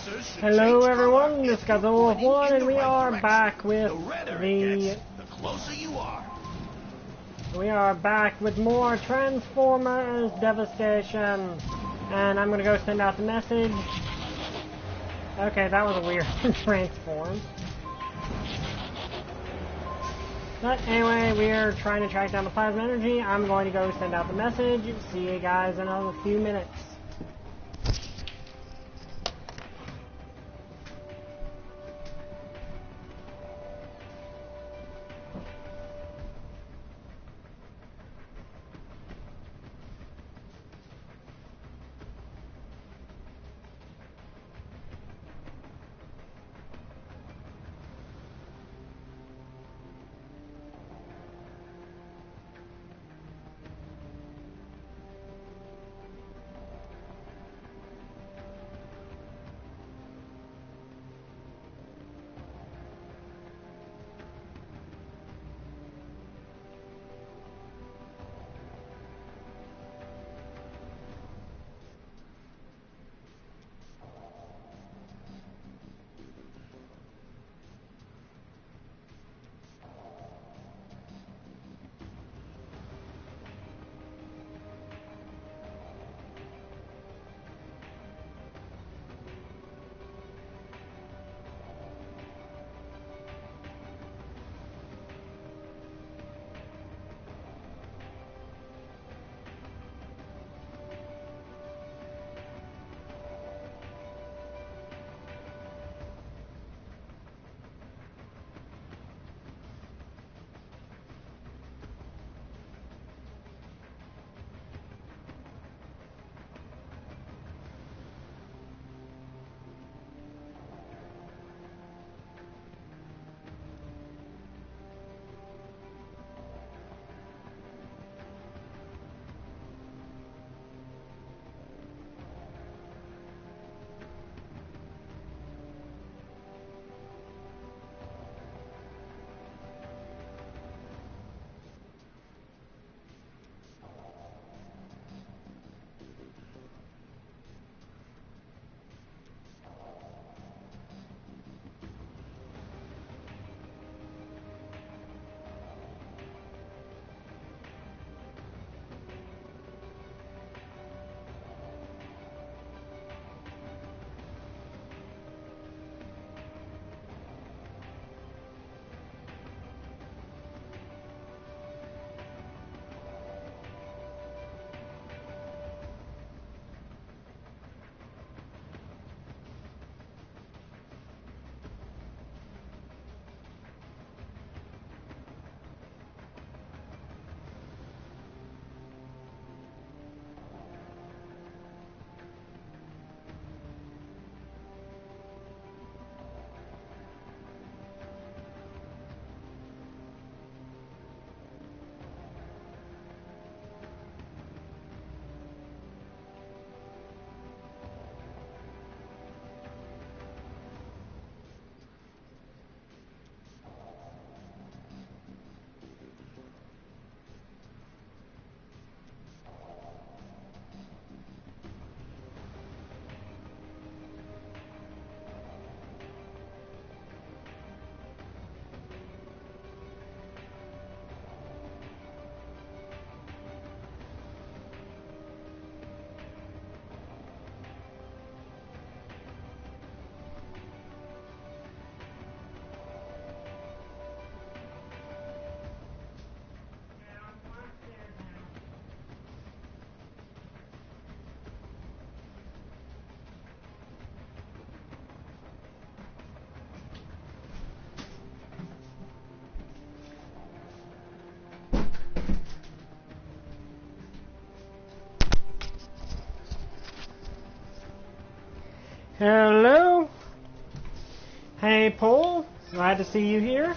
Hello everyone, this is Godzilla 1 and we are back with more Transformers Devastation. And I'm gonna go send out the message. Okay, that was a weird transform. But anyway, we are trying to track down the plasma energy. I'm going to go send out the message. See you guys in a few minutes. Hello? Hey, Paul. Glad to see you here.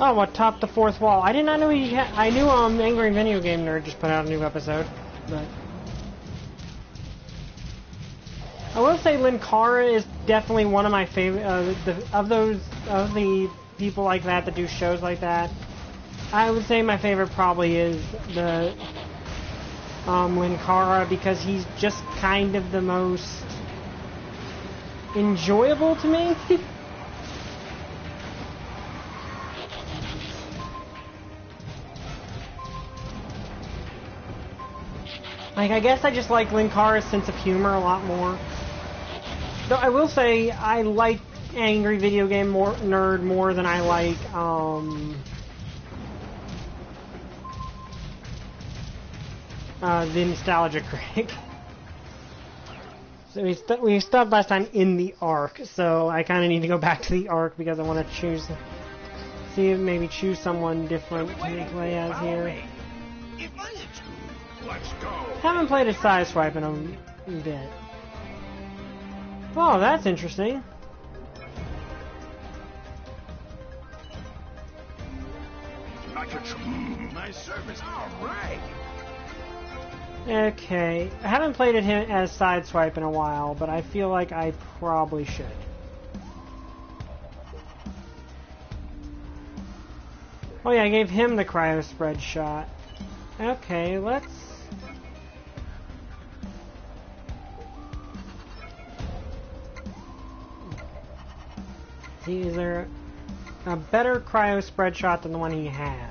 Oh, what topped the fourth wall? I did not know he had... I knew Angry Video Game Nerd just put out a new episode, but... I will say Linkara is definitely one of my favorite... of the people like that that do shows like that. I would say my favorite probably is the... Linkara, because he's just kind of the most... enjoyable to me. Like, I guess I just like Linkara's sense of humor a lot more. Though I will say, I like Angry Video Game Nerd more than I like, the Nostalgia Critic. So we stopped last time in the Ark, so I kind of need to go back to the Ark because I want to choose someone different to play as here. Let's go. Haven't played a Sideswipe in a bit. Oh, that's interesting. Nice service. All right. Okay, I haven't played it as Sideswipe in a while, but I feel like I probably should. Oh yeah, I gave him the cryo spread shot. Okay, let's... see, is there a better cryo spread shot than the one he has?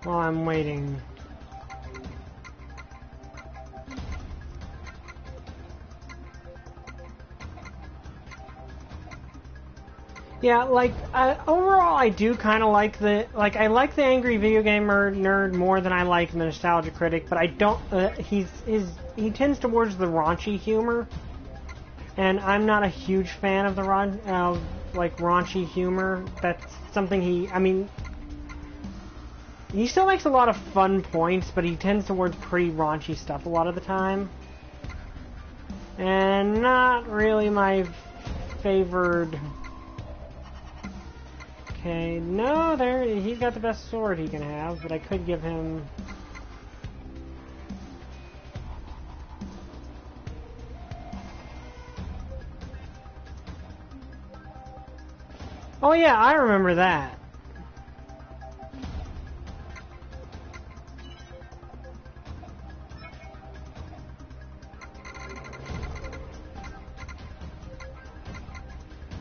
While I'm waiting. Yeah, like, overall I do kind of like I like the Angry Video Gamer Nerd more than I like the Nostalgia Critic, but I don't, he tends towards the raunchy humor, and I'm not a huge fan of the raunchy humor. That's something he still makes a lot of fun points, but he tends towards pretty raunchy stuff a lot of the time. And not really my favored... Okay, no, he's got the best sword he can have, but I could give him... Oh yeah, I remember that.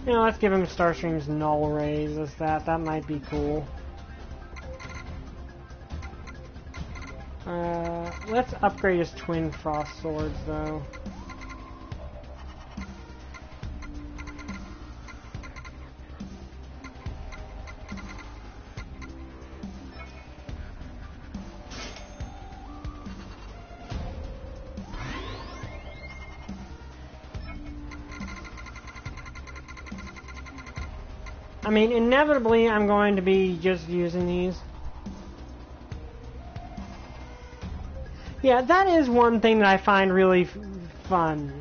You know, let's give him Starstream's Null Rays as that. That might be cool. Let's upgrade his Twin Frost Swords, though. I mean, inevitably, I'm going to be just using these. Yeah, that is one thing that I find really fun.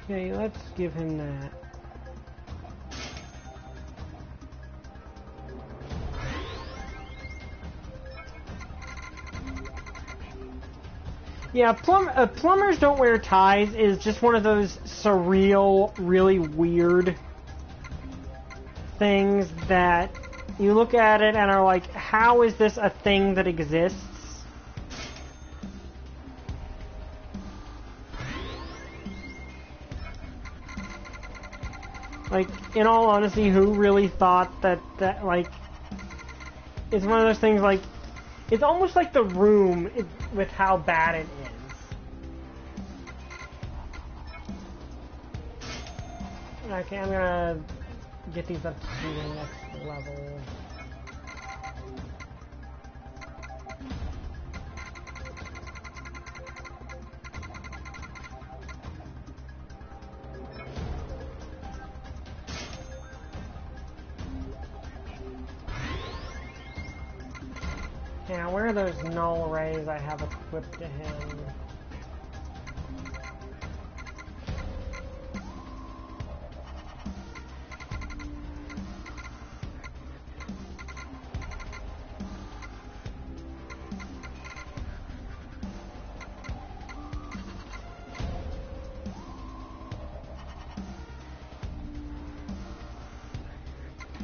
Okay, let's give him that. Yeah, plumbers don't wear ties is just one of those surreal, really weird things that you look at it and are like, how is this a thing that exists? Like, in all honesty, who really thought that, like, it's one of those things, like, it's almost like The Room with how bad it is. Okay, I'm gonna get these up to the next level. Now, where are those null rays I have equipped to him?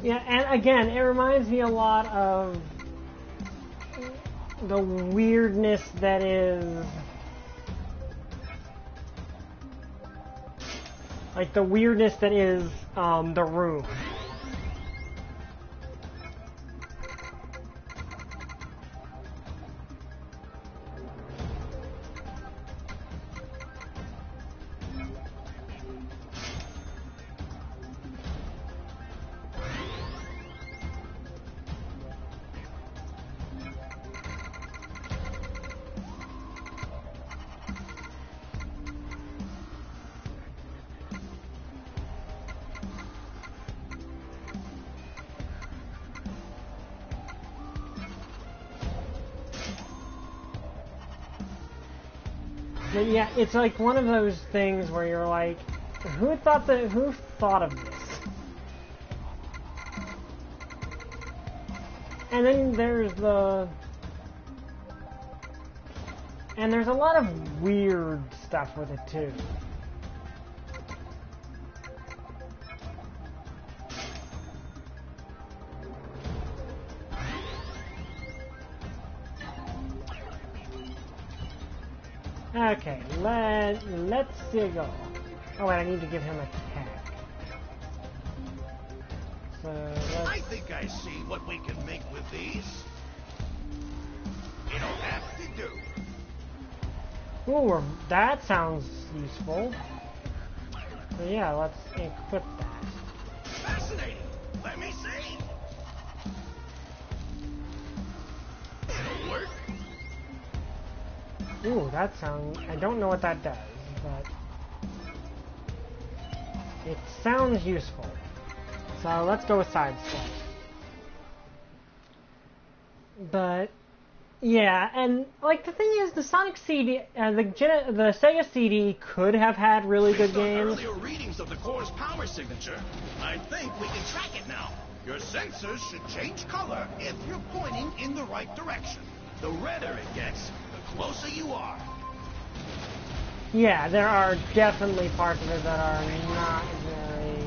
Yeah, and again, it reminds me a lot of the weirdness that is... Like, the weirdness that is, The Room. But yeah, it's like one of those things where you're like, who thought of this? And then there's a lot of weird stuff with it too. Okay, let's go. Oh wait, I need to give him a tag. So I think I see what we can make with these. It'll have to do. Ooh, that sounds useful. So yeah, let's equip that. Fascinating. Let me see. It'll work. Ooh, that sounds... I don't know what that does, but... It sounds useful. So let's go with sidestep. But... Yeah, and, like, the thing is, the Sonic CD... the Sega CD could have had really good games. Earlier readings of the core's power signature, I think we can track it now. Your sensors should change color if you're pointing in the right direction. The redder it gets, the closer you are. Yeah, there are definitely parts of it that are not very...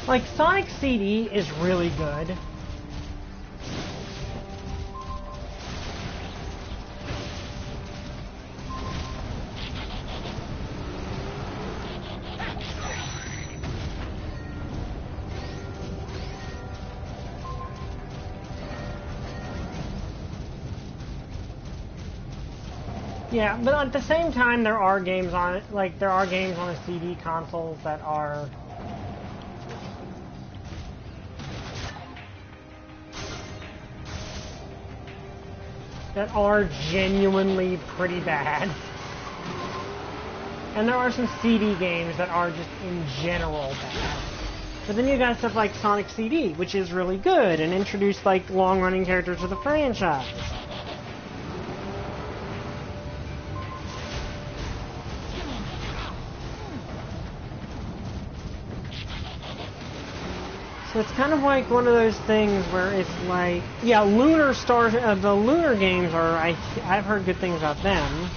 Like, Sonic CD is really good. Yeah, but at the same time, there are games on it. Like, there are games on the CD consoles that are... genuinely pretty bad. And there are some CD games that are just in general bad. But then you got stuff like Sonic CD, which is really good, and introduced, like, long-running characters to the franchise. So it's kind of like one of those things where it's like, yeah, Lunar Star, the Lunar games are, I've heard good things about them.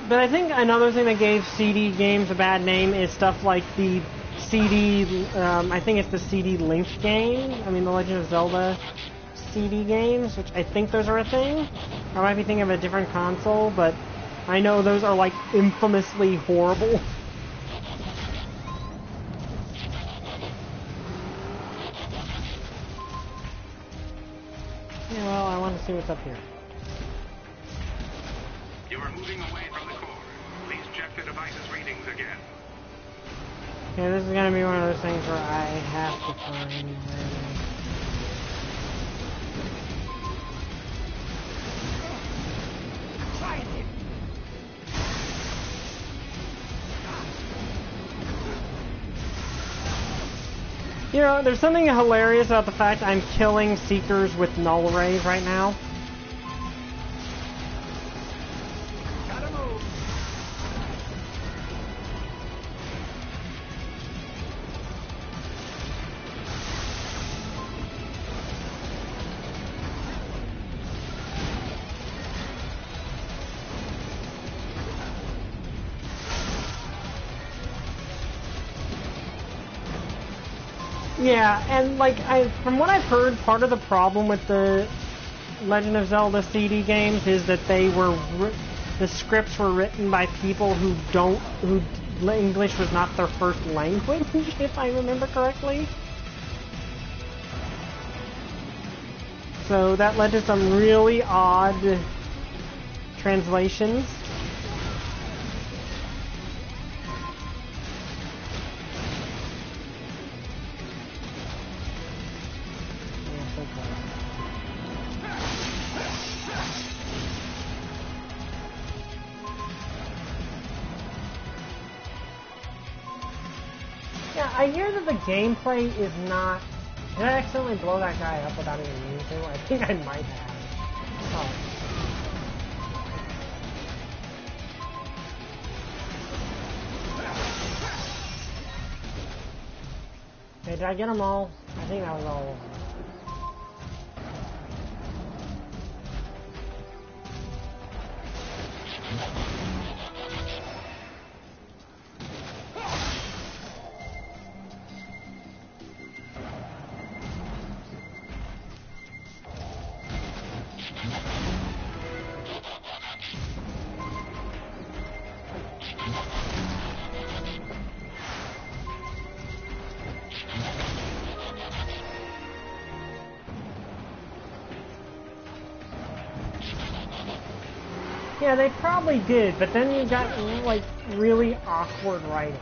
But I think another thing that gave CD games a bad name is stuff like the CD, I think it's the CD Link game. I mean, the Legend of Zelda CD games, which I think those are a thing. I might be thinking of a different console, but I know those are like infamously horrible. Yeah, well, I want to see what's up here. You are moving away from the core. Please check the device's readings again. Yeah, this is gonna be one of those things where I have to find where You know, there's something hilarious about the fact I'm killing Seekers with null rays right now. Gotta move. Yeah, and like from what I've heard, part of the problem with the Legend of Zelda CD games is that the scripts were written by people who English was not their first language, if I remember correctly. So that led to some really odd translations. Yeah, I hear that the gameplay is not... Did I accidentally blow that guy up without even meaning to? I think I might have. Oh. Hey, did I get them all? I think that was all of them. Yeah, they probably did, but then you got, like, really awkward writing.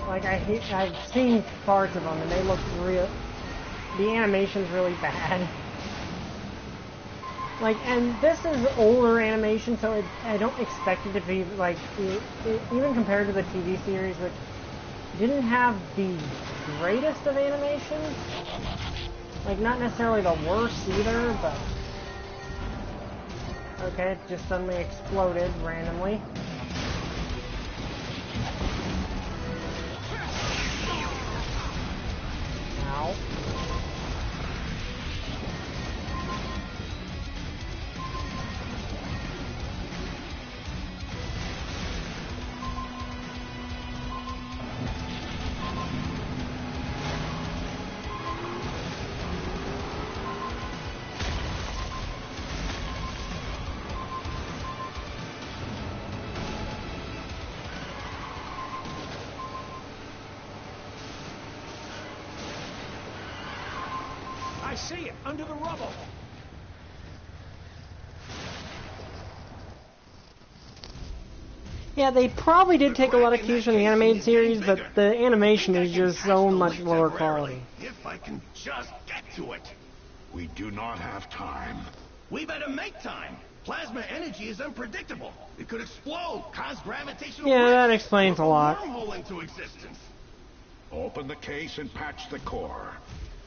Like, I've seen parts of them, and they look the animation's really bad. Like, and this is older animation, so I don't expect it to be, like, even compared to the TV series, which didn't have the greatest of animations. Like, not necessarily the worst either, but... Okay, it just suddenly exploded randomly. Ow. I see it, under the rubble. Yeah, they probably did take a lot of cues from the animated series, but the animation is just so much lower quality. If I can just get to it. We do not have time. We better make time. Plasma energy is unpredictable. It could explode, cause gravitational Yeah, rift, that explains a lot. wormhole into existence. Open the case and patch the core.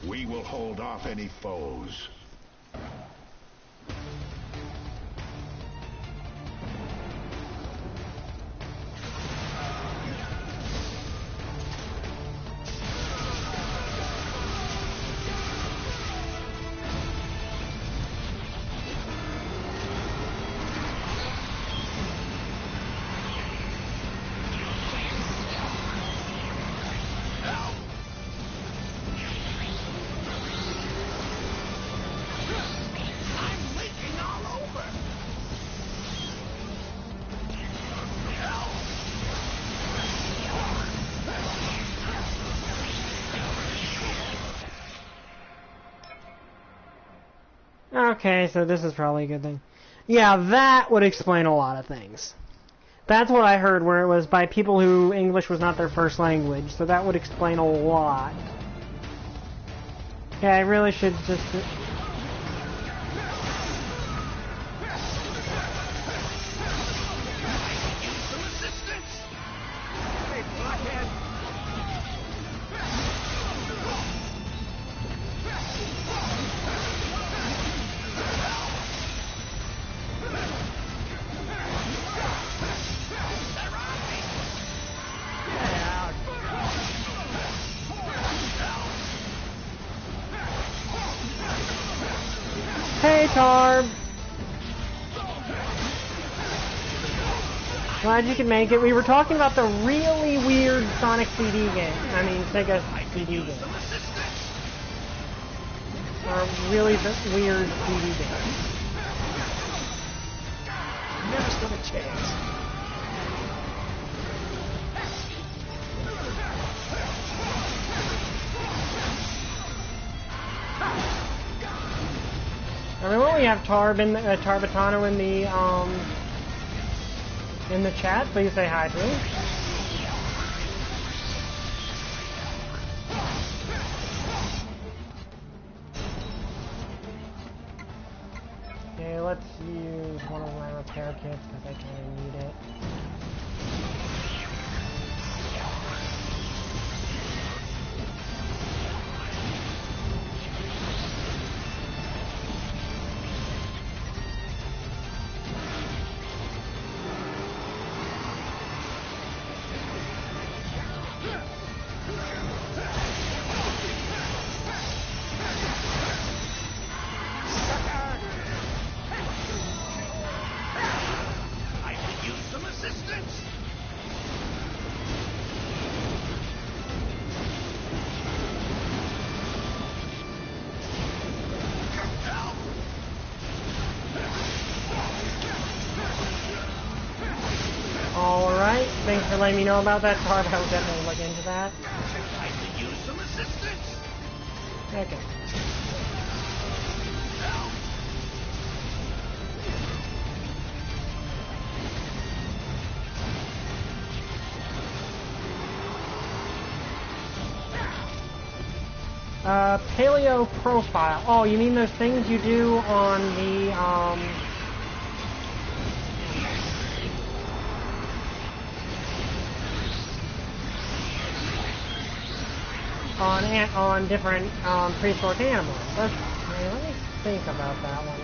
We will hold off any foes. Okay, so this is probably a good thing. Yeah, that would explain a lot of things. That's what I heard, where it was by people who English was not their first language, so that would explain a lot. Yeah, I really should just... Hey, Tarb! Glad you could make it. We were talking about the really weird Sonic CD game. I mean, Sega CD game. Or really weird CD game. Never stood a chance. I mean, well, we have Tarbatano in the chat. Please say hi to him. Okay, let's use one of my repair kits because I kind of need it. Alright, thanks for letting me know about that, Tarb. I will definitely look into that. I could use some assistance. Okay. Paleo profile. Oh, you mean those things you do on the, on different prehistoric animals. Let me think about that one.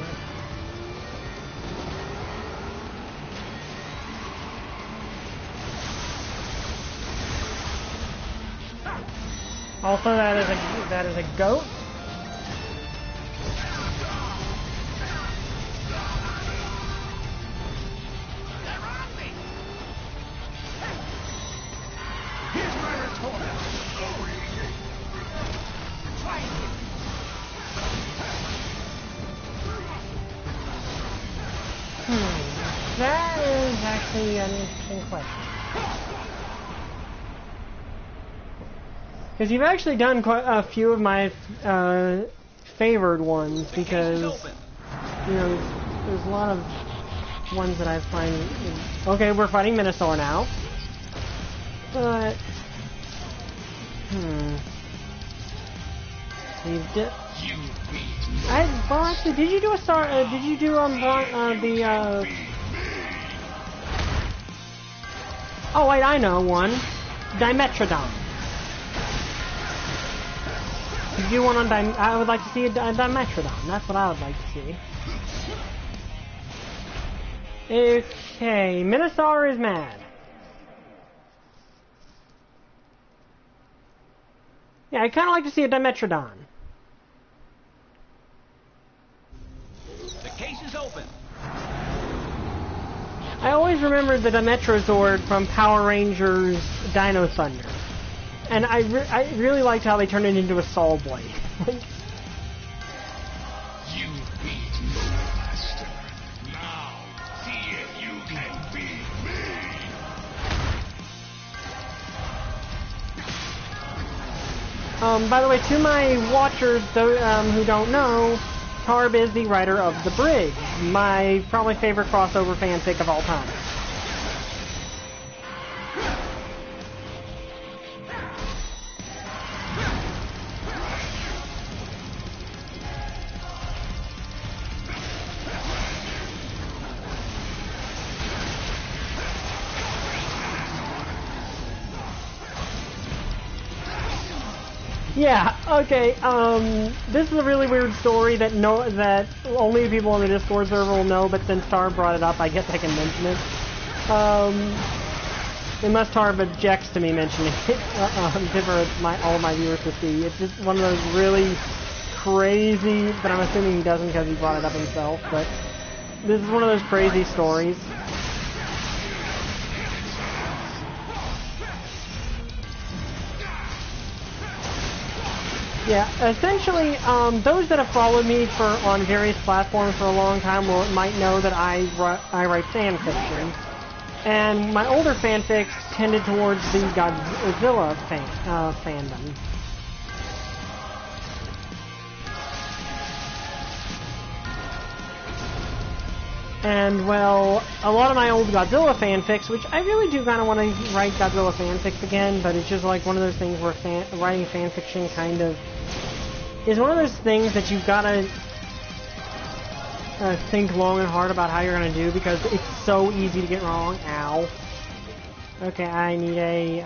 Also, that is a goat. Here's my retort. That is actually an interesting question. Because you've actually done quite a few of my favored ones, because, you know, there's a lot of ones that I find... Okay, we're fighting Minosaur now. But... Well, actually, did you do a star? Did you do Oh wait, I know one. Dimetrodon. Did you do one on I would like to see a Dimetrodon. That's what I would like to see. Okay, Minosaur is mad. Yeah, I'd kind of like to see a Dimetrodon. The case is open. I always remembered the Dimetrozord from Power Rangers Dino Thunder. And I really liked how they turned it into a Saw Blade. You beat me, Master. Now, see if you can beat me. By the way, to my watchers who don't know, Tarb is the writer of The Bridge, my probably favorite crossover fanfic of all time. Yeah, okay, this is a really weird story that only people on the Discord server will know, but since Tarb brought it up, I guess I can mention it. Unless Tarb objects to me mentioning it, for all my viewers to see. It's just one of those really crazy, but I'm assuming he doesn't because he brought it up himself, but this is one of those crazy stories. Yeah, essentially, those that have followed me on various platforms for a long time might know that I write fan fiction, and my older fanfics tended towards the Godzilla fandom. And, well, a lot of my old Godzilla fanfics, which I really do kind of want to write Godzilla fanfics again, but it's just like one of those things where writing fanfiction kind of is one of those things that you've got to think long and hard about how you're going to do, because it's so easy to get wrong. Ow. Okay, I need a,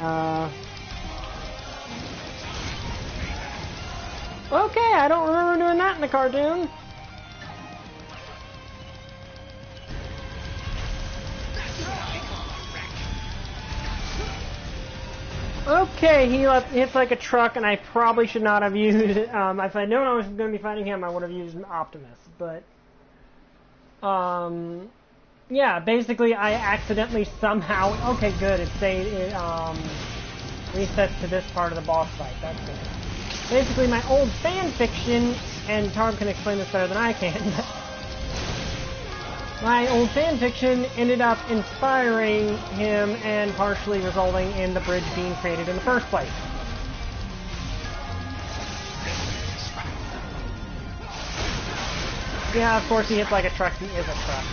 Okay, I don't remember doing that in the cartoon. Okay, he hits like a truck, and I probably should not have used it. If I'd known I was going to be fighting him, I would have used an Optimus, but... yeah, basically I accidentally somehow... Okay, good, it resets to this part of the boss fight, that's good. Basically, my old fan fiction, and Tarb can explain this better than I can, my old fanfiction ended up inspiring him and partially resulting in the bridge being created in the first place. Yeah, of course he hits like a truck, he is a truck.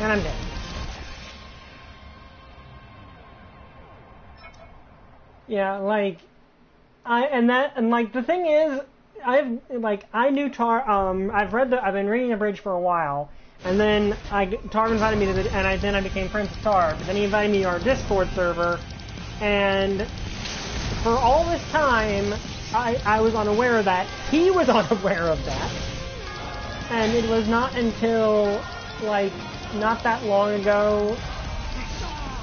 And I'm dead. Yeah, like, the thing is, I've been reading The Bridge for a while, and then Tarb invited me to then I became friends with Tarb, then he invited me to our Discord server, and for all this time, I was unaware of that, he was unaware of that, and it was not until, like, not that long ago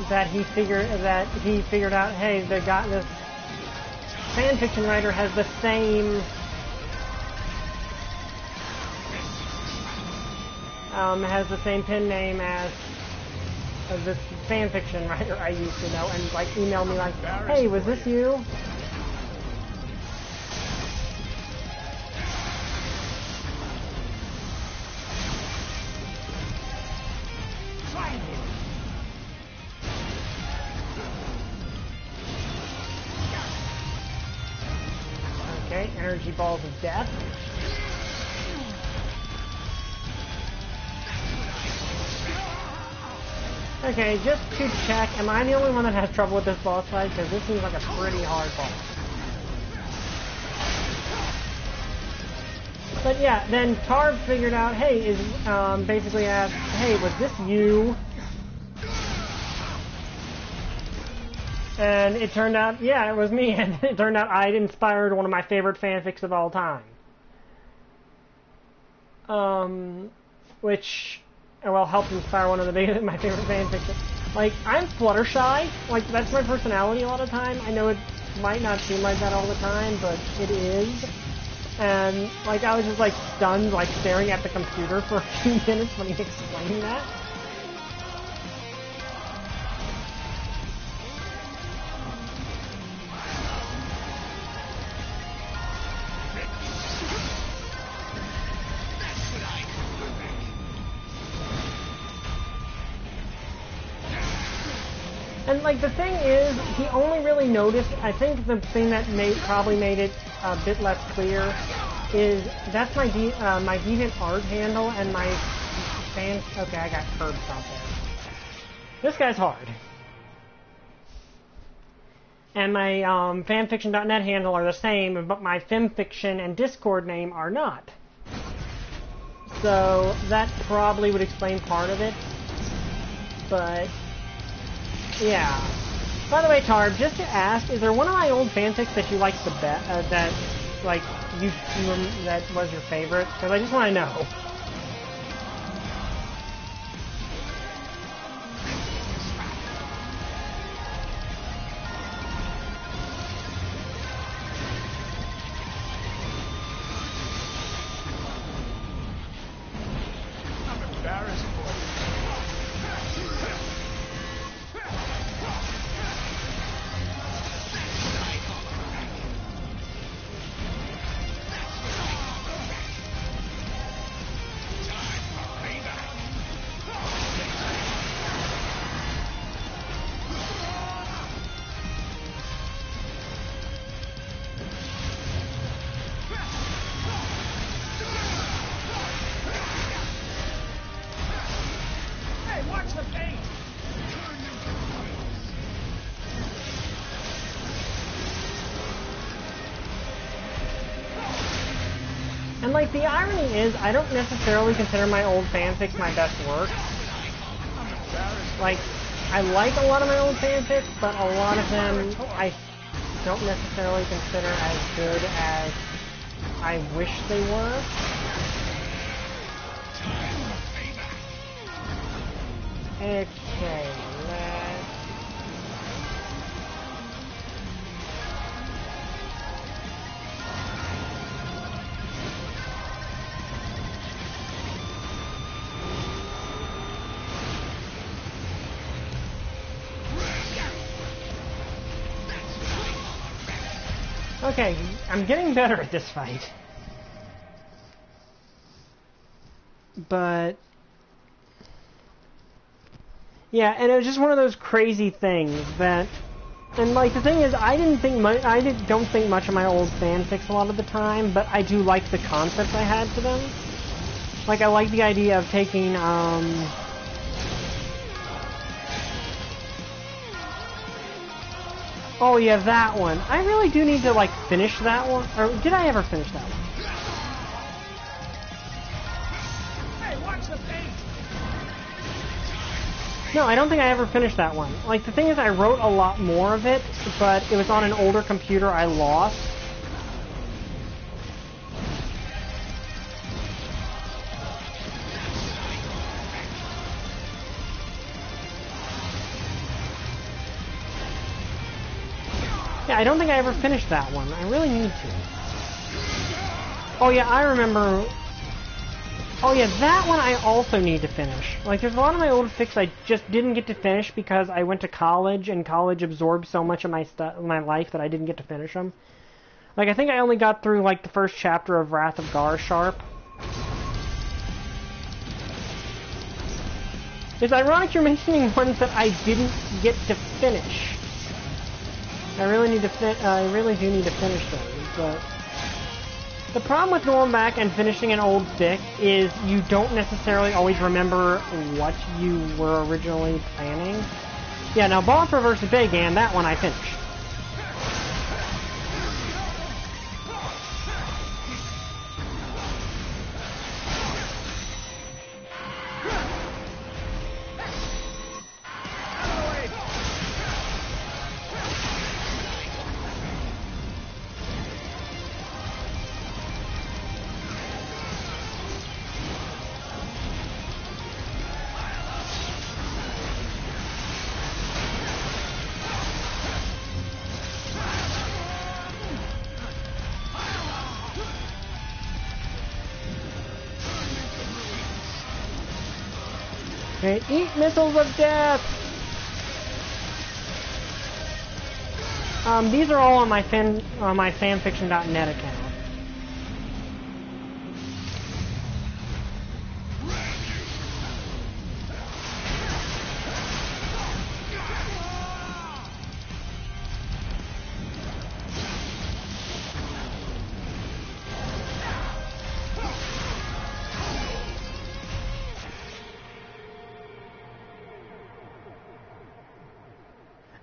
that he figured out, hey, this fanfiction writer has the same pen name as this fanfiction writer I used to know, and like emailed me like, hey, was this you? Okay, energy balls of death. Okay, just to check, am I the only one that has trouble with this boss fight? Because this seems like a pretty hard boss. But yeah, then Tarb figured out, hey, basically asked, hey, was this you? And it turned out, yeah, it was me, and it turned out I'd inspired one of my favorite fanfics of all time. Which, well, helped inspire one of my favorite fanfics. Like, I'm Fluttershy, like, that's my personality a lot of the time. I know it might not seem like that all the time, but it is. And, like, I was just, like, stunned, like, staring at the computer for a few minutes when he explained that. And like the thing is, he only really noticed. I think the thing that probably made it a bit less clear is that's my my deviant art handle and my fan. Okay, I got curb stop there. This guy's hard. And my fanfiction.net handle are the same, but my femfiction and Discord name are not. So that probably would explain part of it. But yeah. By the way, Tarb, just to ask, is there one of my old fanfics that you liked the best? That like that was your favorite? Because I just want to know. And like the irony is, I don't necessarily consider my old fanfics my best work. Like, I like a lot of my old fanfics, but a lot of them I don't necessarily consider as good as I wish they were. Okay, let's... Okay, I'm getting better at this fight. But... yeah, and it was just one of those crazy things that... and like, the thing is, don't think much of my old fanfics a lot of the time, but I do like the concepts I had for them. Like, I like the idea of taking, oh yeah, that one. I really do need to, like, finish that one. Or, did I ever finish that one? Hey, watch the paint! No, I don't think I ever finished that one. Like, the thing is, I wrote a lot more of it, but it was on an older computer I lost. Yeah, I don't think I ever finished that one. I really need to. Oh yeah, I remember... oh yeah, that one I also need to finish. Like, there's a lot of my old fics I just didn't get to finish because I went to college, and college absorbed so much of my life that I didn't get to finish them. Like, I think I only got through, like, the first chapter of Wrath of Garsharp. It's ironic you're mentioning ones that I didn't get to finish. I really do need to finish those, but... the problem with going back and finishing an old fic is you don't necessarily always remember what you were originally planning. Yeah, now Bonfer vs. Bagan, that one I finished. Okay, eat missiles of death! These are all on my fanfiction.net account.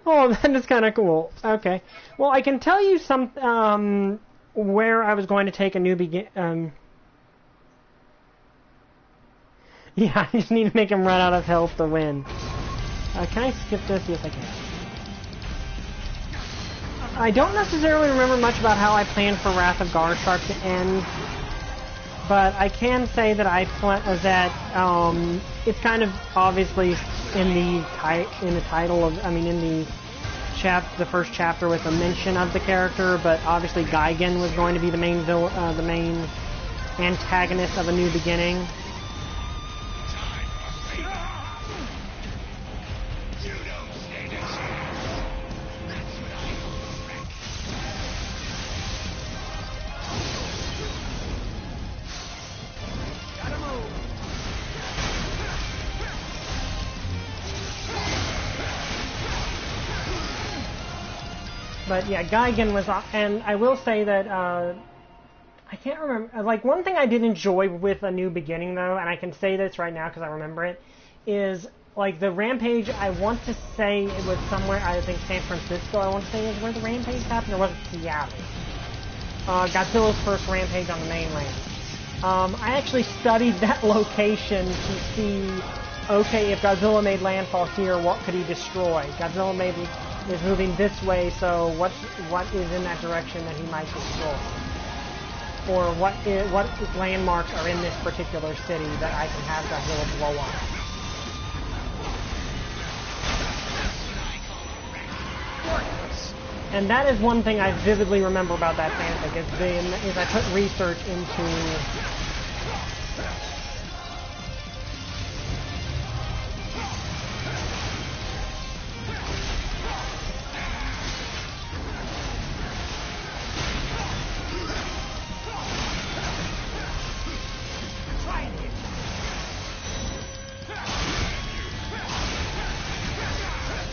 Oh, that is kind of cool. Okay. Well, I can tell you some, where I was going to take a new yeah, I just need to make him run out of health to win. Can I skip this? Yes, I can. I don't necessarily remember much about how I planned for Wrath of Garshark to end, but I can say that it's kind of obviously in the title of, in the first chapter with a mention of the character, but obviously Gigan was going to be the main antagonist of A New Beginning. But yeah, Gigan was, and I will say that, I can't remember, like, one thing I did enjoy with A New Beginning, though, and I can say this right now because I remember it, is, like, the Rampage, I want to say it was somewhere, I think San Francisco, I want to say is where the Rampage happened, or was it Seattle? Godzilla's first Rampage on the mainland. I actually studied that location to see, okay, if Godzilla made landfall here, what could he destroy? Godzilla is moving this way, so what is in that direction that he might destroy? Or what landmarks are in this particular city that I can have Godzilla blow up? And that is one thing I vividly remember about that fanfic, is I put research into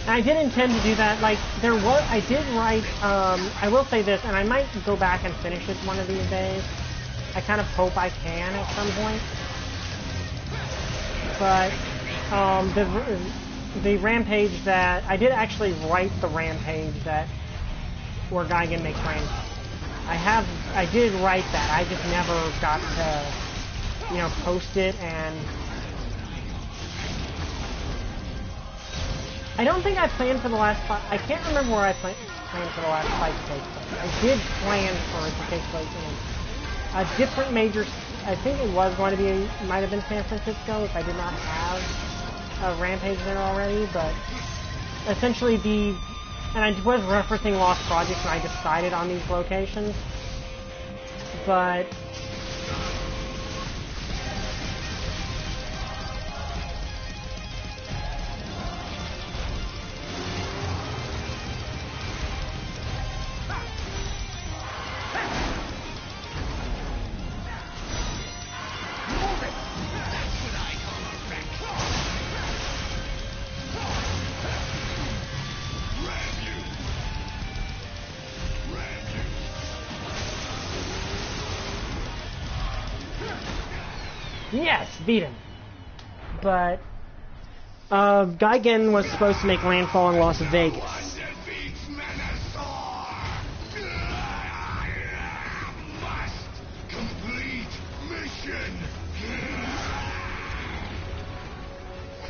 I did intend to do that. Like, I did write, I will say this, and I might go back and finish it one of these days. I kind of hope I can at some point. But, the Rampage that, I did actually write the Rampage where Gigan makes landfall. I did write that. I just never got to, post it, and I don't think I planned for the last fight. I can't remember where I planned for the last fight to take place. I did plan for it to take place in a different major. I think it was going to be, might have been San Francisco if I did not have a Rampage there already. But essentially, and I was referencing Lost Projects when I decided on these locations. But yes, beat him. But Gigan was supposed to make landfall in Las Vegas.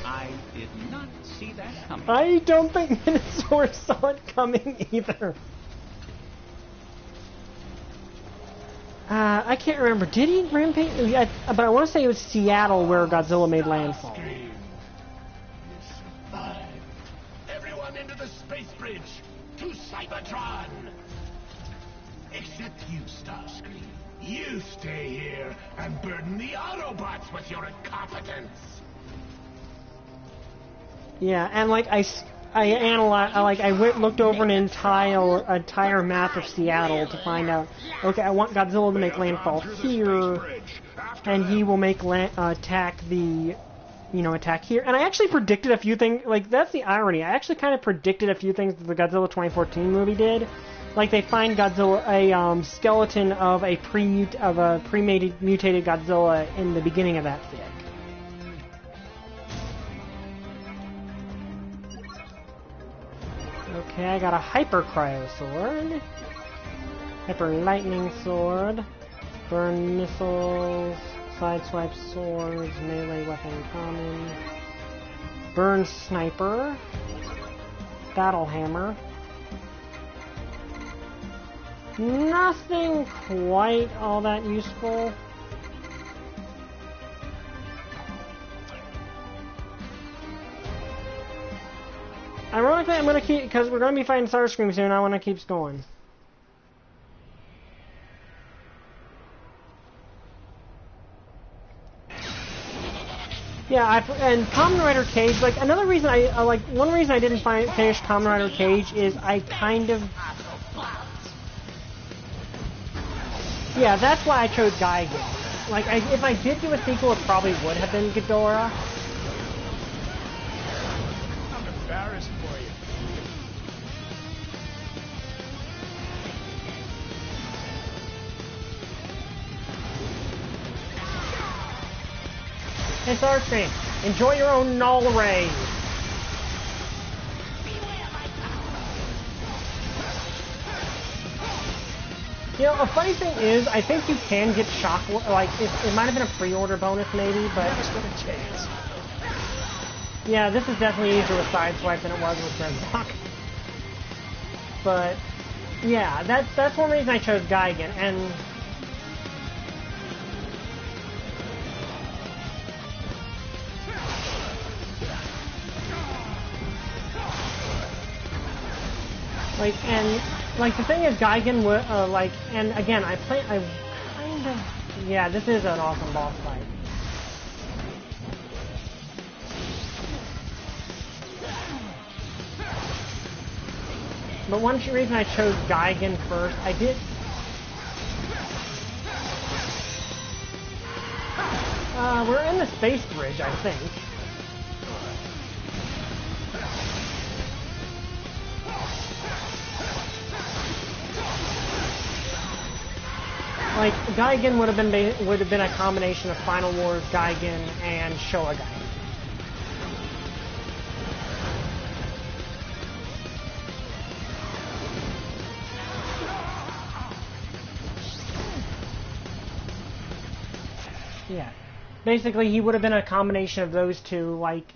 I did not see that coming. I don't think Minosaur saw it coming either. I can't remember. Did he rampage? Yeah, but I want to say it was Seattle where Godzilla made landfall. Everyone into the space bridge to Cybertron. Except you, Starscream. You stay here and burden the Autobots with your incompetence. Yeah, and like I analyzed, looked over an entire map of Seattle to find out. Okay, I want Godzilla to make landfall here, and he will make attack here. And I actually predicted a few things. Like, that's the irony. I actually kind of predicted a few things that the Godzilla 2014 movie did. Like, they find Godzilla a skeleton of a mutated Godzilla in the beginning of that fic. Okay, I got a Hyper Cryo Sword. Hyper Lightning Sword. Burn Missiles. Sideswipe Swords. Melee Weapon Common. Burn Sniper. Battle Hammer. Nothing quite all that useful. Ironically, I'm gonna keep, because we're gonna be fighting Starscream soon, I wanna keep going. Yeah, and Kamen Rider Cage, like, another reason one reason I didn't finish Kamen Rider Cage is I kind of... Yeah, that's why I chose Gaigan. Like, if I did do a sequel, it probably would have been Ghidorah. I'm embarrassed for you. Hey, Starscream, enjoy your own null ray. You know, a funny thing is, I think you can get shock, like, it might have been a pre-order bonus maybe, but... Never stood a chance. Yeah, this is definitely easier with Sideswipe than it was with Grimlock. But, yeah, that's one reason I chose Gaigan, and... Like, the thing is, Gaigan would, and again, I kind of, yeah, this is an awesome boss fight. But one reason I chose Gaigan first, I did... we're in the space bridge, I think. Like, Gaigan would have been a combination of Final Wars Gaigan and Showa Gaigan. Yeah. Basically, he would have been a combination of those two, like,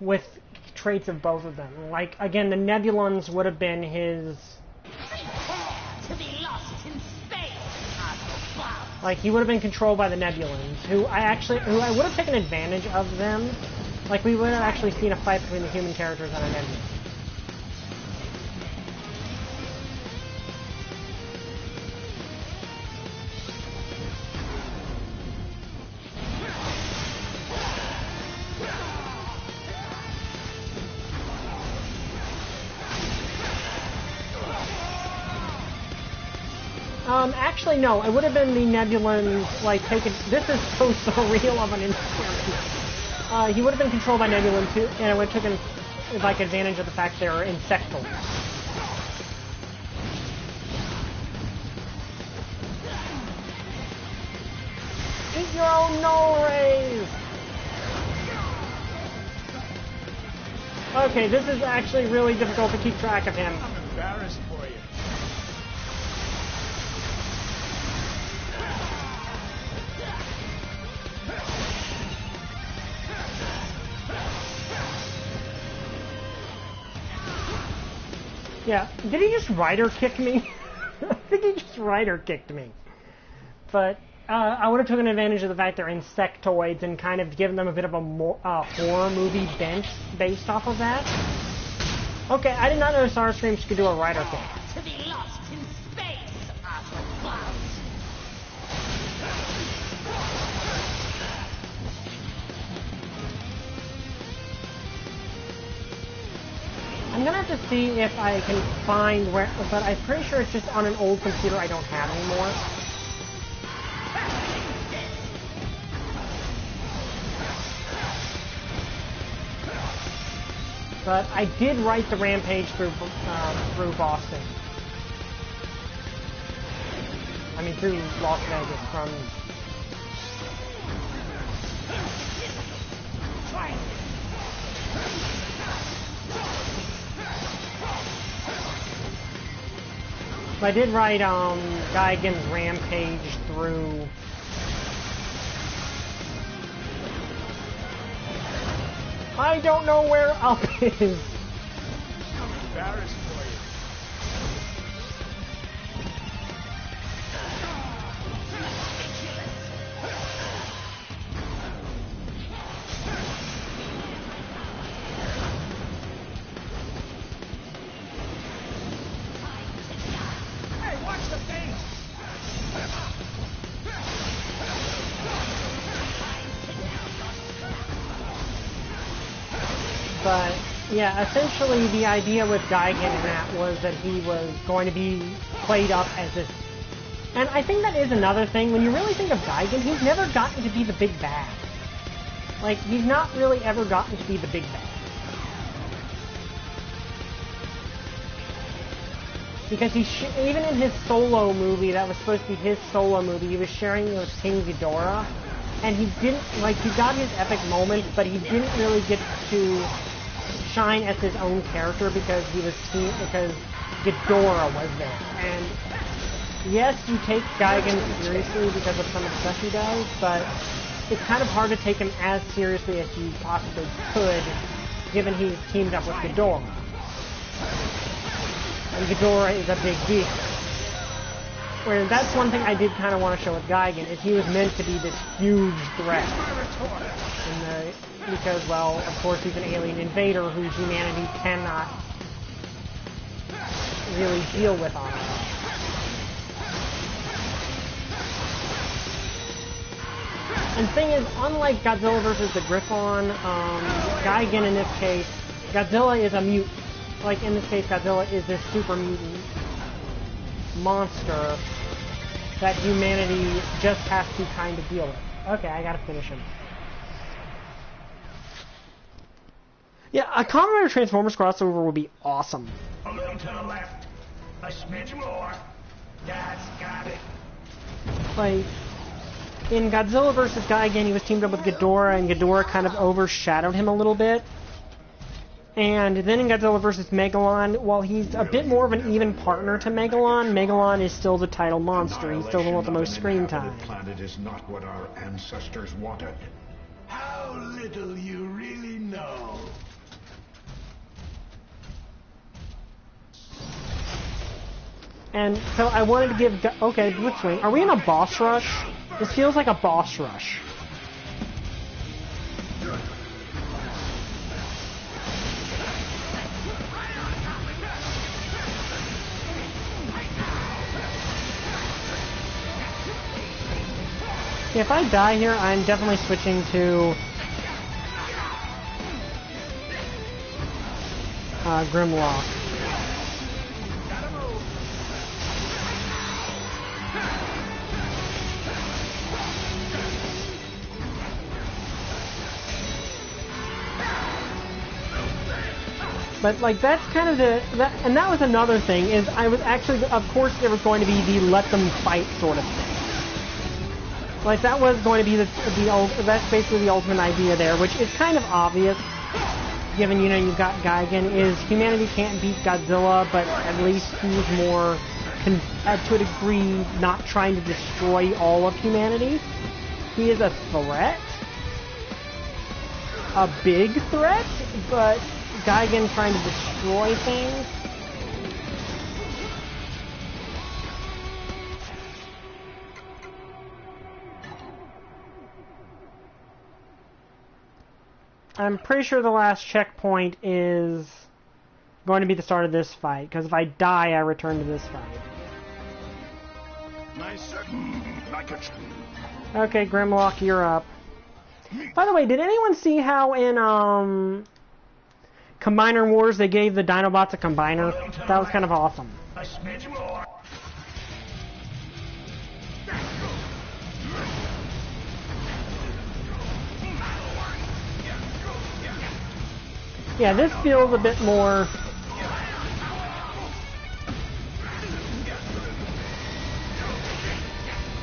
with traits of both of them. Like, again, the Nebulons would have been his... Like, he would have been controlled by the Nebulons, who I would have taken advantage of them. Like, we would have actually seen a fight between the human characters and a Nebulan. Actually, no. It would have been the Nebulans, like, taken... This is so surreal of an experience. He would have been controlled by Nebulans, too, and it would have taken, like, advantage of the fact they were insectoids. Eat your own null rays! Okay, this is actually really difficult to keep track of him. I'm embarrassed for you. Yeah, did he just rider kick me? I think he just rider kicked me. But I would have taken advantage of the fact they're insectoids and kind of given them a bit of a horror movie bent based off of that. Okay, I did not know Starscream could do a rider kick. To be lost in space, Autobots. I'm gonna have to see if I can find where, but I'm pretty sure it's just on an old computer I don't have anymore. But I did write the Rampage through Boston. I mean, through Las Vegas from... I did write Geigen's rampage through. I don't know where up is. I'm embarrassed for you. Hey, watch the face! But yeah, essentially the idea with Geigen in that was that he was going to be played up as this. And I think that is another thing. When you really think of Geigen, he's never gotten to be the big bad. Like, he's not really ever gotten to be the big bad. Because even in his solo movie, that was supposed to be his solo movie, he was sharing it with King Ghidorah. And he didn't, like, he got his epic moments, but he didn't really get to shine as his own character because because Ghidorah was there. And yes, you take Geigen seriously because of some of the stuff he does, but it's kind of hard to take him as seriously as you possibly could, given he's teamed up with Ghidorah. And Ghidorah is a big deal. Where that's one thing I did kind of want to show with Geigen, is he was meant to be this huge threat. Because, well, of course he's an alien invader who humanity cannot really deal with on Earth. And the thing is, unlike Godzilla vs. the Griffon, Geigen in this case, Godzilla is a mutant. Like, in this case, Godzilla is this super mutant monster that humanity just has to kind of deal with. Okay, I gotta finish him. Yeah, a Kamen Rider Transformers crossover would be awesome. A little to the left. A smidge more. That's got it. Like, in Godzilla vs. Geigen, he was teamed up with Ghidorah, and Ghidorah kind of overshadowed him a little bit. And then in Godzilla vs. Megalon, while he's a bit more of an even partner to Megalon, Megalon is still the title monster. He's still the one with the most screen time. The planet is not what our ancestors wanted. How little you really know. And so I wanted to give... Okay, Blitzwing. Are we in a boss rush? This feels like a boss rush. If I die here, I'm definitely switching to Grimlock. But like that's kind of and that was another thing is I was actually, of course there was going to be the let them fight sort of thing. Like, that was going to be that's basically the ultimate idea there, which is kind of obvious, given, you know, you've got Geigen, is humanity can't beat Godzilla, but at least he's more, to a degree, not trying to destroy all of humanity. He is a threat. A big threat, but Geigen trying to destroy things. I'm pretty sure the last checkpoint is going to be the start of this fight, because if I die, I return to this fight. Nice. Okay, Grimlock, you're up. By the way, did anyone see how in Combiner Wars they gave the Dinobots a combiner? That was kind of awesome. A smidge more. Yeah, this feels a bit more...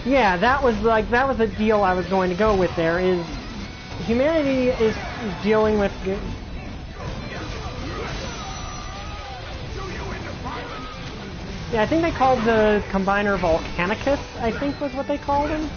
Yeah, that was the deal I was going to go with there, is humanity is dealing with... Yeah, I think they called the combiner Volcanicus, I think was what they called him.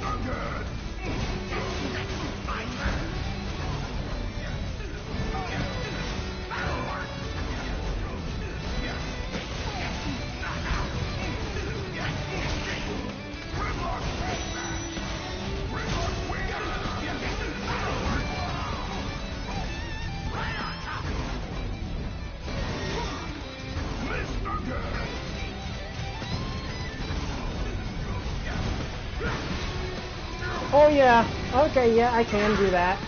Oh yeah, okay, yeah, I can do that.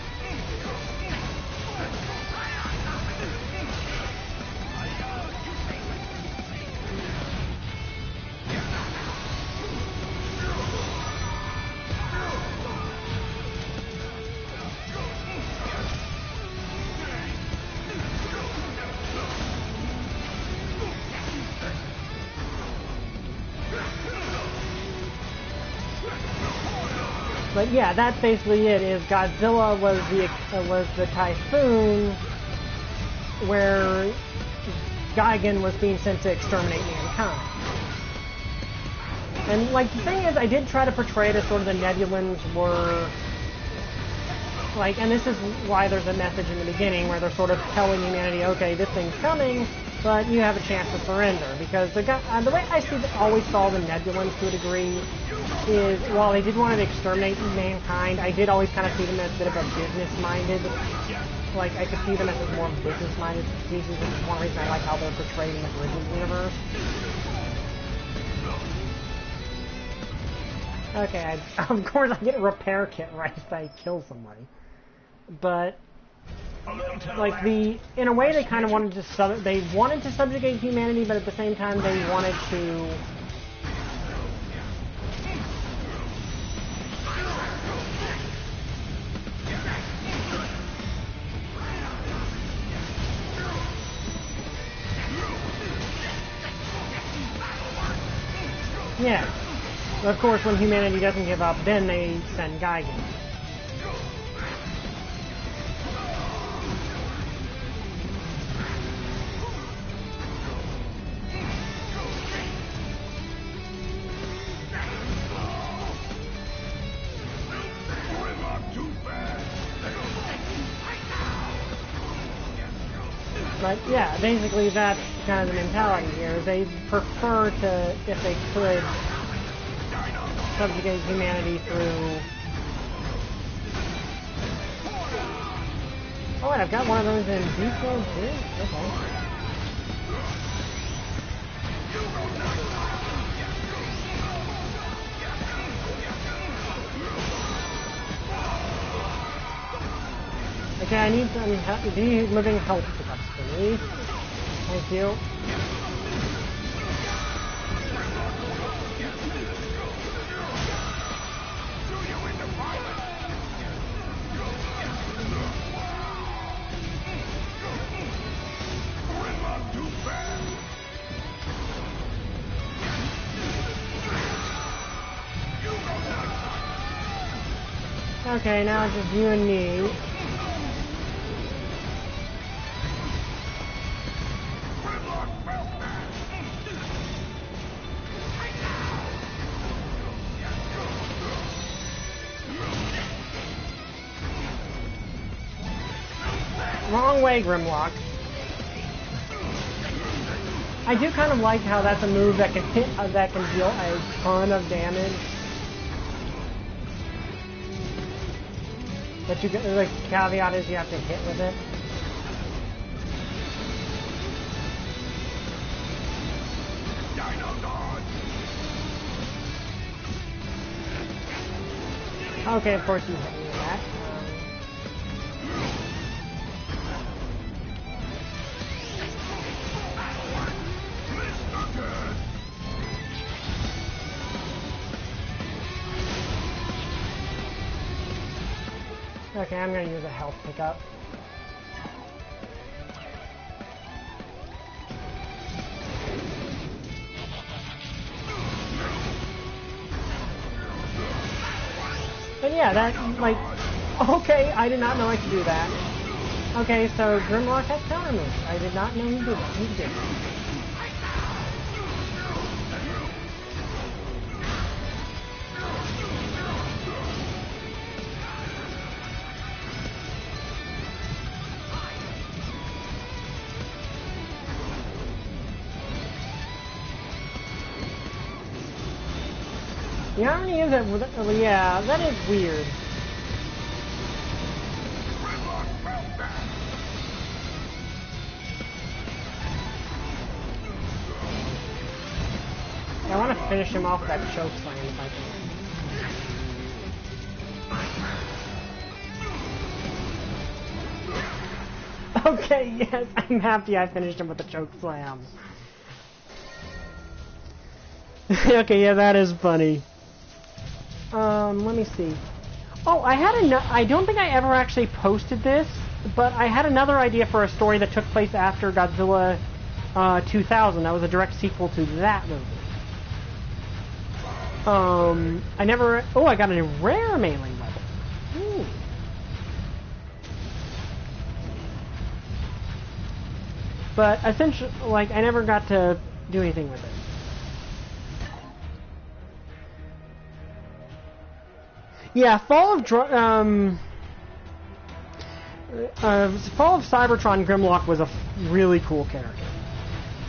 But yeah, that's basically it. Is Godzilla was the typhoon where Gigan was being sent to exterminate mankind. And like the thing is, I did try to portray it as sort of the Nebulans were like, and this is why there's a message in the beginning where they're sort of telling humanity, okay, this thing's coming, but you have a chance to surrender. Because the way I always saw the Nebulans to a degree is, while they did want to exterminate mankind, I did always kind of see them as a bit of a business-minded, like, I could see them as a more business-minded species, which is one reason I like how they're portrayed in the Bridges universe. Okay, of course I get a repair kit right if I kill somebody. But, like, in a way they kind of wanted to, they wanted to subjugate humanity, but at the same time they wanted to... Yeah. Of course, when humanity doesn't give up, then they send Gigan. But yeah, basically that's kind of the mentality here. They prefer to, if they could, subjugate humanity through... Oh wait, I've got one of those in detail too? Okay. Okay, I need some living health pickups for me. Thank you. Okay, now it's just you and me. Wrong way, Grimlock. I do kind of like how that's a move that can hit, that can deal a ton of damage. But the caveat is you have to hit with it. Okay, of course you hit me with that. Okay, I'm gonna use a health pickup. And yeah, that, like, okay, I did not know I could do that. Okay, so Grimlock has counter moves. I did not know he did that. He did. The irony is that, yeah, that is weird. I want to finish him off with that choke slam if I can. Okay, yes, I'm happy I finished him with the choke slam. Okay, yeah, that is funny. Let me see. Oh, I don't think I ever actually posted this, but I had another idea for a story that took place after Godzilla 2000. That was a direct sequel to that movie. I never... Oh, I got a rare melee weapon. Ooh. But essentially, like, I never got to do anything with it. Yeah, Fall of Cybertron Grimlock was a really cool character.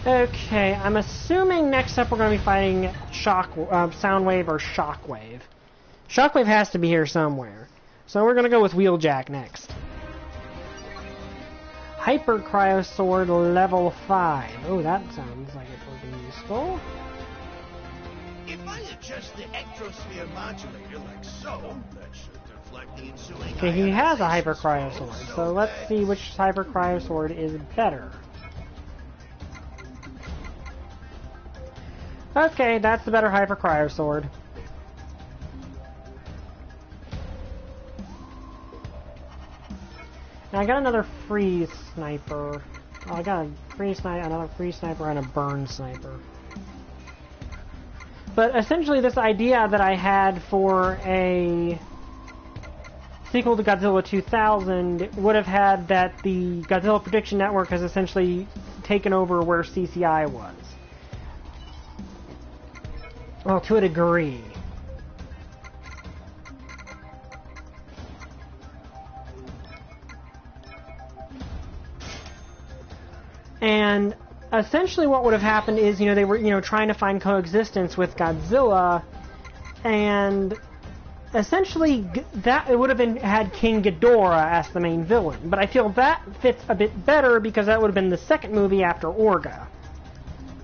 Okay, I'm assuming next up we're going to be fighting Soundwave or Shockwave. Shockwave has to be here somewhere. So we're going to go with Wheeljack next. Hyper Cryo Sword level 5. Oh, that sounds like it will be useful. If I adjust the ectrosphere modulator like so, that should deflect the ensuing... Okay, he has a Hyper Cryo Sword, so let's see which Hyper Cryo Sword is better. Okay, that's the better Hyper Cryo Sword. Now I got another Freeze Sniper. Oh, I got another Freeze Sniper and a Burn Sniper. But essentially this idea that I had for a sequel to Godzilla 2000 would have had that the Godzilla Prediction Network has essentially taken over where CCI was. Well, to a degree. And essentially what would have happened is, they were, trying to find coexistence with Godzilla, and essentially that it would have had King Ghidorah as the main villain. But I feel that fits a bit better because that would have been the second movie after Orga.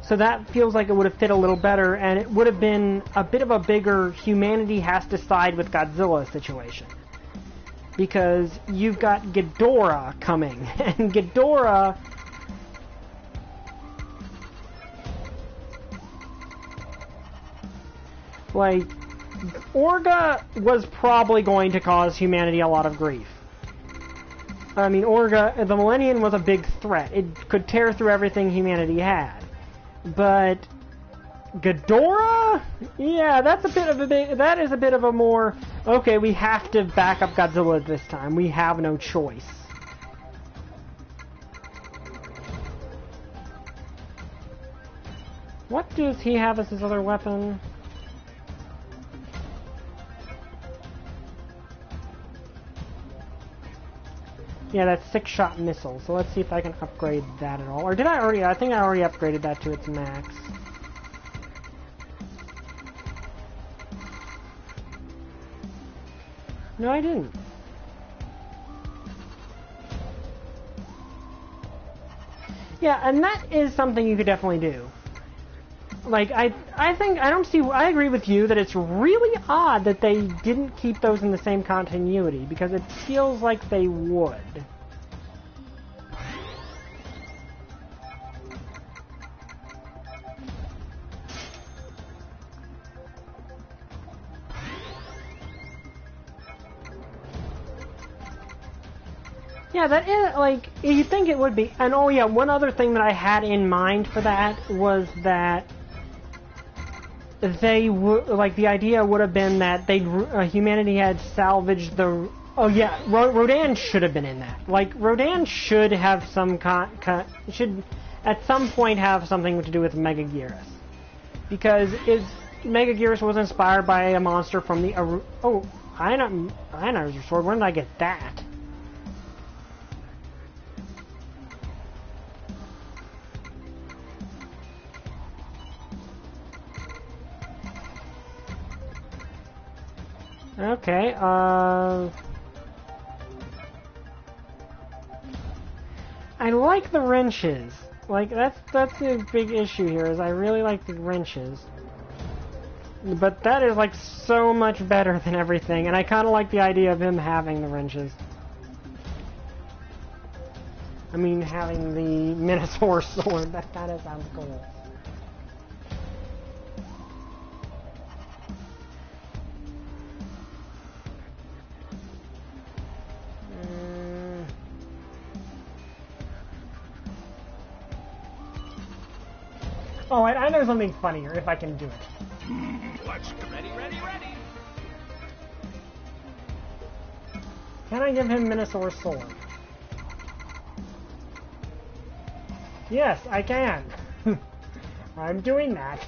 So that feels like it would have fit a little better, and it would have been a bit of a bigger humanity has to side with Godzilla situation. Because you've got Ghidorah coming, and Ghidorah... Like, Orga was probably going to cause humanity a lot of grief. I mean, Orga, the Millennium was a big threat. It could tear through everything humanity had. But Ghidorah? Yeah, that is a bit of a more, okay, we have to back up Godzilla this time. We have no choice. What does he have as his other weapon? Yeah, that's 6-shot missile. So let's see if I can upgrade that at all. Or did I already? I think I already upgraded that to its max. No, I didn't. Yeah, and that is something you could definitely do. Like, I agree with you that it's really odd that they didn't keep those in the same continuity, because it feels like they would. Yeah, that is, like, you'd think it would be. And oh yeah, one other thing that I had in mind for that was that they would, like, the idea would have been that humanity had salvaged the... Oh yeah, Rodan should have been in that. Like, Rodan should have some should at some point have something to do with Megaguirus. Because Megaguirus was inspired by a monster from the... Oh, Ionizer Sword, where did I get that? Okay, I like the wrenches. Like, that's the big issue here, is I really like the wrenches. But that is, like, so much better than everything, and I kind of like the idea of him having the wrenches. I mean, having the Minotaur sword, that kind of sounds cool. Oh, I know something funnier, if I can do it. Let's go. Ready, ready, ready. Can I give him Minotaur's sword? Yes, I can. I'm doing that.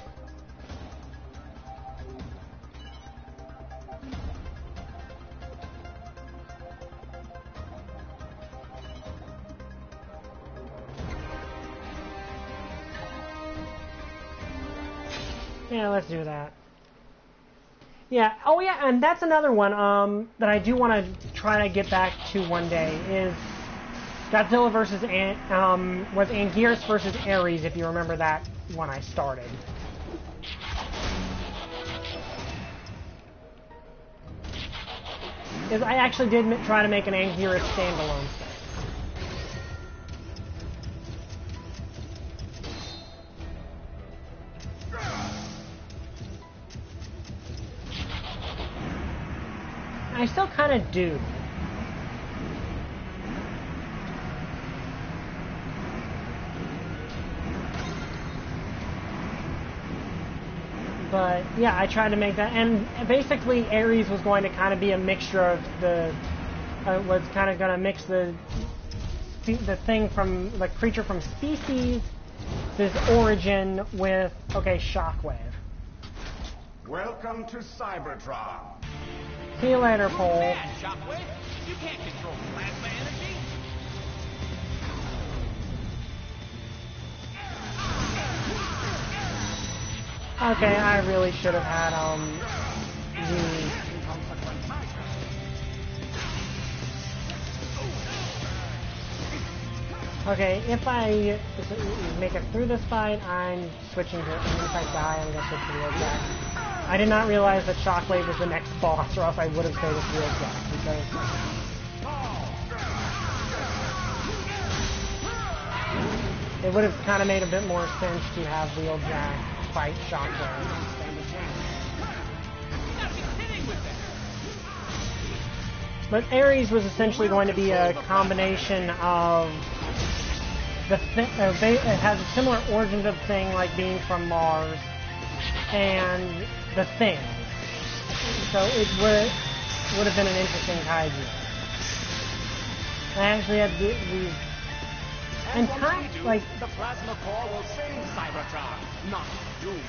Yeah, let's do that. Yeah, oh yeah, and that's another one that I do want to try to get back to one day, is Godzilla versus was Anguirus versus Ares, if you remember that one I started. Because I actually did try to make an Anguirus standalone thing. I still kind of do. But yeah, I tried to make that, and basically Ares was going to kind of be a mixture of the, was kind of going to mix the thing from the creature from Species, his origin with Shockwave. Welcome to Cybertron. See you later, Pole. Mad, Shockwave. You can't control plasma energy. Okay, I really should have had Okay, if I make it through this fight, I'm switching to, and if I die, I'm gonna switch to Wheeljack. I did not realize that Shockwave was the next boss, or else I would have stayed with Wheeljack, because it would have kind of made a bit more sense to have Wheeljack fight Shockwave. But Ares was essentially going to be a combination of it has a similar origin to the Thing, like being from Mars, and the Thing. So it would have been an interesting kaiju. I actually had these, and kind of like the plasma core will save Cybertron, not you.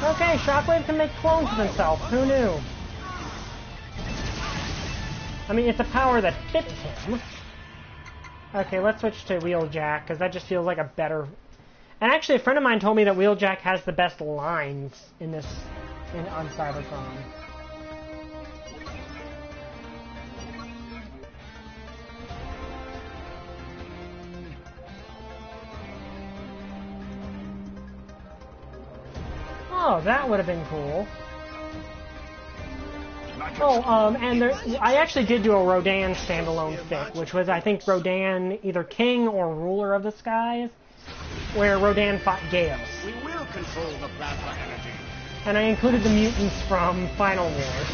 Okay, Shockwave can make clones of himself. Who knew? I mean, it's a power that fits him. Okay, let's switch to Wheeljack, because that just feels like a better... And actually, a friend of mine told me that Wheeljack has the best lines on Cybertron. Oh, that would have been cool. Oh, and I actually did do a Rodan standalone fic, which was, I think, Rodan either King or Ruler of the Skies, where Rodan fought Gales. We will control the plasma energy. And I included the mutants from Final Wars.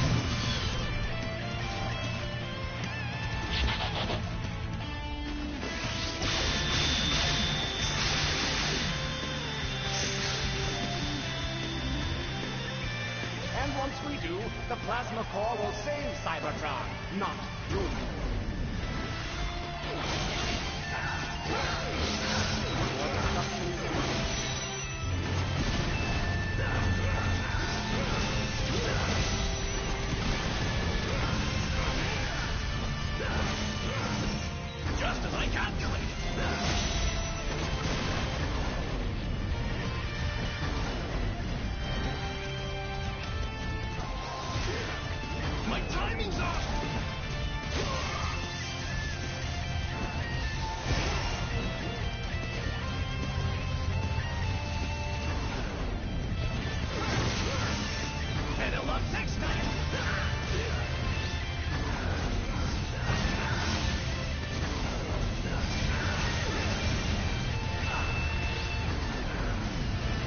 And once we do, the plasma core will save Cybertron, not you.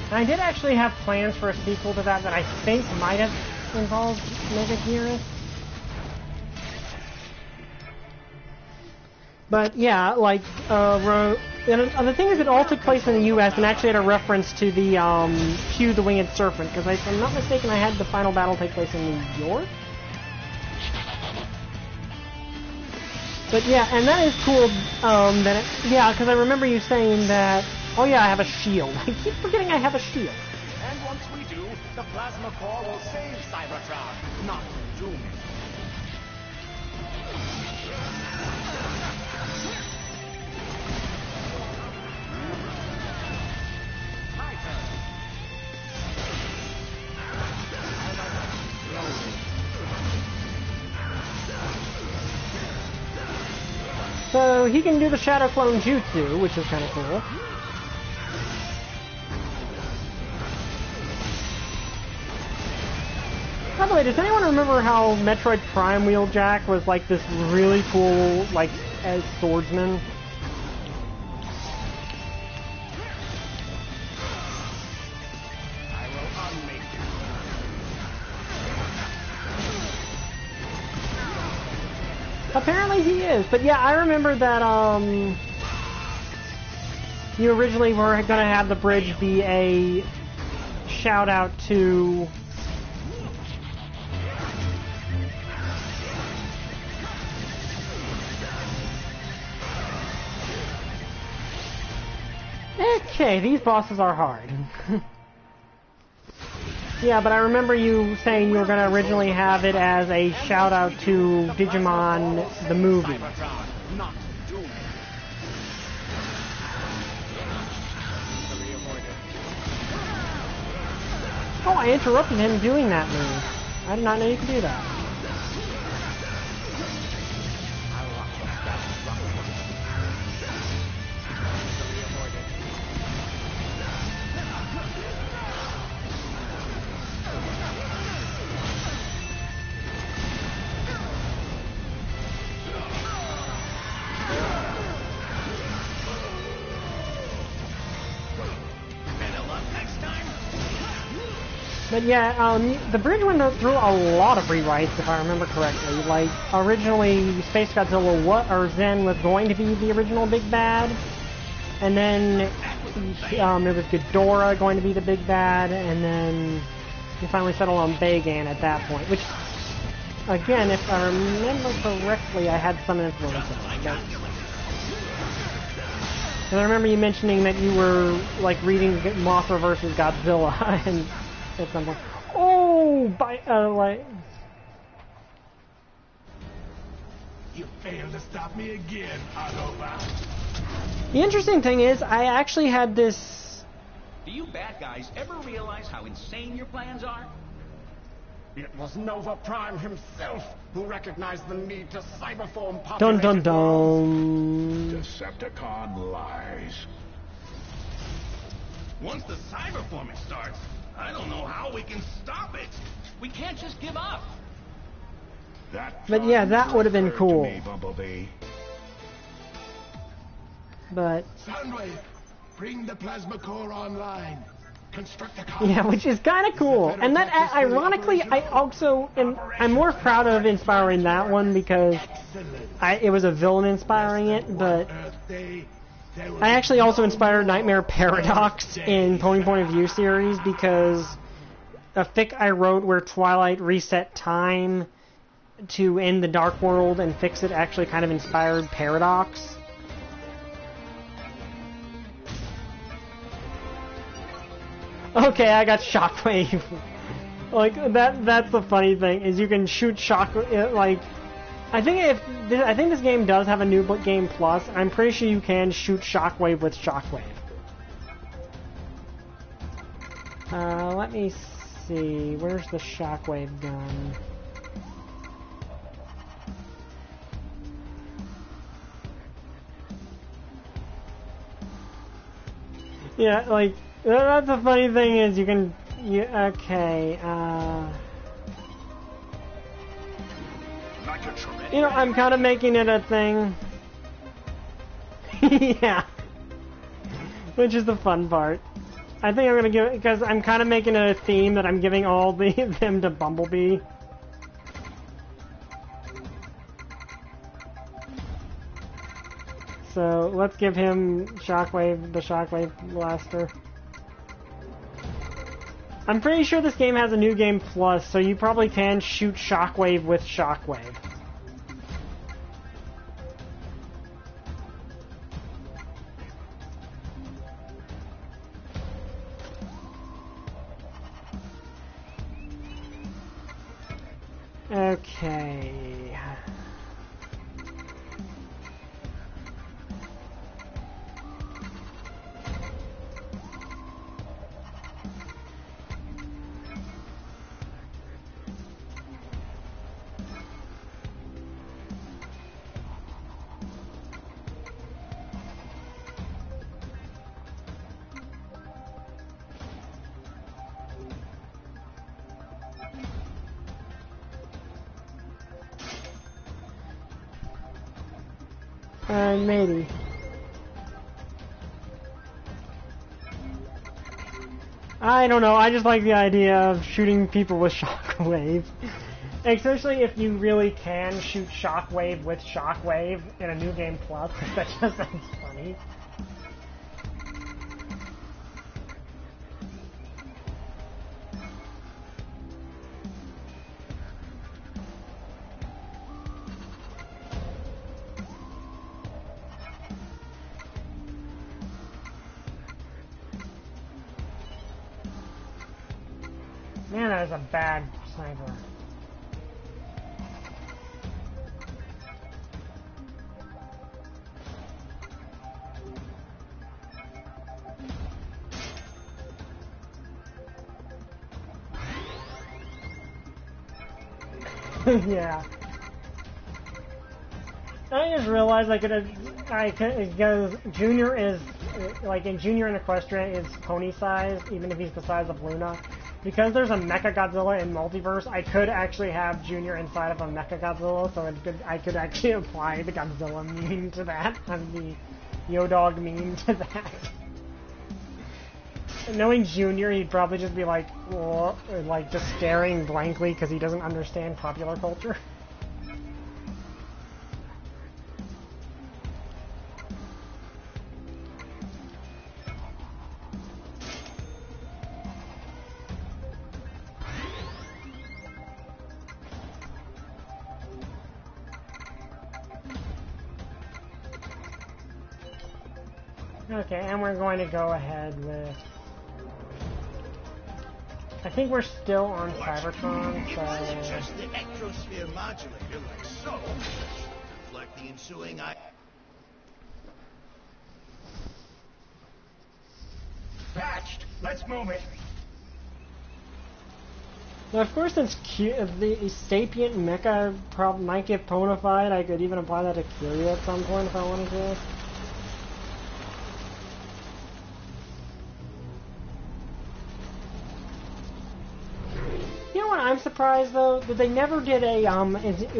I did actually have plans for a sequel to that I think might have involved Mega Gear. But yeah, like, and the thing is, it all took place in the U.S. and actually had a reference to the Hugh the Winged Serpent, because if I'm not mistaken, I had the final battle take place in New York. But yeah, and that is cool. Yeah, because I remember you saying that. Oh yeah, I have a shield. I keep forgetting I have a shield. And once we do, the plasma core will save Cybertron, not doom it. So he can do the Shadow Clone Jutsu, which is kind of cool. By the way, does anyone remember how Metroid Prime Wheeljack was like this really cool, like, as swordsman? I will unmake you. Apparently he is, but yeah, I remember that, you originally were going to have the bridge be a shout out to okay, these bosses are hard. Yeah, but I remember you saying you were going to originally have it as a shout out to Digimon the movie. Cybertron, not doom it. Oh, I interrupted him doing that move. I did not know you could do that. But yeah, the bridge went through a lot of rewrites, if I remember correctly. Like, originally, Space Godzilla Zen was going to be the original big bad, and then it was Ghidorah going to be the big bad, and then you finally settled on Bagan at that point, which, again, if I remember correctly, I had some influence on it. And I remember you mentioning that you were, like, reading Mothra vs. Godzilla, and at some point. Oh, like. You failed to stop me again, Autobot. The interesting thing is, I actually had this. Do you bad guys ever realize how insane your plans are? It was Nova Prime himself who recognized the need to cyberform Dun populated dun worlds. dun. Decepticon lies. Once the cyberforming starts, I don't know how we can stop it. We can't just give up. But yeah, that would have been cool. Me, Bumblebee. But Soundwave, bring the plasma core online. Construct a yeah, which is kind of cool. And that, ironically, I'm more proud of inspiring that one because it was a villain inspiring it, but I actually also inspired Nightmare Paradox in Pony Point of View series because a fic I wrote where Twilight reset time to end the Dark World and fix it actually kind of inspired Paradox. Okay, I got Shockwave. Like, that's the funny thing, is you can shoot Shockwave, like, I think this game does have a New Game Plus. I'm pretty sure you can shoot Shockwave with Shockwave. Let me see, where's the Shockwave gun? Yeah, like, that's the funny thing is you can, okay, you know, I'm kind of making it a thing. Yeah. Which is the fun part. I think I'm gonna give it, because I'm kind of making a theme that I'm giving all them to Bumblebee. So let's give him the Shockwave Blaster. I'm pretty sure this game has a New Game Plus, so you probably can shoot Shockwave with Shockwave. Okay. Maybe. I don't know, I just like the idea of shooting people with Shockwave. Especially if you really can shoot Shockwave with Shockwave in a New Game Plus, that just sounds funny. Man, that is a bad sniper. Yeah. I just realized because Junior is, like in Junior and Equestria is pony size, even if he's the size of Luna. Because there's a Mechagodzilla in Multiverse, I could actually have Junior inside of a Mechagodzilla, so I could actually apply the Godzilla meme to that, and the Yo-Dog meme to that. And knowing Junior, he'd probably just be like, or like just staring blankly because he doesn't understand popular culture. Okay, and we're going to go ahead with... I think we're still on Cybertron, It so... wasn't just the ectrosphere modulator like so. Deflect the ensuing Patched. Let's move it. Now, of course, since the sapient mecha might get ponified, I could even apply that to Curia at some point if I wanted to. You know what I'm surprised, though? That they never did a,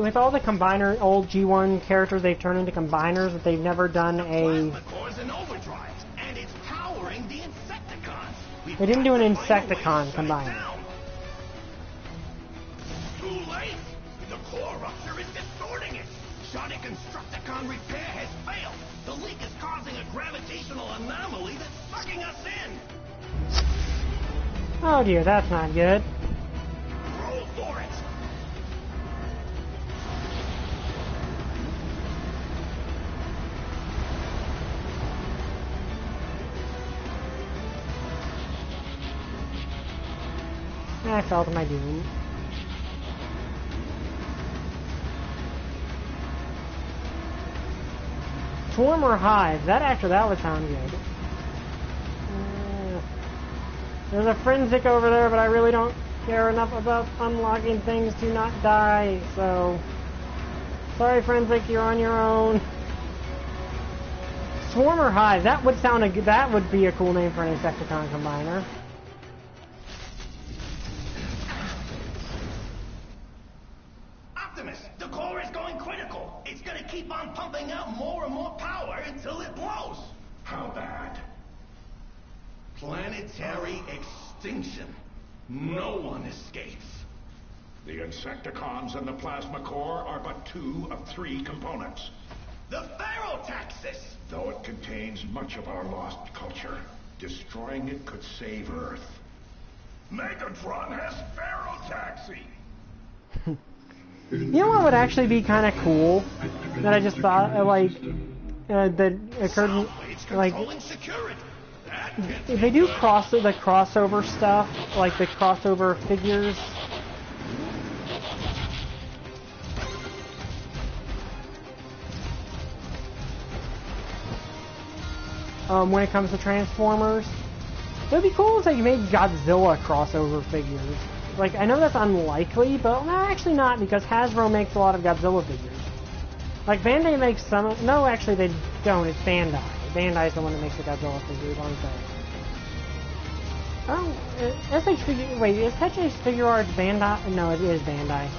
with all the combiner, old G1 characters they've turned into combiners, that they've never done a... They didn't do an Insecticon combiner. Too late! The core rupture is distorting it! Sonic Constructicon repair has failed! The leak is causing a gravitational anomaly that's sucking us in! Oh dear, that's not good. Roll for it! I fell to my doom. Swarm or Hive? That would sound good. There's a Frenzic over there, but I really don't care enough about unlocking things to not die, so... Sorry, Frenzic, you're on your own. Swarm or Hive? That would sound that would be a cool name for an Insecticon combiner. The core is going critical. It's going to keep on pumping out more and more power until it blows. How bad? Plenty planetary extinction. No one escapes. The Insecticons and the plasma core are but 2 of 3 components. The Ferrotaxis! Though it contains much of our lost culture, destroying it could save Earth. Megatron has Ferrotaxi! You know what would actually be kind of cool? That I just thought, that occurred, like, if they do the crossover stuff, like the crossover figures. When it comes to Transformers, it would be cool if they made Godzilla crossover figures. Like, I know that's unlikely, but no, actually not, because Hasbro makes a lot of Godzilla figures. Like, Bandai makes some... No, actually, they don't. It's Bandai. Bandai's the one that makes the Godzilla figures, on say. Oh, SH Figure... Wait, is SH Figure Arts Bandai? No, it is Bandai.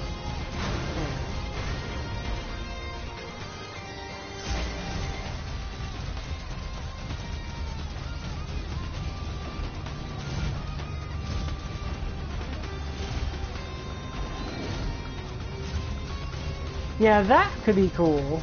Yeah, that could be cool.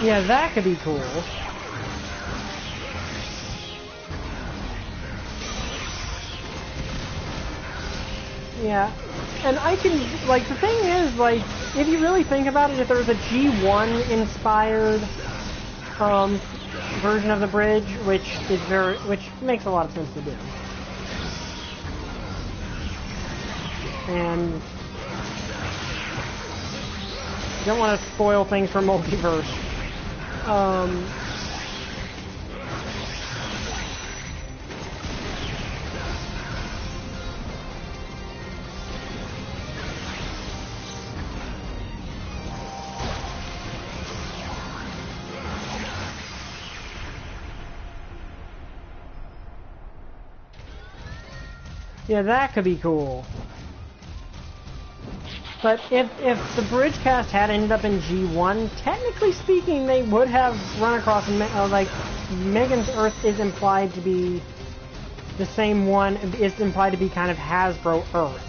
Yeah, that could be cool. Yeah. And I can, like, the thing is, like, if you really think about it, if there was a G1 inspired version of the bridge, which makes a lot of sense to do. And you don't want to spoil things for multiverse. Yeah, that could be cool. But if the bridge cast had ended up in G1, technically speaking, they would have run across, like, Megan's Earth is implied to be the same one, is implied to be kind of Hasbro Earth.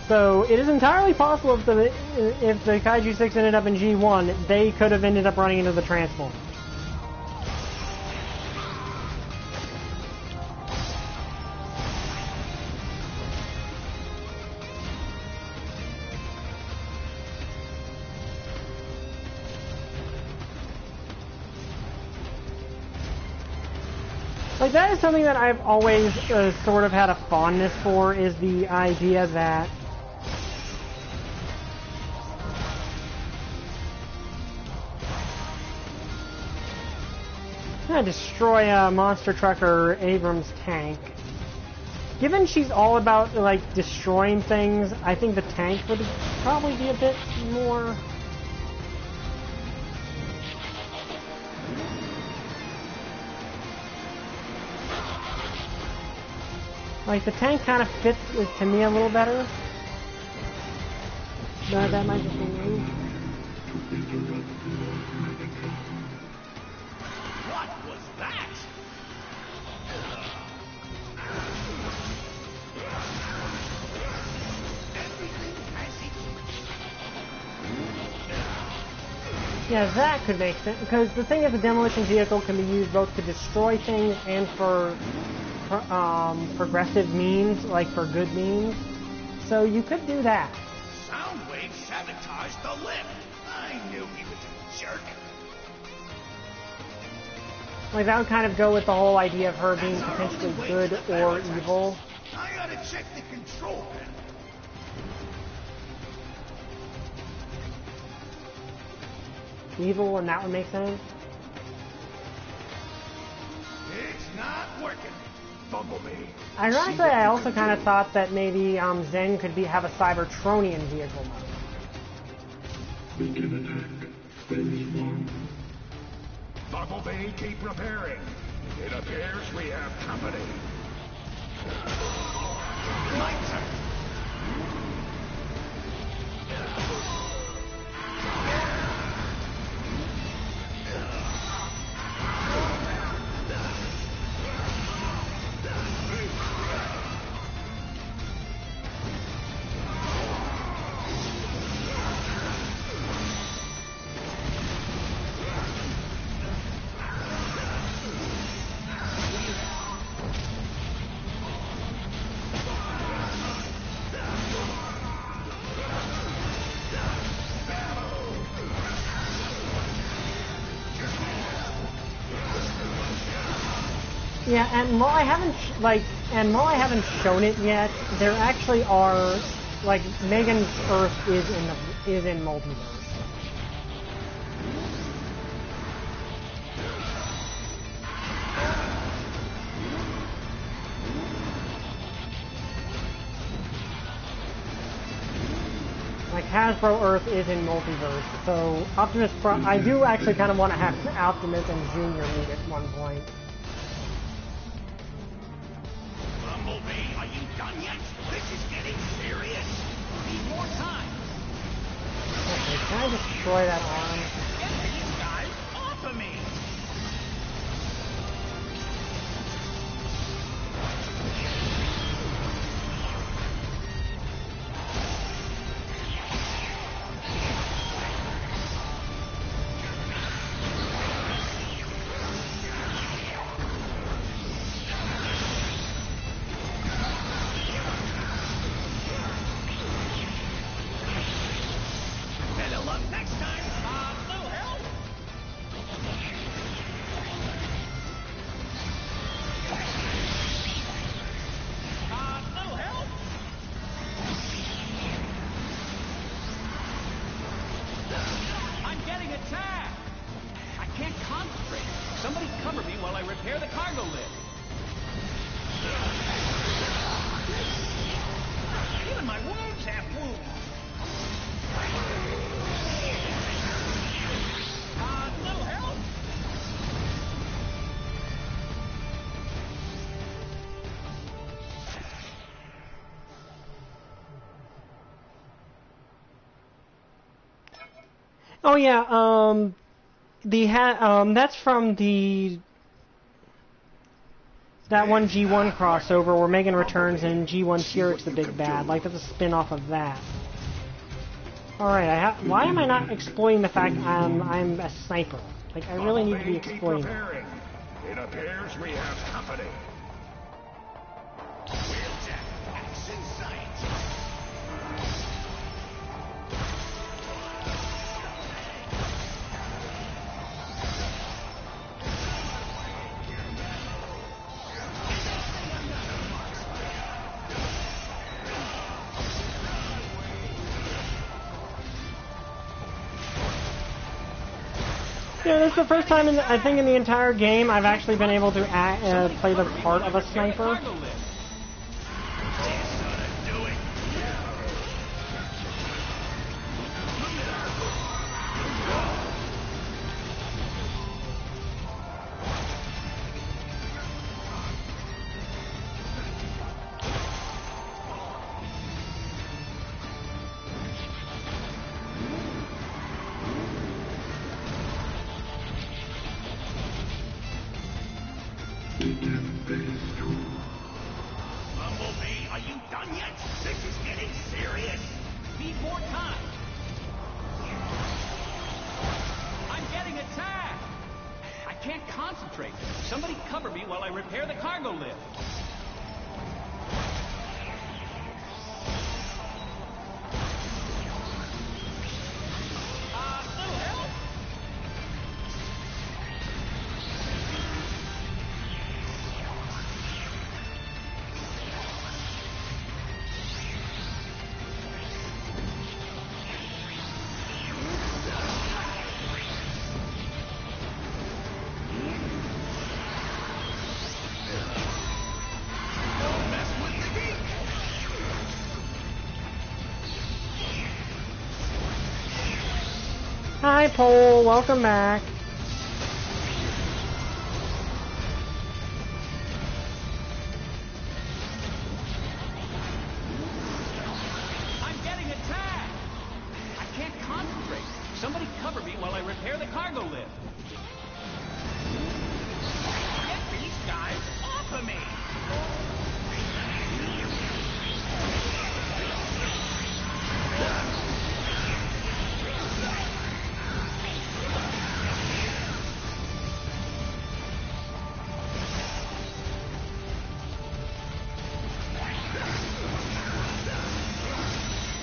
So it is entirely possible if the Kaiju 6 ended up in G1, they could have ended up running into the Transformers. Like, that is something that I've always sort of had a fondness for, is the idea that destroy a monster truck or Abrams tank. Given she's all about, like, destroying things, I think the tank would probably be a bit more... Like, the tank kind of fits to me a little better. But that might just be me. What was that? Everything has its... Yeah, that could make sense. Because the thing is, the demolition vehicle can be used both to destroy things and for progressive means, like for good means. So you could do that. Soundwave sabotaged the lift. I knew he was a jerk. Like, that would kind of go with the whole idea of her being potentially good or evil. I gotta check the control panel. Evil, and that would make sense. It's not working. Bumblebee. Ironically, I also kind of thought that maybe Zen could have a Cybertronian vehicle mode. We can attack phase 1. Bumblebee, keep repairing. It appears we have company. My turn. Yeah, and while I haven't shown it yet, there actually are like Megan's Earth is in multiverse. Like Hasbro Earth is in multiverse, so Optimus Prime. I do actually kind of want to have Optimus and Junior meet at one point. Bumblebee, are you done yet? This is getting serious. Need more time. Okay, can I destroy that arm? Get these guys off of me. Better luck next time. No help. No help. I'm getting attacked! I can't concentrate. Somebody cover me while I repair the cargo lift. Even my wounds have wounds. No help. Oh yeah, that's from that one G1 crossover where Megan returns and G1 T-Rex the big bad. Like that's a spin-off of that. All right, why am I not exploiting the fact I'm a sniper? Like I really need to be exploiting. It appears we have company. Wheeljack, action scientist. Yeah, this is the first time I think in the entire game I've actually been able to play the part of a sniper. This ought to do it. Bumblebee, are you done yet? This is getting serious. Need more time. I'm getting attacked! I can't concentrate. Somebody cover me while I repair the cargo lift. No help. Don't mess with the geek. Hi, Pole. Welcome back.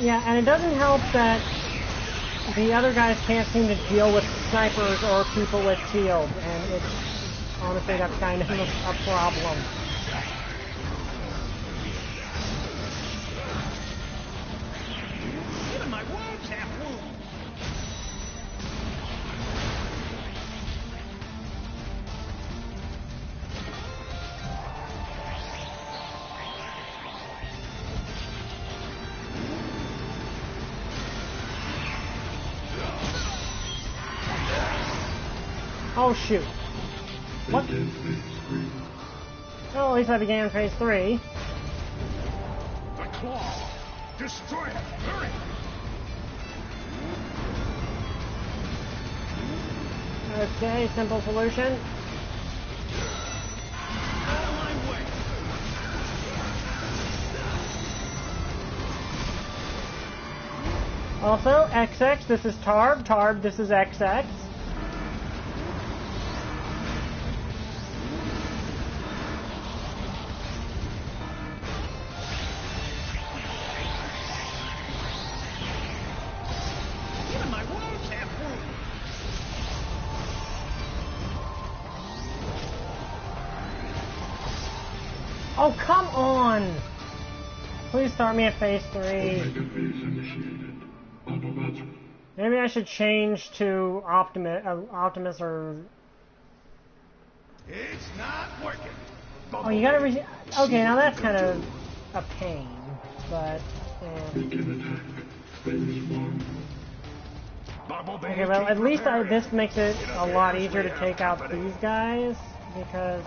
Yeah, and it doesn't help that the other guys can't seem to deal with snipers or people with shields, and it's honestly that's kind of a problem. Even my wounds have wounds. Oh shoot. What? Oh, at least I began phase 3. The claw! Destroy it! Hurry! Okay, simple solution. Out of my way. Also, XX, this is Tarb. Tarb, this is XX. Even my wounds have wounds. Oh, come on! Please start me at phase 3. Maybe I should change to Optimus or... It's not working. Oh, you gotta okay, now that's kind of a pain, but... Okay, well, at least this makes it a lot easier to take out these guys, because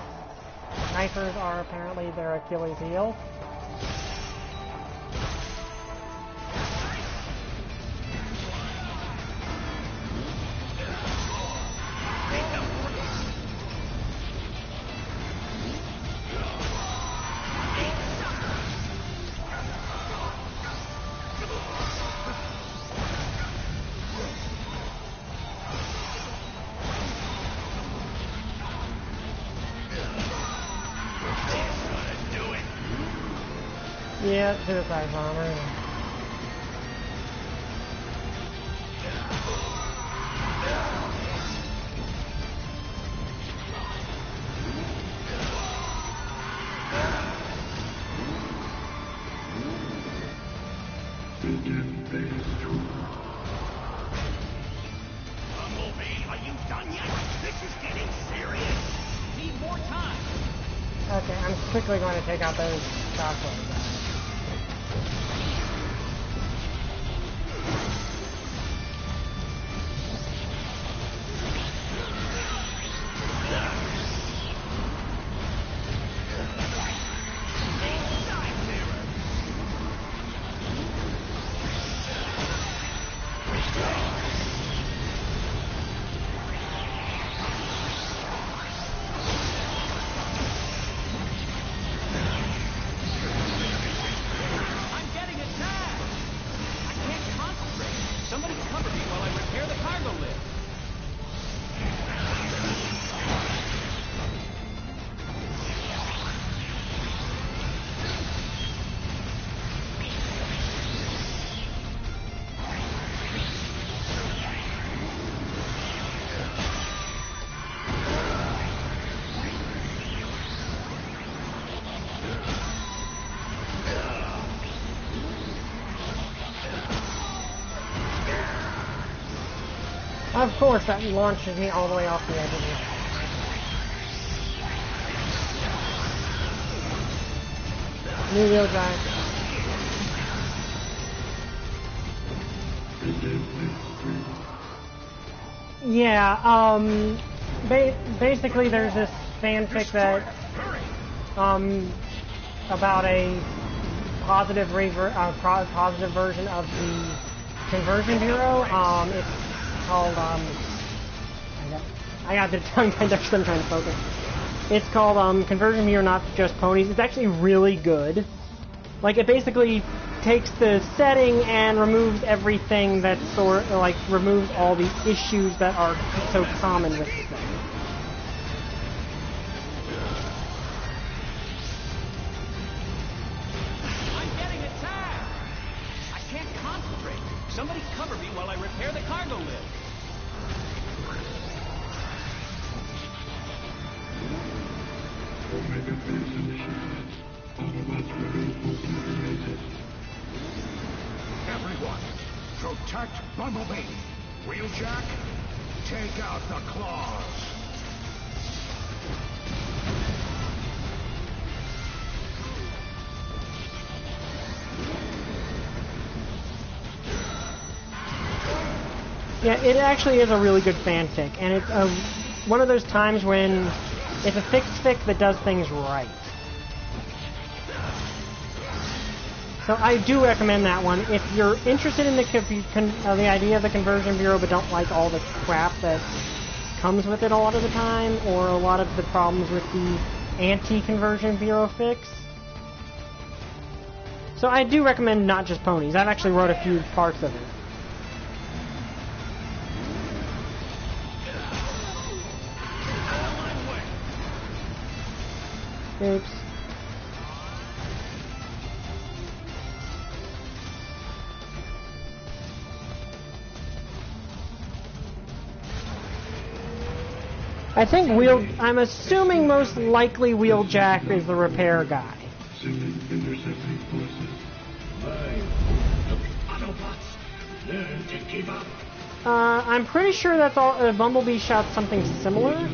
snipers are apparently their Achilles heel. Yeah, suicide bomber. Bumblebee, are you done yet? This is getting serious. Need more time. Okay, I'm quickly going to take out those shockwave guys. I'm getting attacked. I can't concentrate. Somebody cover me while I repair the cargo lift. Of course, that launches me all the way off the edge of the... New wheel drive. Yeah, basically there's this fanfic that, about a positive positive version of the Conversion Bureau. It's called, I got the tongue tied there, so I'm trying to focus. It's called, Conversion Bureau, Not Just Ponies. It's actually really good. Like, it basically takes the setting and removes everything that's removes all the issues that are so common with the thing. I'm getting attacked. I can't concentrate. Everyone, protect Bumblebee. Wheeljack, take out the claws. Yeah, it actually is a really good fanfic, and it's one of those times when it's a fixed fic that does things right. So I do recommend that one. If you're interested in the idea of the Conversion Bureau but don't like all the crap that comes with it a lot of the time, or a lot of the problems with the anti-Conversion Bureau fix. So I do recommend Not Just Ponies. I've actually wrote a few parts of it. Oops. I think I'm assuming most likely Wheeljack is the repair guy. I'm pretty sure that's all. Bumblebee shouts something similar.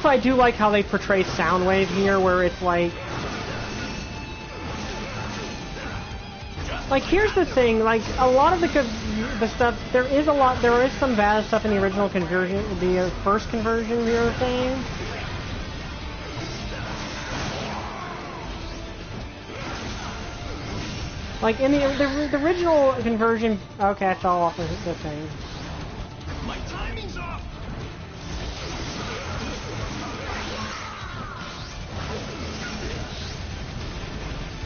I do like how they portray Soundwave here, where it's like here's the thing, like a lot of the stuff, there is some bad stuff in the original Conversion, the first Conversion Bureau thing. Like in the original Conversion, okay, I fell off the thing. My timing's off.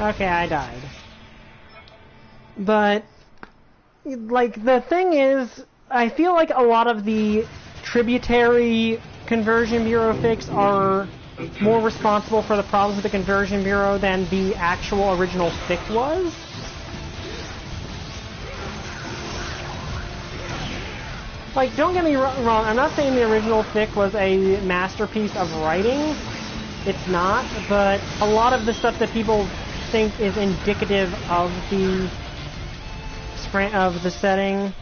Okay, I died. But, like, the thing is, I feel like a lot of the tributary Conversion Bureau fics are more responsible for the problems with the Conversion Bureau than the actual original fic was. Like, don't get me wrong, I'm not saying the original fic was a masterpiece of writing. It's not, but a lot of the stuff that people think is indicative of the setting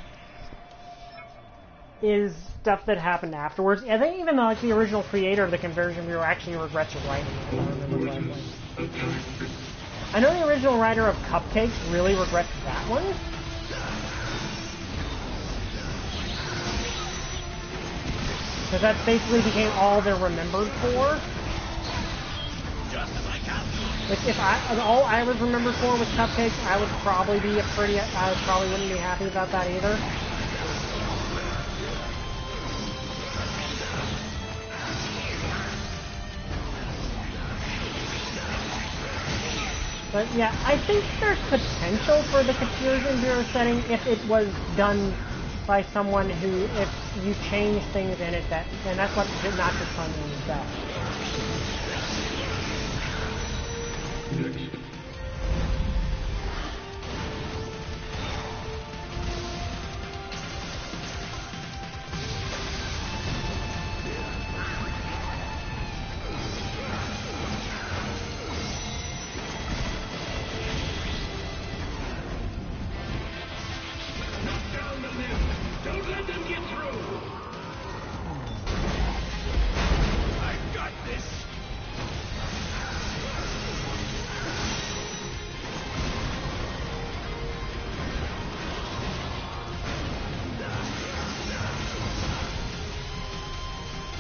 is stuff that happened afterwards. I think even like the original creator of the Conversion Bureau actually regrets writing it, if I remember correctly. I know the original writer of Cupcakes really regrets that one. Because that basically became all they're remembered for. If all I was remembered for was Cupcakes, I would probably wouldn't be happy about that either. But yeah, I think there's potential for the Conversion Bureau setting if it was done by someone who, if you change things in it, and that's what Not Just Ponies does.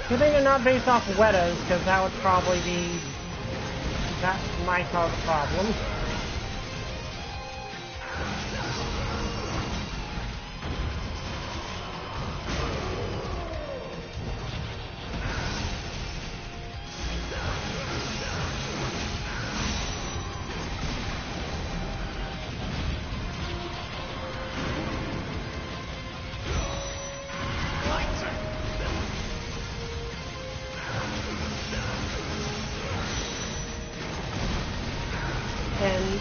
Good thing they're not based off Wetas, because that would probably be... that might cause problems. and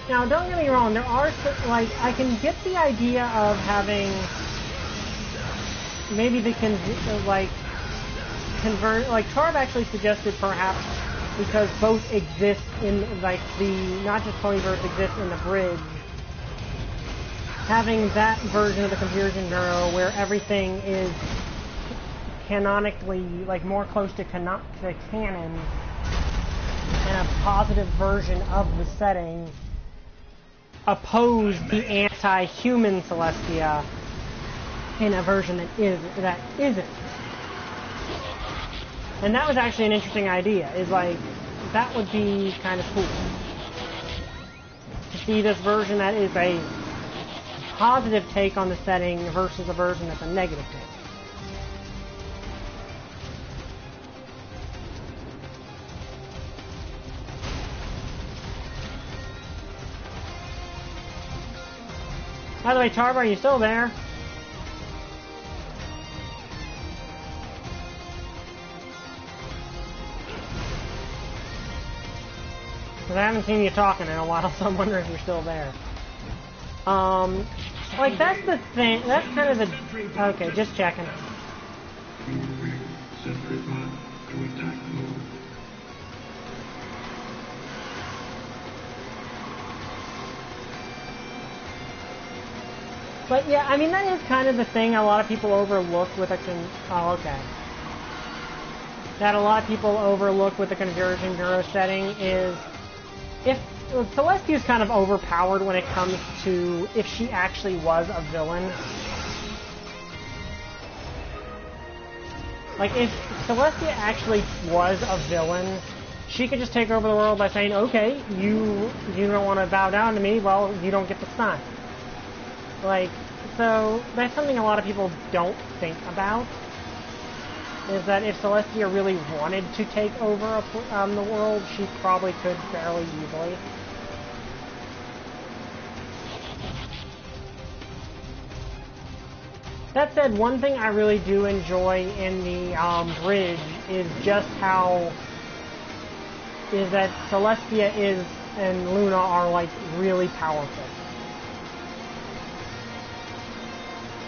now, don't get me wrong, there are, like, I can get the idea of having, maybe they can, like, convert, like, Tarb actually suggested perhaps, because both exist in, like, the, not just Ponyverse exists in the bridge, having that version of the conversion neuro where everything is canonically, like, more close to canon, and a positive version of the setting, oppose the anti-human Celestia in a version that isn't. And that was actually an interesting idea, is like, that would be kind of cool. To see this version that is a positive take on the setting versus a version that's a negative take. By the way, Tarb, are you still there? Because I haven't seen you talking in a while, so I'm wondering if you're still there. Like, that's the thing, that's kind of the... Okay, just checking. But yeah, I mean, that is kind of the thing a lot of people overlook with a that a lot of people overlook with the conversion neuro setting is if Celestia is kind of overpowered when it comes to if she actually was a villain. Like, if Celestia actually was a villain, she could just take over the world by saying, okay, you don't want to bow down to me, well, you don't get the sign. Like, so that's something a lot of people don't think about, is that if Celestia really wanted to take over the world, she probably could fairly easily. That said, one thing I really do enjoy in the bridge is just how is that Celestia and Luna are like really powerful.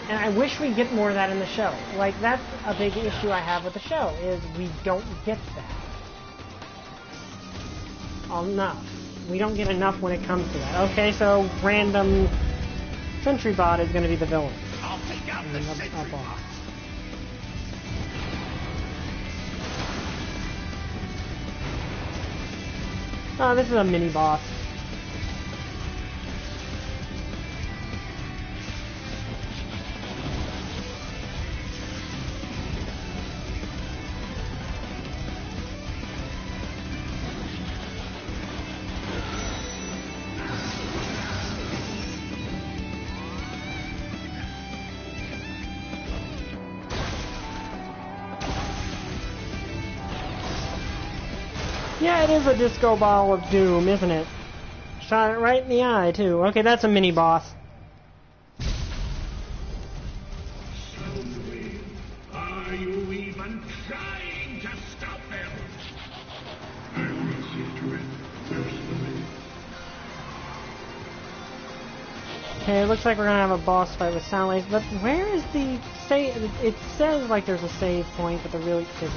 And I wish we'd get more of that in the show. Like, that's a big issue I have with the show, is we don't get that. Enough. We don't get enough when it comes to that. Okay, so random Sentry Bot is going to be the villain. I'll take out the Sentry Bot. Oh, this is a mini-boss. Yeah, it is a disco ball of doom, isn't it? Shot it right in the eye, too. Okay, that's a mini-boss. Are you even trying to stop them? I will see to it personally. Okay, it looks like we're gonna have a boss fight with Soundlace, but where is the save? It says like there's a save point, but there really isn't.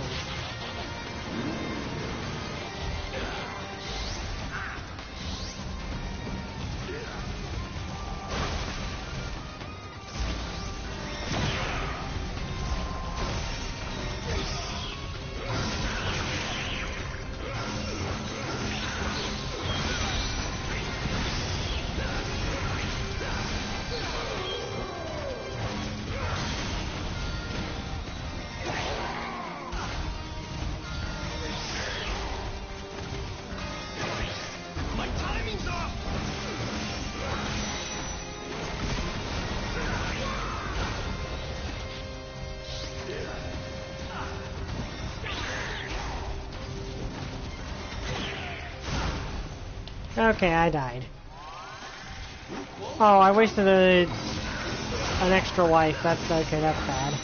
Okay, I died. Oh, I wasted an extra life. That's okay, that's bad.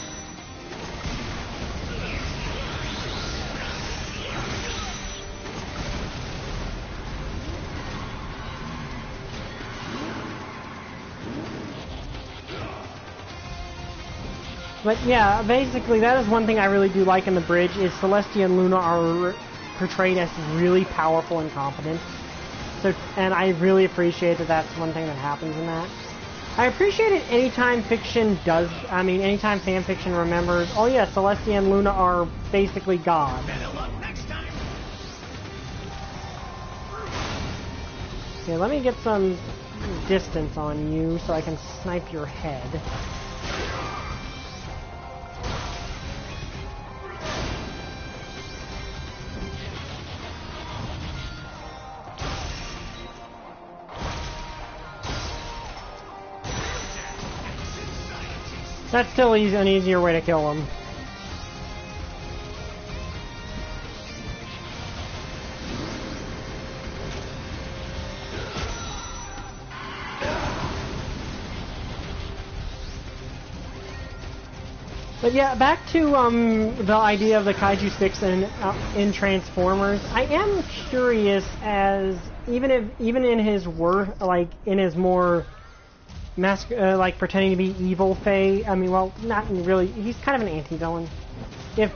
But yeah, basically that is one thing I really do like in the bridge, is Celestia and Luna are portrayed as really powerful and competent. So, and I really appreciate that that's one thing that happens in that. I appreciate it anytime anytime fan fiction remembers, oh yeah, Celestia and Luna are basically God. Better luck next time. Okay, let me get some distance on you so I can snipe your head. That's still an easier way to kill him. But yeah, back to the idea of the Kaiju Sticks in Transformers. I am curious, as even in his work, like in his more like pretending to be evil Faye. I mean, well, not really. He's kind of an anti-villain. If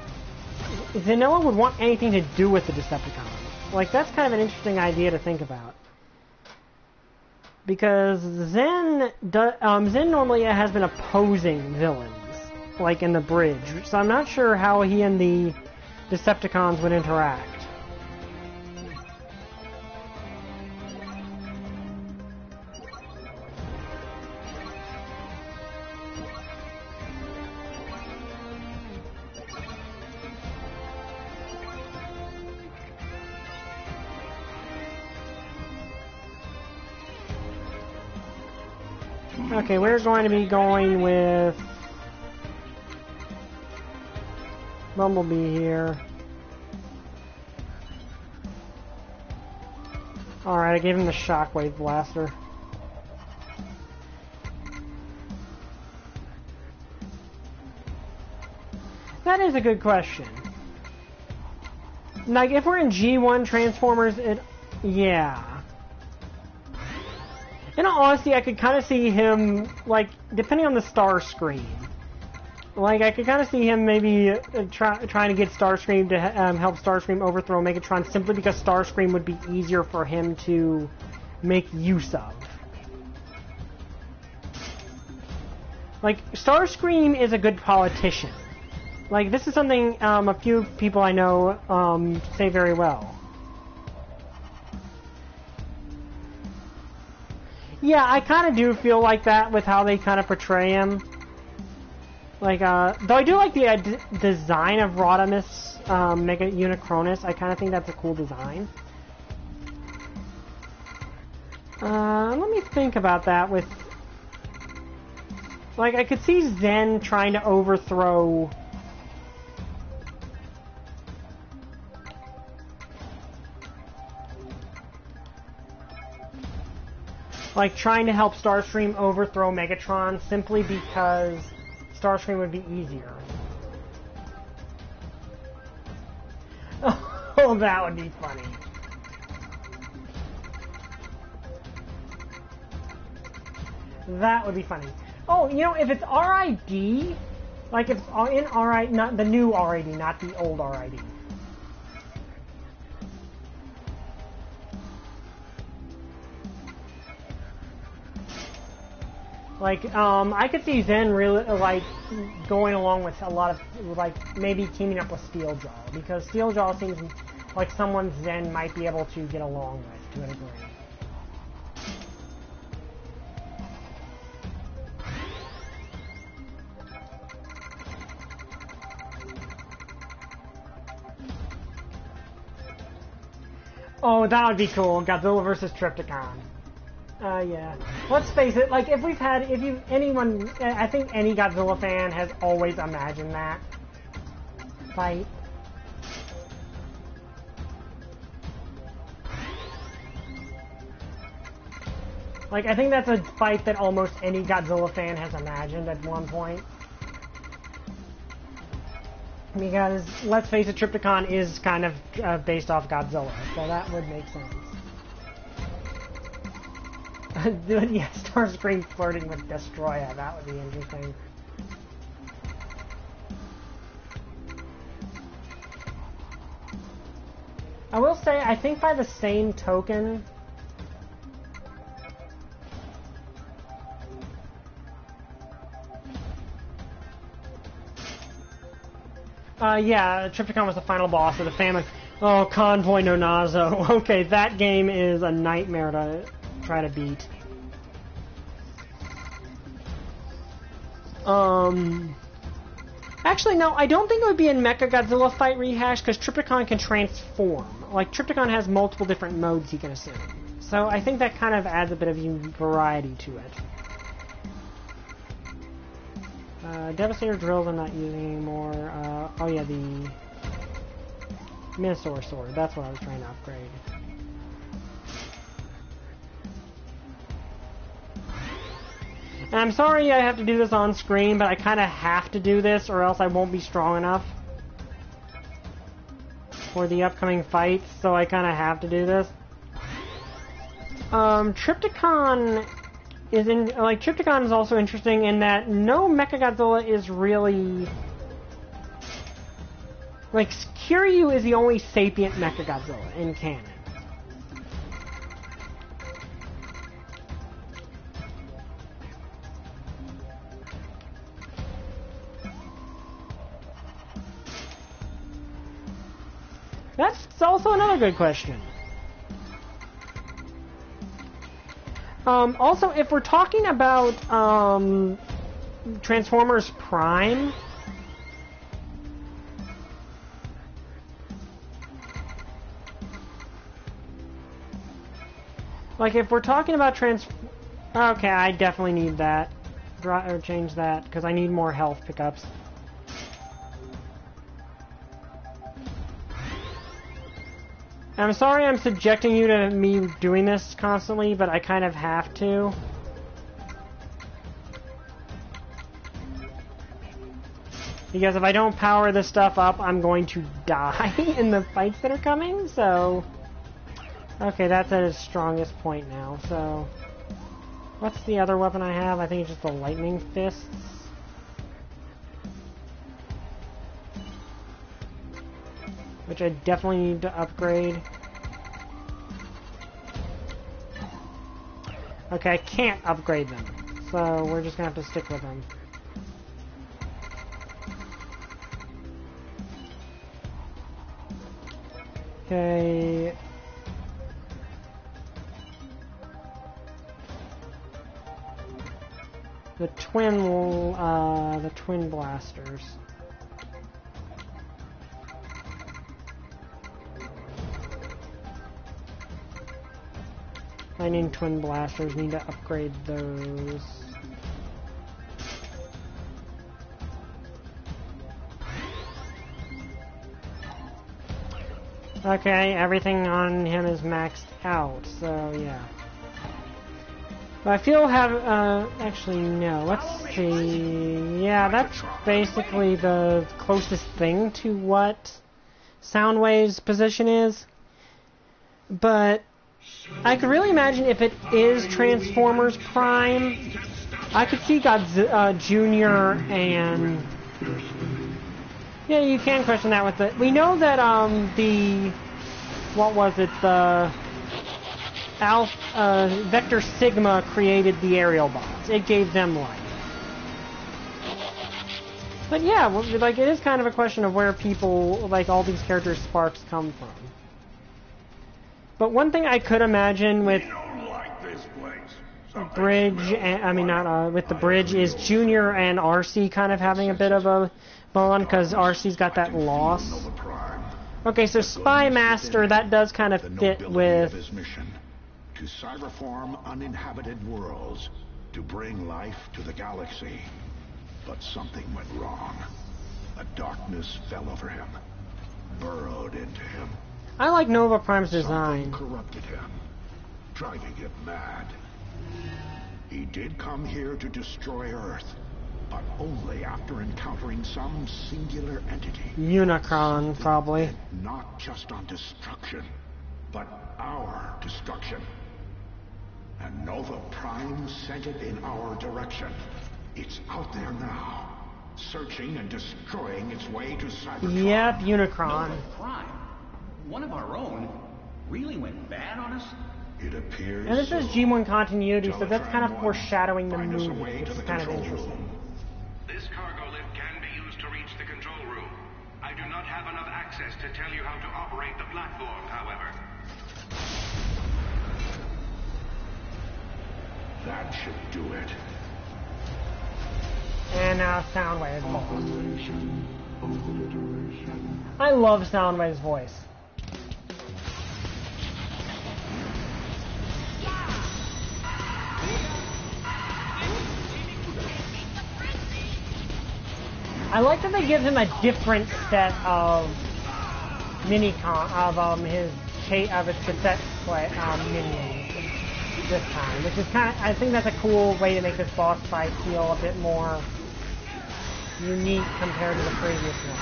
Zanilla would want anything to do with the Decepticons, like that's kind of an interesting idea to think about. Because Zen normally has been opposing villains, like in the bridge. So I'm not sure how he and the Decepticons would interact. Okay, we're going to be going with Bumblebee here. Alright, I gave him the Shockwave Blaster. That is a good question. Like, if we're in G1 Transformers, yeah. In all honesty, I could kind of see him, like, depending on the Starscream. Like, I could kind of see him maybe trying to get Starscream to help Starscream overthrow Megatron, simply because Starscream would be easier for him to make use of. Like, Starscream is a good politician. Like, this is something a few people I know say very well. Yeah, I kind of do feel like that with how they kind of portray him. Like, though I do like the design of Rodimus Mega Unicronus. I kind of think that's a cool design. Let me think about that with... Like, I could see Zen trying to overthrow... Like, trying to help Starscream overthrow Megatron simply because Starscream would be easier. Oh, that would be funny. That would be funny. Oh, you know, if it's RID, like if it's in RID, not the new RID, not the old RID. Like, I could see Zen really, like, going along with a lot of, like, maybe teaming up with Steeljaw, because Steeljaw seems like someone Zen might be able to get along with, to a degree. Oh, that would be cool, Godzilla vs. Trypticon. Yeah. Let's face it, like, I think any Godzilla fan has always imagined that fight. Like, I think that's a fight that almost any Godzilla fan has imagined at one point. Because, let's face it, Trypticon is kind of based off Godzilla, so that would make sense. Yeah, Starscream flirting with Destroyer, that would be interesting. I will say, I think by the same token, yeah, Trypticon was the final boss of the family. Oh, Convoy no Nazo. Okay, that game is a nightmare to try to beat. Actually, no, I don't think it would be a Mechagodzilla fight rehash, because Trypticon can transform. Like, Trypticon has multiple different modes he can assume. So I think that kind of adds a bit of variety to it. Devastator drills I'm not using anymore. Oh yeah, the Minosaur sword. That's what I was trying to upgrade. And I'm sorry I have to do this on screen, but I kind of have to do this or else I won't be strong enough for the upcoming fights, so I kind of have to do this. Trypticon is Trypticon is also interesting in that no Mechagodzilla is really... Like, Kiryu is the only sapient Mechagodzilla in canon. That's also another good question. Also, if we're talking about Transformers Prime, like if we're talking about okay, I definitely need that. Or change that because I need more health pickups. I'm sorry I'm subjecting you to me doing this constantly, but I kind of have to. Because if I don't power this stuff up, I'm going to die in the fights that are coming, so... Okay, that's at its strongest point now, so... What's the other weapon I have? I think it's just the lightning fists. Which I definitely need to upgrade. Okay, I can't upgrade them, so we're just gonna have to stick with them. Okay. The twin blasters. Lightning twin blasters, need to upgrade those. Okay, everything on him is maxed out, so yeah. But I feel actually no, let's see. Yeah, that's basically the closest thing to what Soundwave's position is. But I could really imagine if it is Transformers Prime, I could see Godzilla Jr. and... Yeah, you can question that with it. We know that, what was it, the... Vector Sigma created the aerial bots. It gave them life. But yeah, like, it is kind of a question of where people, like, all these characters' sparks come from. But one thing I could imagine with Bridge, with the Bridge, is Junior and RC kind of having a bit of a bond, because RC's got that loss. Okay, so Spy Master, that does kind of fit with... To cyberform uninhabited worlds, to bring life to the galaxy. But something went wrong. A darkness fell over him, burrowed into him. I like Nova Prime's design. Something corrupted him, driving him mad. He did come here to destroy Earth, but only after encountering some singular entity. Unicron, probably. Not just on destruction, but our destruction. And Nova Prime sent it in our direction. It's out there now, searching and destroying its way to Cybertron. Yep, Unicron. Nova Prime? one of our own really went bad on us? It appears. And this is so. G1 continuity, so that's kind of Teletran foreshadowing the find us a movie, way which to is the kind of control interesting. room. This cargo lift can be used to reach the control room. I do not have enough access to tell you how to operate the platform, however. That should do it. And now Soundwave's boss. I love Soundwave's voice. I like that they give him a different set of his cassette play minions this time, which is I think that's a cool way to make this boss fight feel a bit more unique compared to the previous one.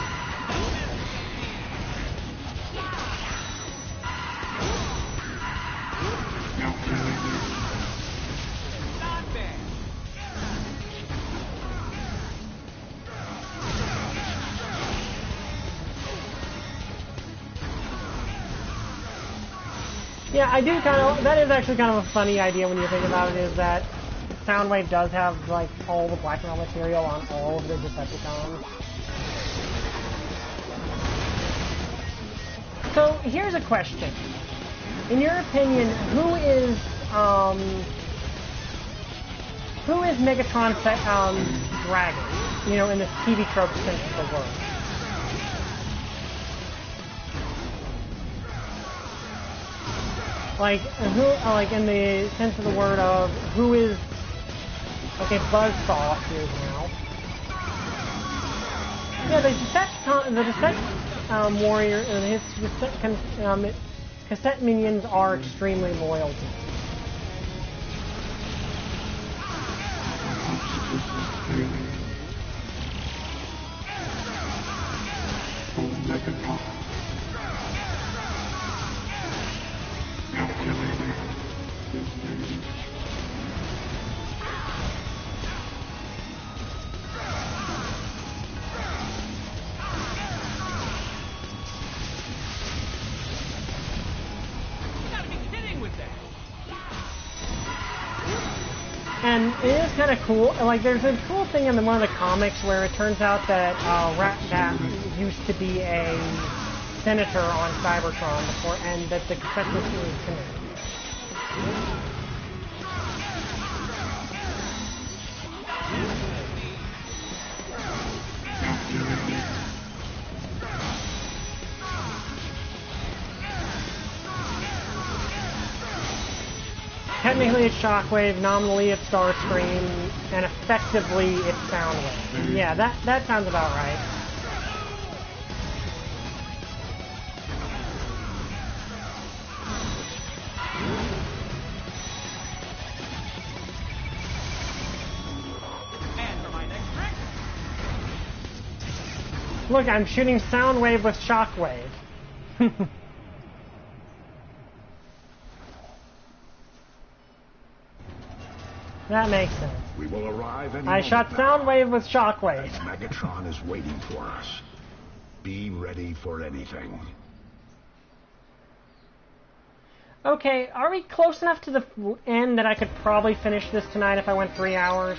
Not bad. Yeah, I do that is actually kind of a funny idea when you think about it, is that Soundwave does have, like, all the black metal material on all of the Decepticons. So, here's a question. In your opinion, who is Megatron's dragon? You know, in this TV trope sense of the word. Like, who, like, in the sense of the word of, who is, okay, Buzzsaw here now. Yeah, the Decepticon warrior, his cassette minions are extremely loyal to him. And it is kind of cool. Like, there's a cool thing in one of the comics where it turns out that Rat used to be a senator on Cybertron before, and that the cassette was connected. Technically it's Shockwave, nominally it's Starscream, and effectively it's Soundwave. Yeah, that sounds about right. And for my next trick, Look, I'm shooting Soundwave with Shockwave. That makes sense. We will arrive any I shot moment now. Soundwave with Shockwave. Megatron is waiting for us. Be ready for anything. Okay, are we close enough to the end that I could probably finish this tonight if I went 3 hours?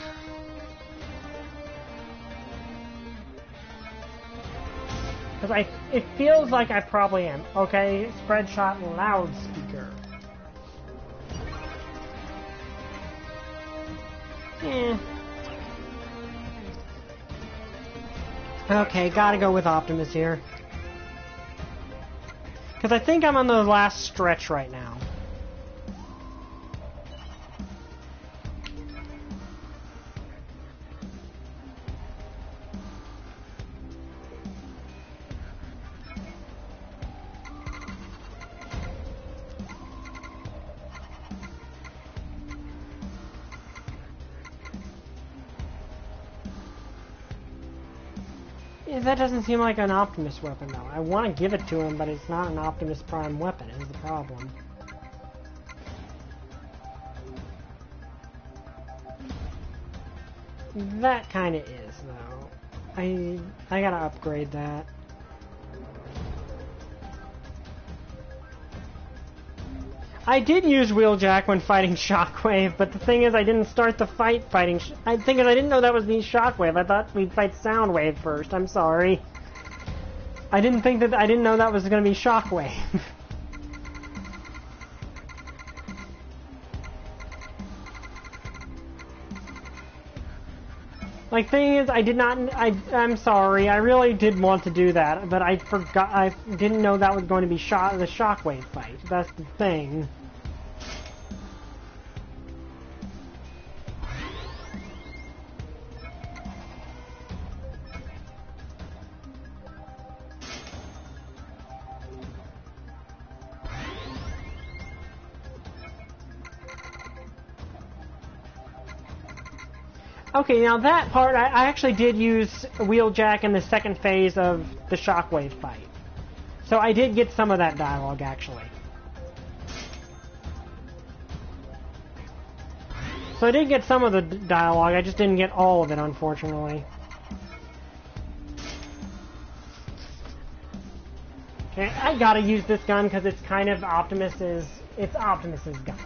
Because it feels like I probably am. Okay, spread shot loudspeaker. Okay, gotta go with Optimus here. Because I think I'm on the last stretch right now. That doesn't seem like an Optimus weapon, though. I want to give it to him, but it's not an Optimus Prime weapon, is the problem. That kind of is, though. I gotta upgrade that. I did use Wheeljack when fighting Shockwave, but the thing is I didn't start the fight fighting... I didn't know that was the Shockwave. I thought we'd fight Soundwave first. I'm sorry. I didn't know that was going to be Shockwave. Like, thing is, I'm sorry, I really did want to do that, but I forgot, I didn't know that was going to be the Shockwave fight. That's the thing. Okay, now that part, I actually did use Wheeljack in the second phase of the Shockwave fight. So I did get some of that dialogue, actually. So I did get some of the dialogue, I just didn't get all of it, unfortunately. Okay, I gotta use this gun because it's kind of Optimus's gun.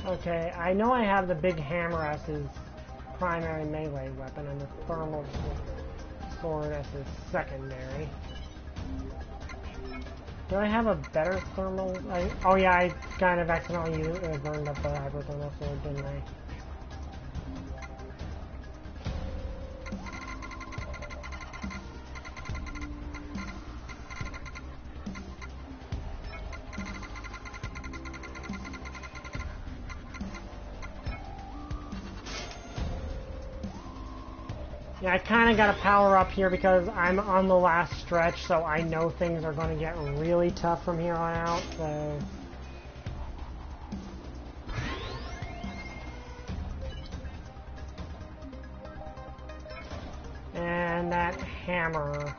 Okay, I know I have the big hammer as his primary melee weapon and the thermal sword as his secondary. Do I have a better thermal? Oh yeah, I kind of accidentally burned up the hyperthermal sword, didn't I? Yeah, I kind of got to power up here because I'm on the last stretch, so I know things are going to get really tough from here on out, so... And that hammer...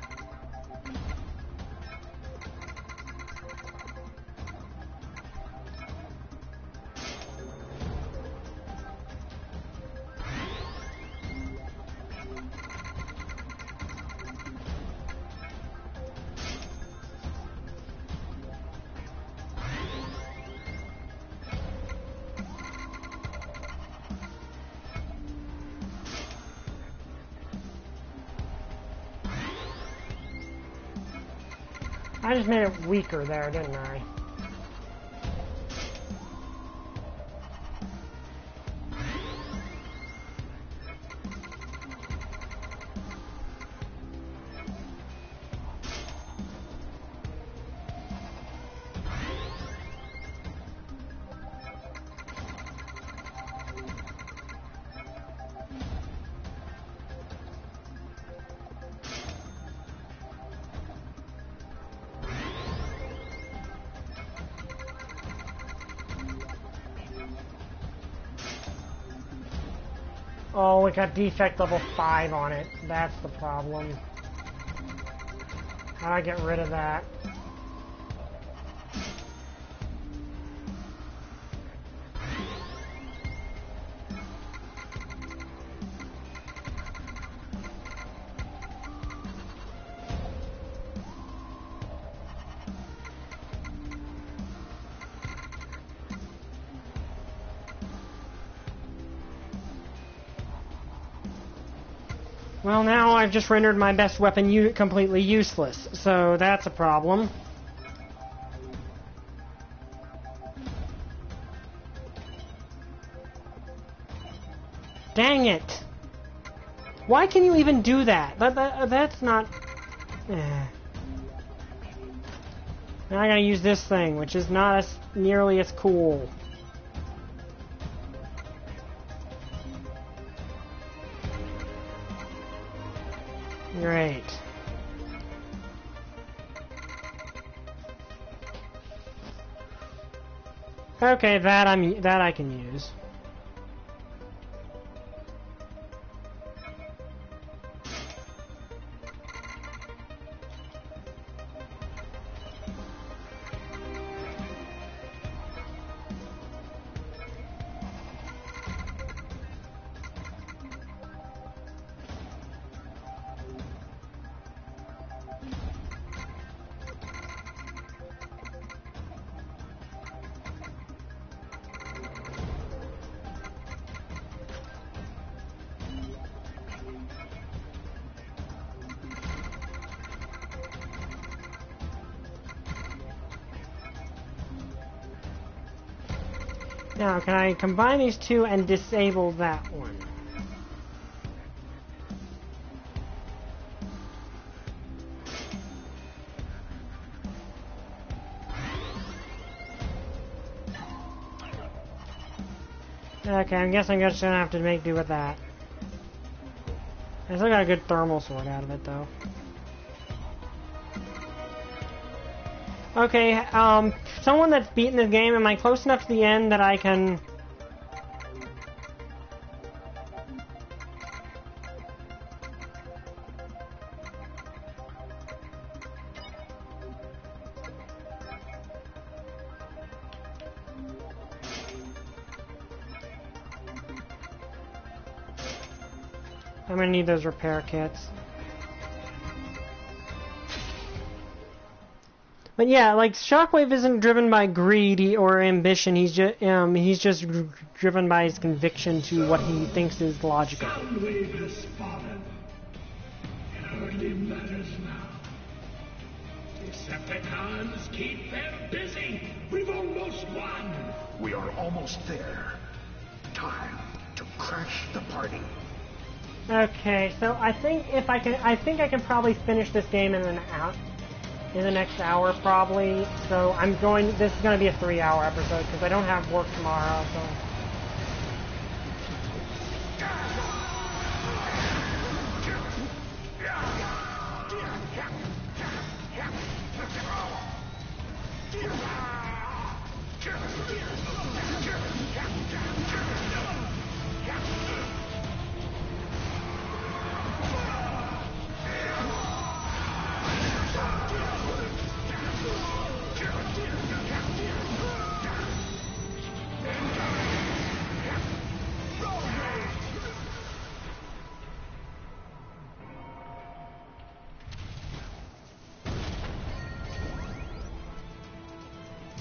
I just made it weaker there, didn't I? Oh, it got defect level 5 on it. That's the problem. How do I get rid of that? Well, now I've just rendered my best weapon completely useless, so that's a problem. Dang it! Why can you even do that? That's not... Now I gotta use this thing, which is not nearly as cool. Great. Okay, that I can use. Now, can I combine these two and disable that one? Okay, I guess I'm just gonna have to make do with that. I still got a good thermal sword out of it, though. Okay, someone that's beaten this game, am I close enough to the end that I can... I'm gonna need those repair kits. But yeah, like Shockwave isn't driven by greed or ambition. He's just driven by his conviction to what he thinks is logical. Soundwave is spotted. It hardly matters now. Decepticons, keep them busy. We've almost won. We are almost there. Time to crash the party. Okay, so I think I can probably finish this game in the next hour probably. So this is going to be a 3-hour episode because I don't have work tomorrow, so.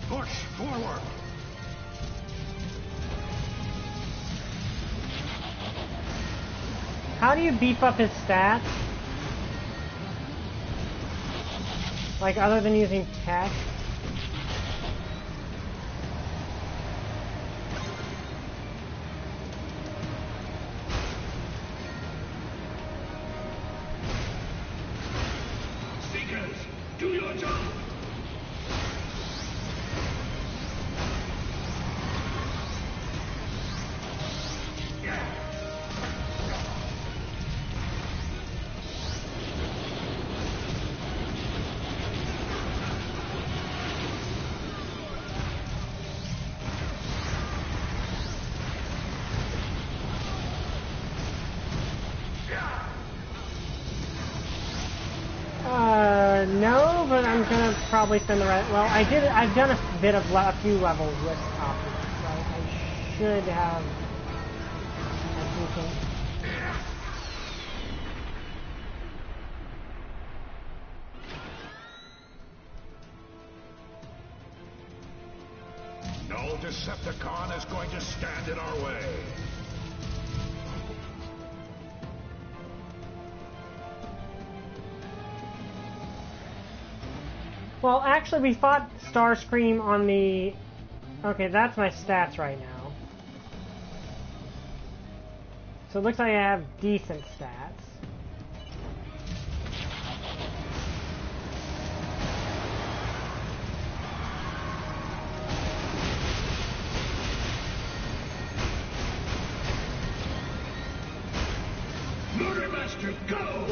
Push forward. How do you beef up his stats? Like, other than using tech? Seekers, do your job. No, but I'm gonna probably spend the rest. Well, I've done a few levels with Optimus, so I should have. No Decepticon is going to stand in our way. Well, actually, we fought Starscream on the... Okay, that's my stats right now. So it looks like I have decent stats. Motormaster, go!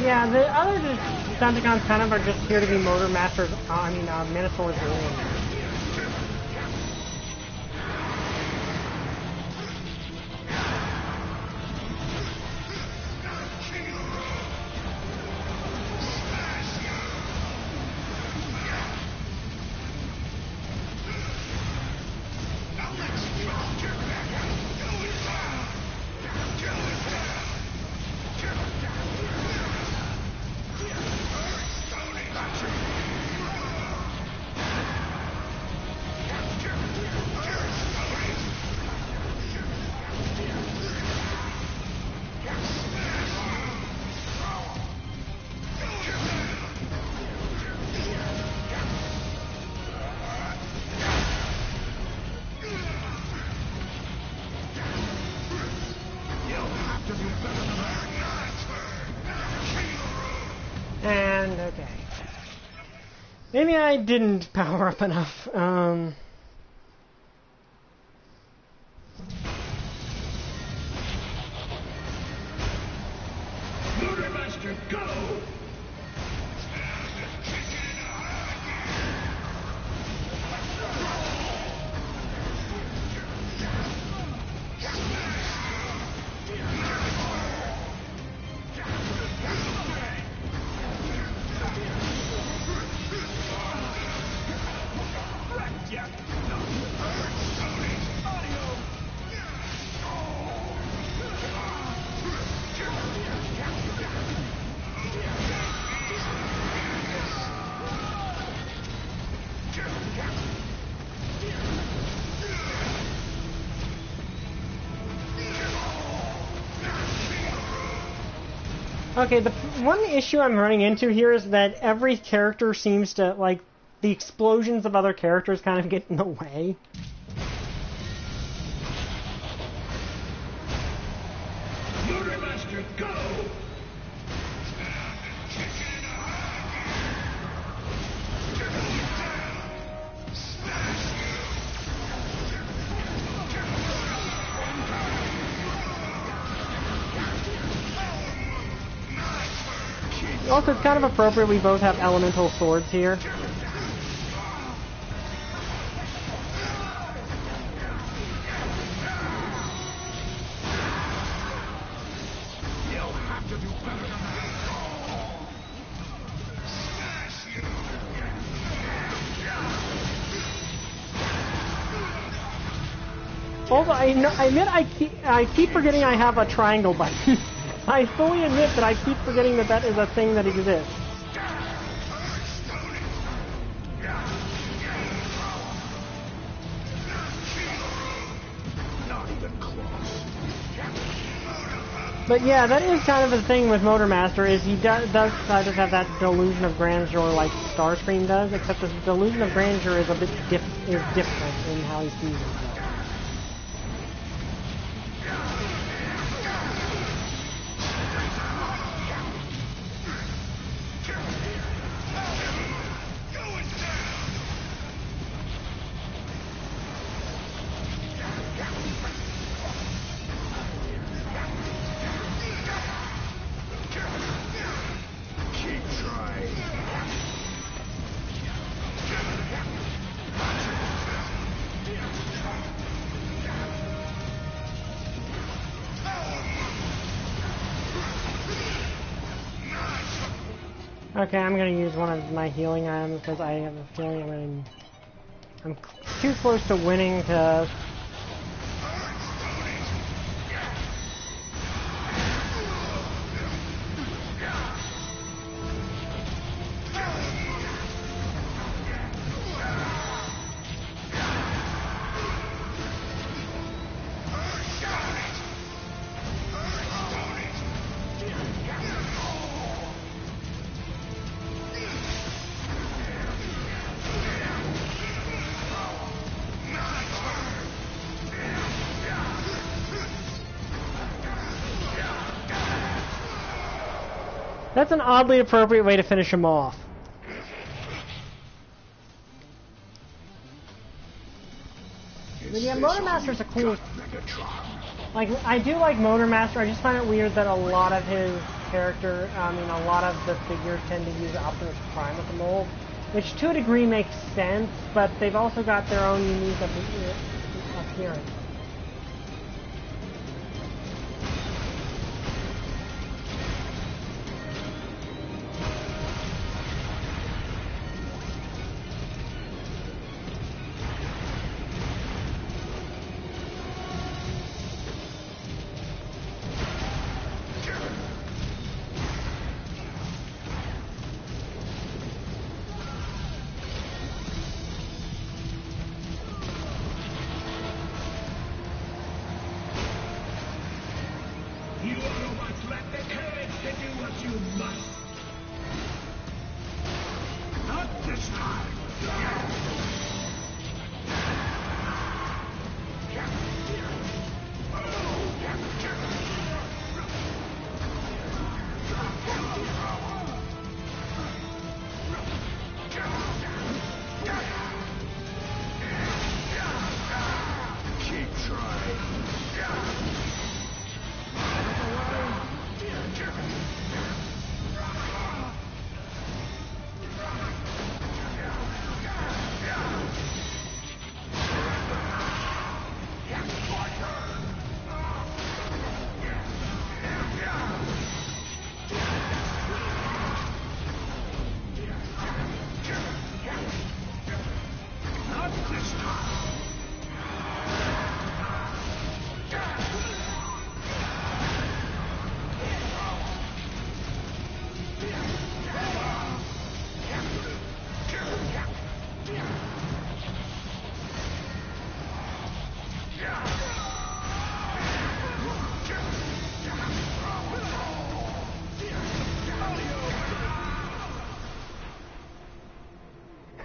Yeah, the other Decepticons kind of are just here to be Motormasters, Minotaur's ruin. Maybe I didn't power up enough. Motormaster, go! Okay, the one issue I'm running into here is that every character seems to, like, the explosions of other characters kind of get in the way. Motormaster, go! Also, it's kind of appropriate we both have elemental swords here. Also, I admit I keep forgetting I have a triangle button. I fully admit that I keep forgetting that that is a thing that exists. But yeah, that is kind of a thing with Motormaster, is he does kind of have that delusion of grandeur like Starscream does, except the delusion of grandeur is a bit different in how he sees himself. Okay, I'm gonna use one of my healing items because I have a feeling I'm too close to winning to. That's an oddly appropriate way to finish him off. But yeah, Motormaster's a cool... Like, I do like Motormaster, I just find it weird that a lot of his character, a lot of the figures tend to use Optimus Prime as a mold, which to a degree makes sense, but they've also got their own unique appearance.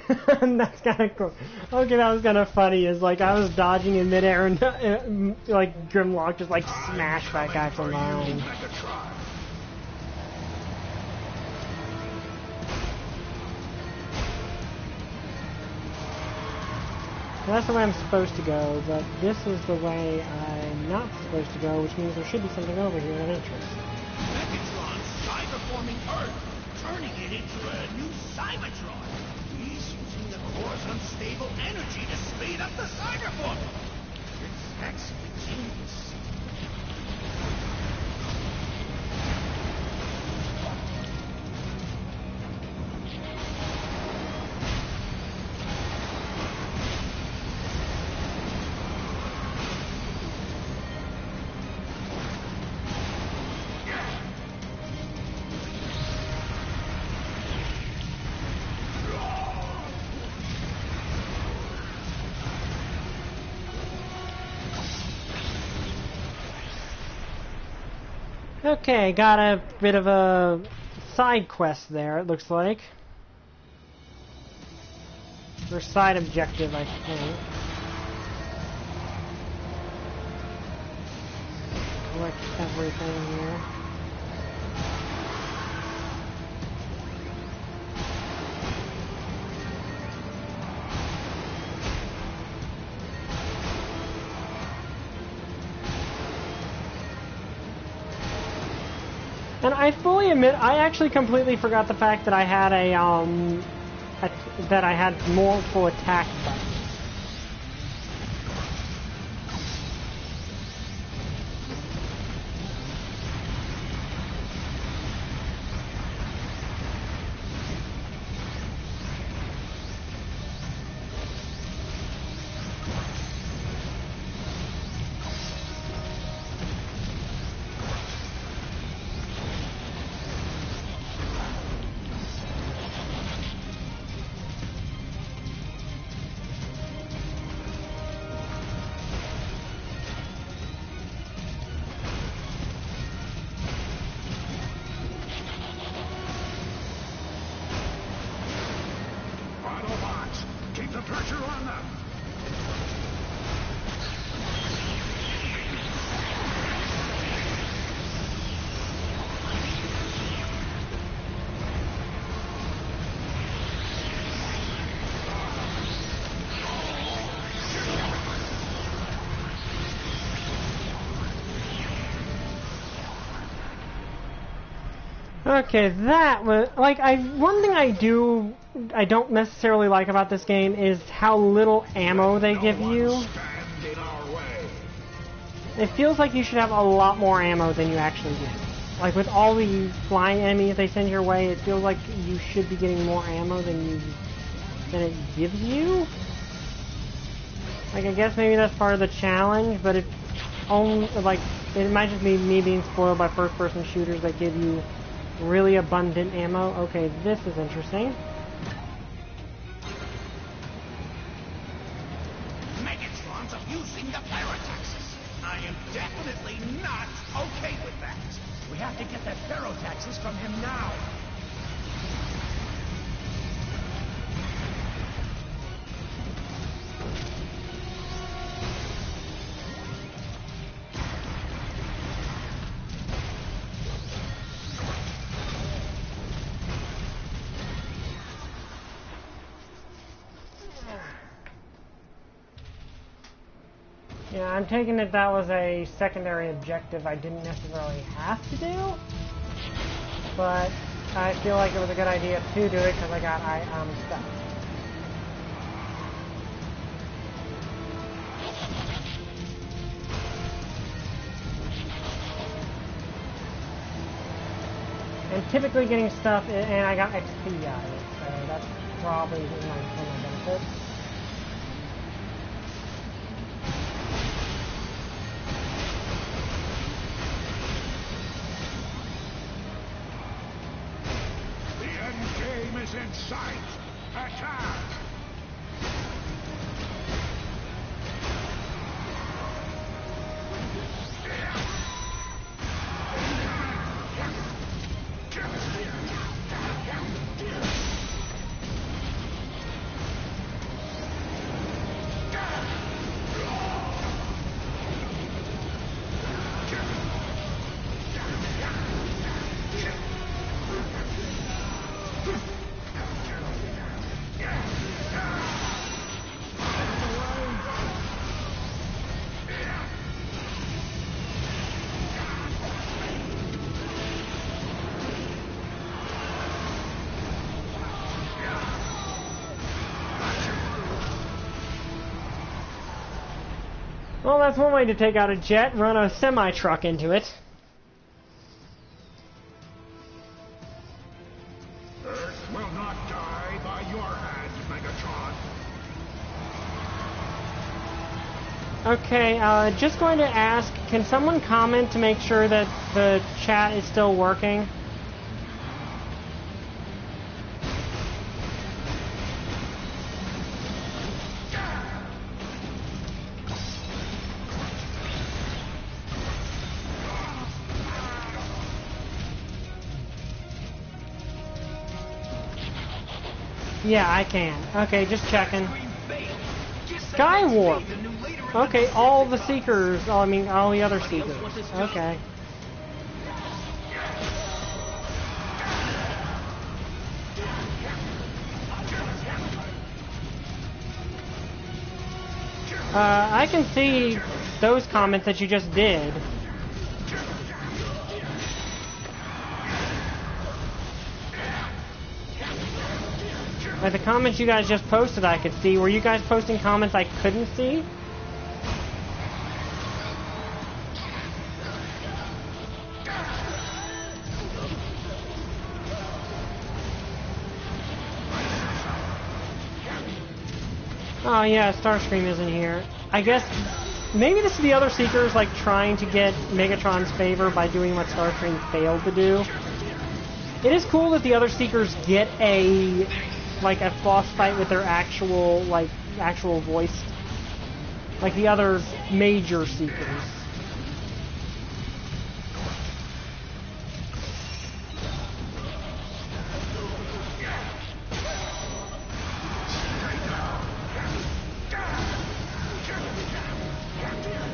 That's kind of cool. Okay, that was kind of funny. Is like I was dodging in midair and like Grimlock just like smashed that guy from behind. So that's the way I'm supposed to go, but this is the way I'm not supposed to go, which means there should be something over here of interest. Megatron cyberforming Earth, turning it into a new Cybertron. He's using the core's unstable energy to speed up the cyberforming. It's actually genius. Okay, got a bit of a side quest there, it looks like. Or side objective, I think. Collect everything here. And I fully admit, I actually completely forgot the fact that I had that I had multiple attack buttons. Keep the pressure on them. Okay, that was like one thing I don't necessarily like about this game is how little ammo they give you. It feels like you should have a lot more ammo than you actually get. Like with all the flying enemies they send your way, it feels like you should be getting more ammo than it gives you. Like I guess maybe that's part of the challenge, but it might just be me being spoiled by first-person shooters that give you really abundant ammo. Okay, this is interesting. Megatron's abusing the Parotaxis. I am definitely not okay with that. We have to get that Parotaxis from him now. Yeah, I'm taking it that was a secondary objective I didn't necessarily have to do, but I feel like it was a good idea to do it because I got stuff. And typically getting stuff, and I got XP out of it, so that's probably one of my benefits. In sight! Attack! Well, that's one way to take out a jet, run a semi-truck into it. Earth will not die by your hand, Megatron. Okay, just going to ask, can someone comment to make sure that the chat is still working? Yeah, I can. Okay, just checking. Skywarp! Okay, all the Seekers. Oh, I mean, all the other Seekers. Okay. I can see those comments that you just did. Like the comments you guys just posted I could see. Were you guys posting comments I couldn't see? Oh yeah, Starscream isn't here. I guess maybe this is the other Seekers like trying to get Megatron's favor by doing what Starscream failed to do. It is cool that the other Seekers get a boss fight with their actual voice, like the other major Seekers.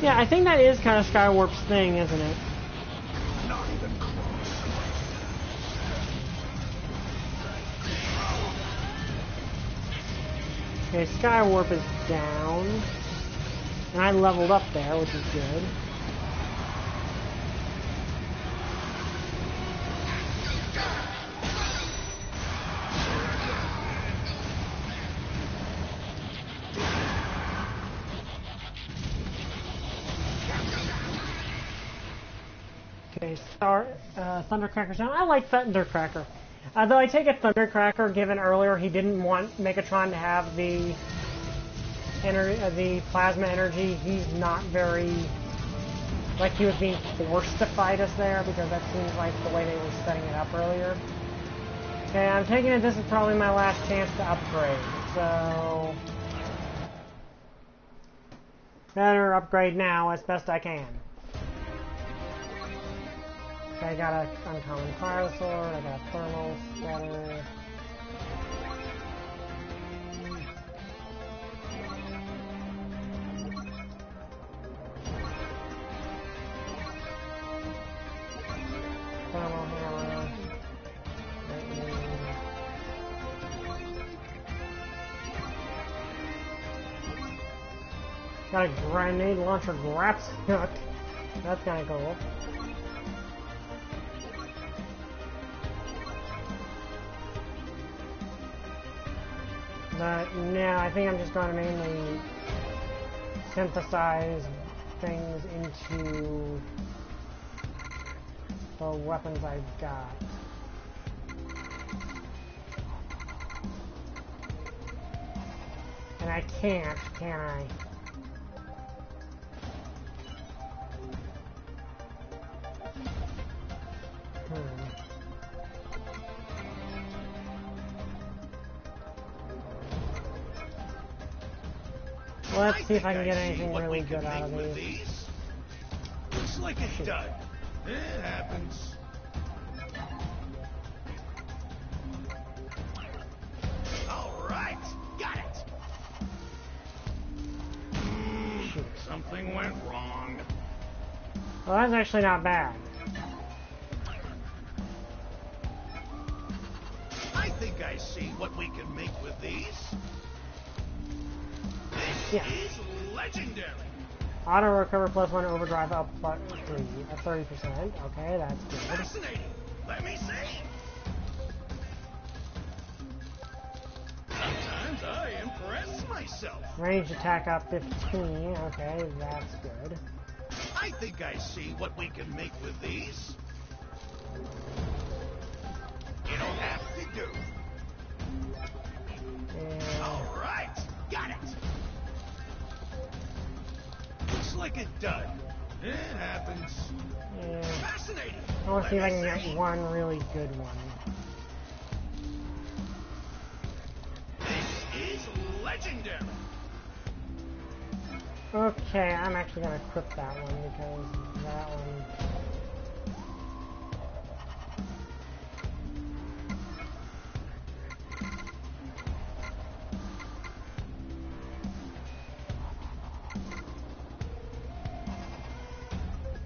Yeah, I think that is kind of Skywarp's thing, isn't it? Not even close. Okay, Skywarp is down. And I leveled up there, which is good. Okay, Thundercracker's down. I like Thundercracker. Though I take it Thundercracker, given earlier he didn't want Megatron to have the plasma energy, he's not very... like he was being forced to fight us there, because that seems like the way they were setting it up earlier. Okay, I'm taking it this is probably my last chance to upgrade, so... better upgrade now as best I can. Okay, I got a uncommon fire sword, I got a thermal scatter. Thermal hammer. Got a grenade launcher graps. That's kinda cool. But no, I think I'm just going to mainly synthesize things into the weapons I've got. And I can't, can I? Let's see if I can get anything really good out of these. Looks like a dud. It happens. All right, got it. Something went wrong. Well, that's actually not bad. I think I see what we can make with these. This is legendary. Auto recover +1 overdrive up +3 at 30%. Okay, that's good. Fascinating. Let me see. Sometimes I impress myself. myself. Range attack up 15. Okay, that's good. I think I see what we can make with these. It'll have to do. Yeah. All right, got it. Looks like a dud. It happens. Yeah. Fascinating. I want to see if I can Let me get see. one really good one. This is legendary. Okay, I'm actually going to equip that one because that one...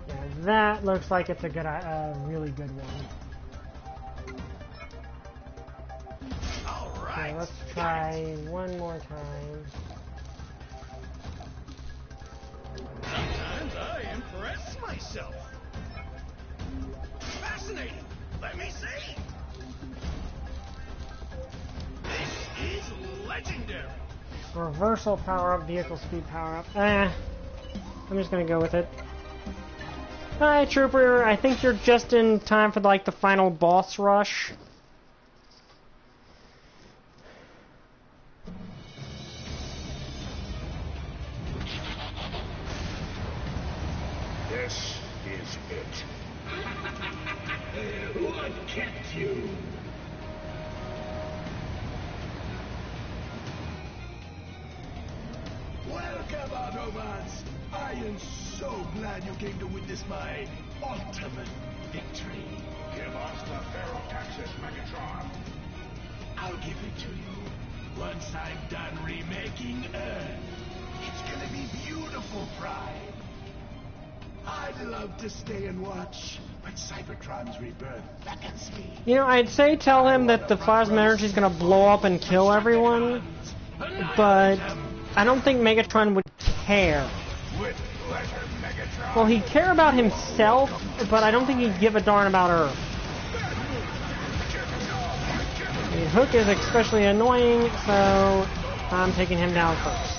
Yeah, that looks like it's a really good one. All right. Okay, let's try one more time. Sometimes I impress myself. Fascinating. Let me see. This is legendary. Reversal power up, vehicle speed power up. I'm just gonna go with it. Hi, Trooper. I think you're just in time for like the final boss rush. This is it. What kept you? Welcome, Autobots. I am so glad you came to witness my ultimate victory. Give us the Ferrotaxis Megatron. I'll give it to you once I'm done remaking Earth. It's gonna be beautiful, Prime. I'd love to stay and watch, but Cybertron's rebirth beckons me. You know, I'd say tell him that the plasma energy is gonna blow up and kill everyone, but I don't think Megatron would care. With pleasure, Megatron. Well, he'd care about himself, but I don't think he'd give a darn about Earth. The Hook is especially annoying, so I'm taking him down first.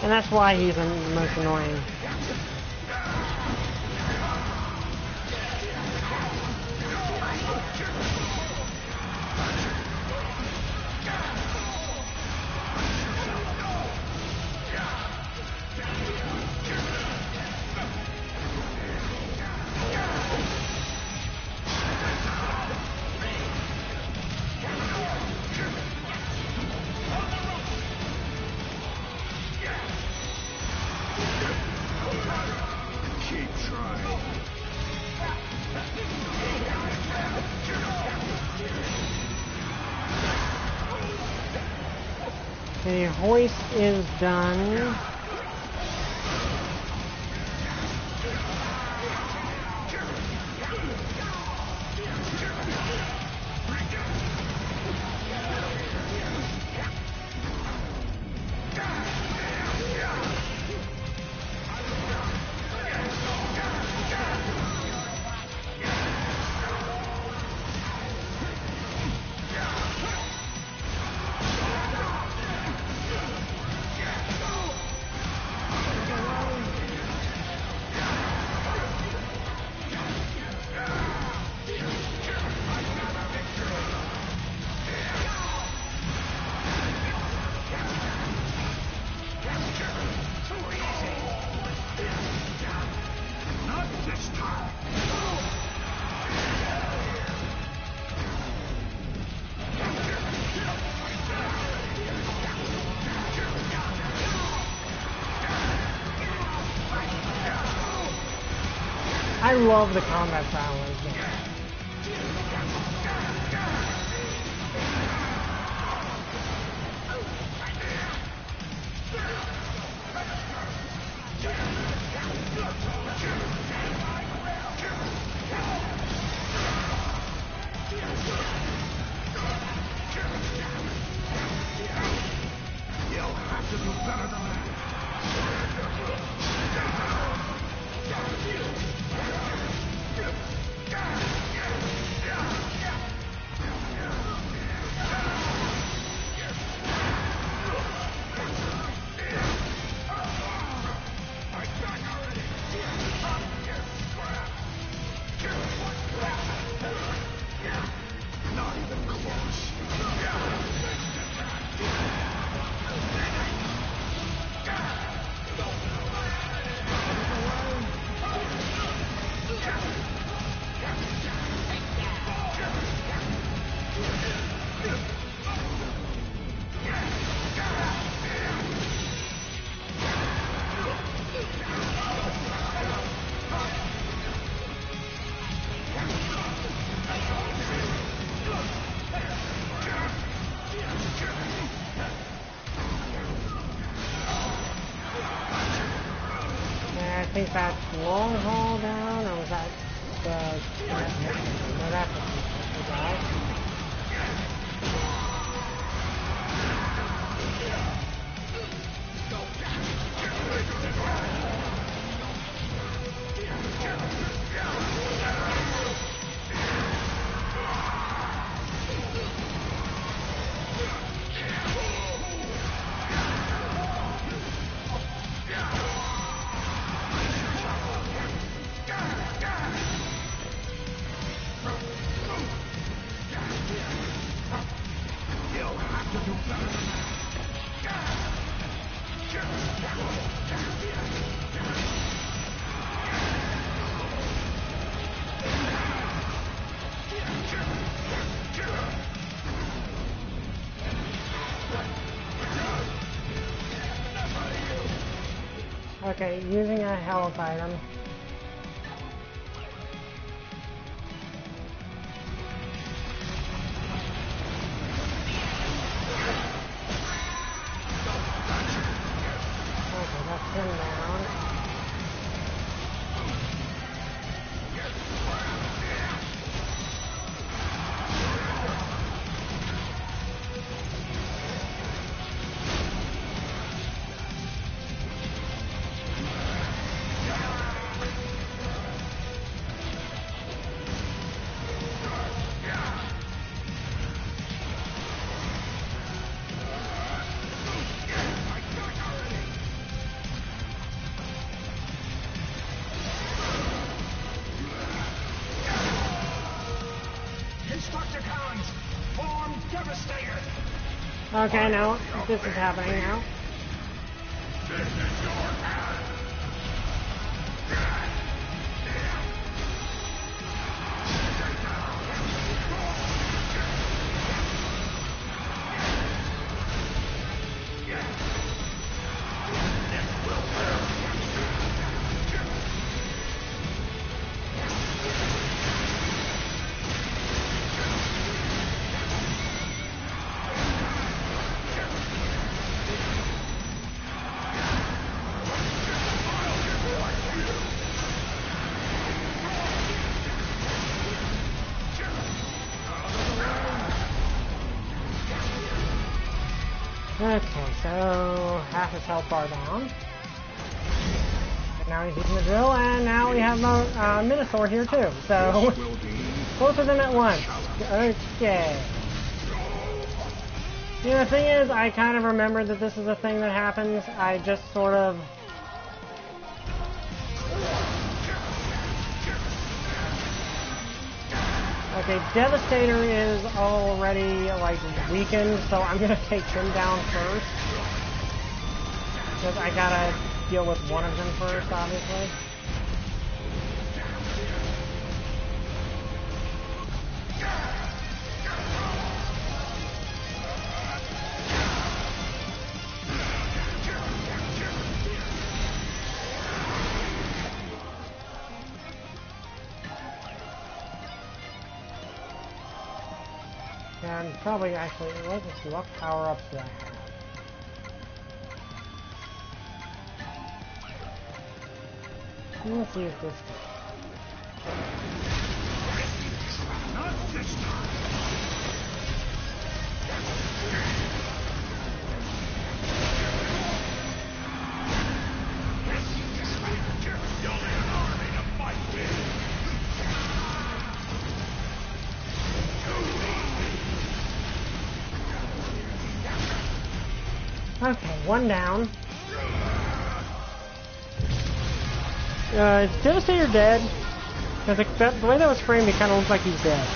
And that's why he's the most annoying. Keep trying. The hoist is done. Not this time. I love the combat style of this game. You'll have to do better than that. think that's long haul down, or was that the... No, that's the guy. Okay, using a health item. Okay, that's him down. Okay, now this is happening now. Okay, so half his health bar down. And now he's using the drill, and now we have Minosaur here too. So both of them at once. Okay. You know, the thing is, I kind of remember that this is a thing that happens. I just sort of... Okay, Devastator is already, like, weakened, so I'm gonna take him down first. Because I gotta deal with one of them first, obviously. And probably actually, let's see, what power-ups do I have? Let's use this guy. Not this time. You only have an army to fight with. Okay, one down. Is Devastator dead? Because the way that was framed, it kind of looks like he's dead.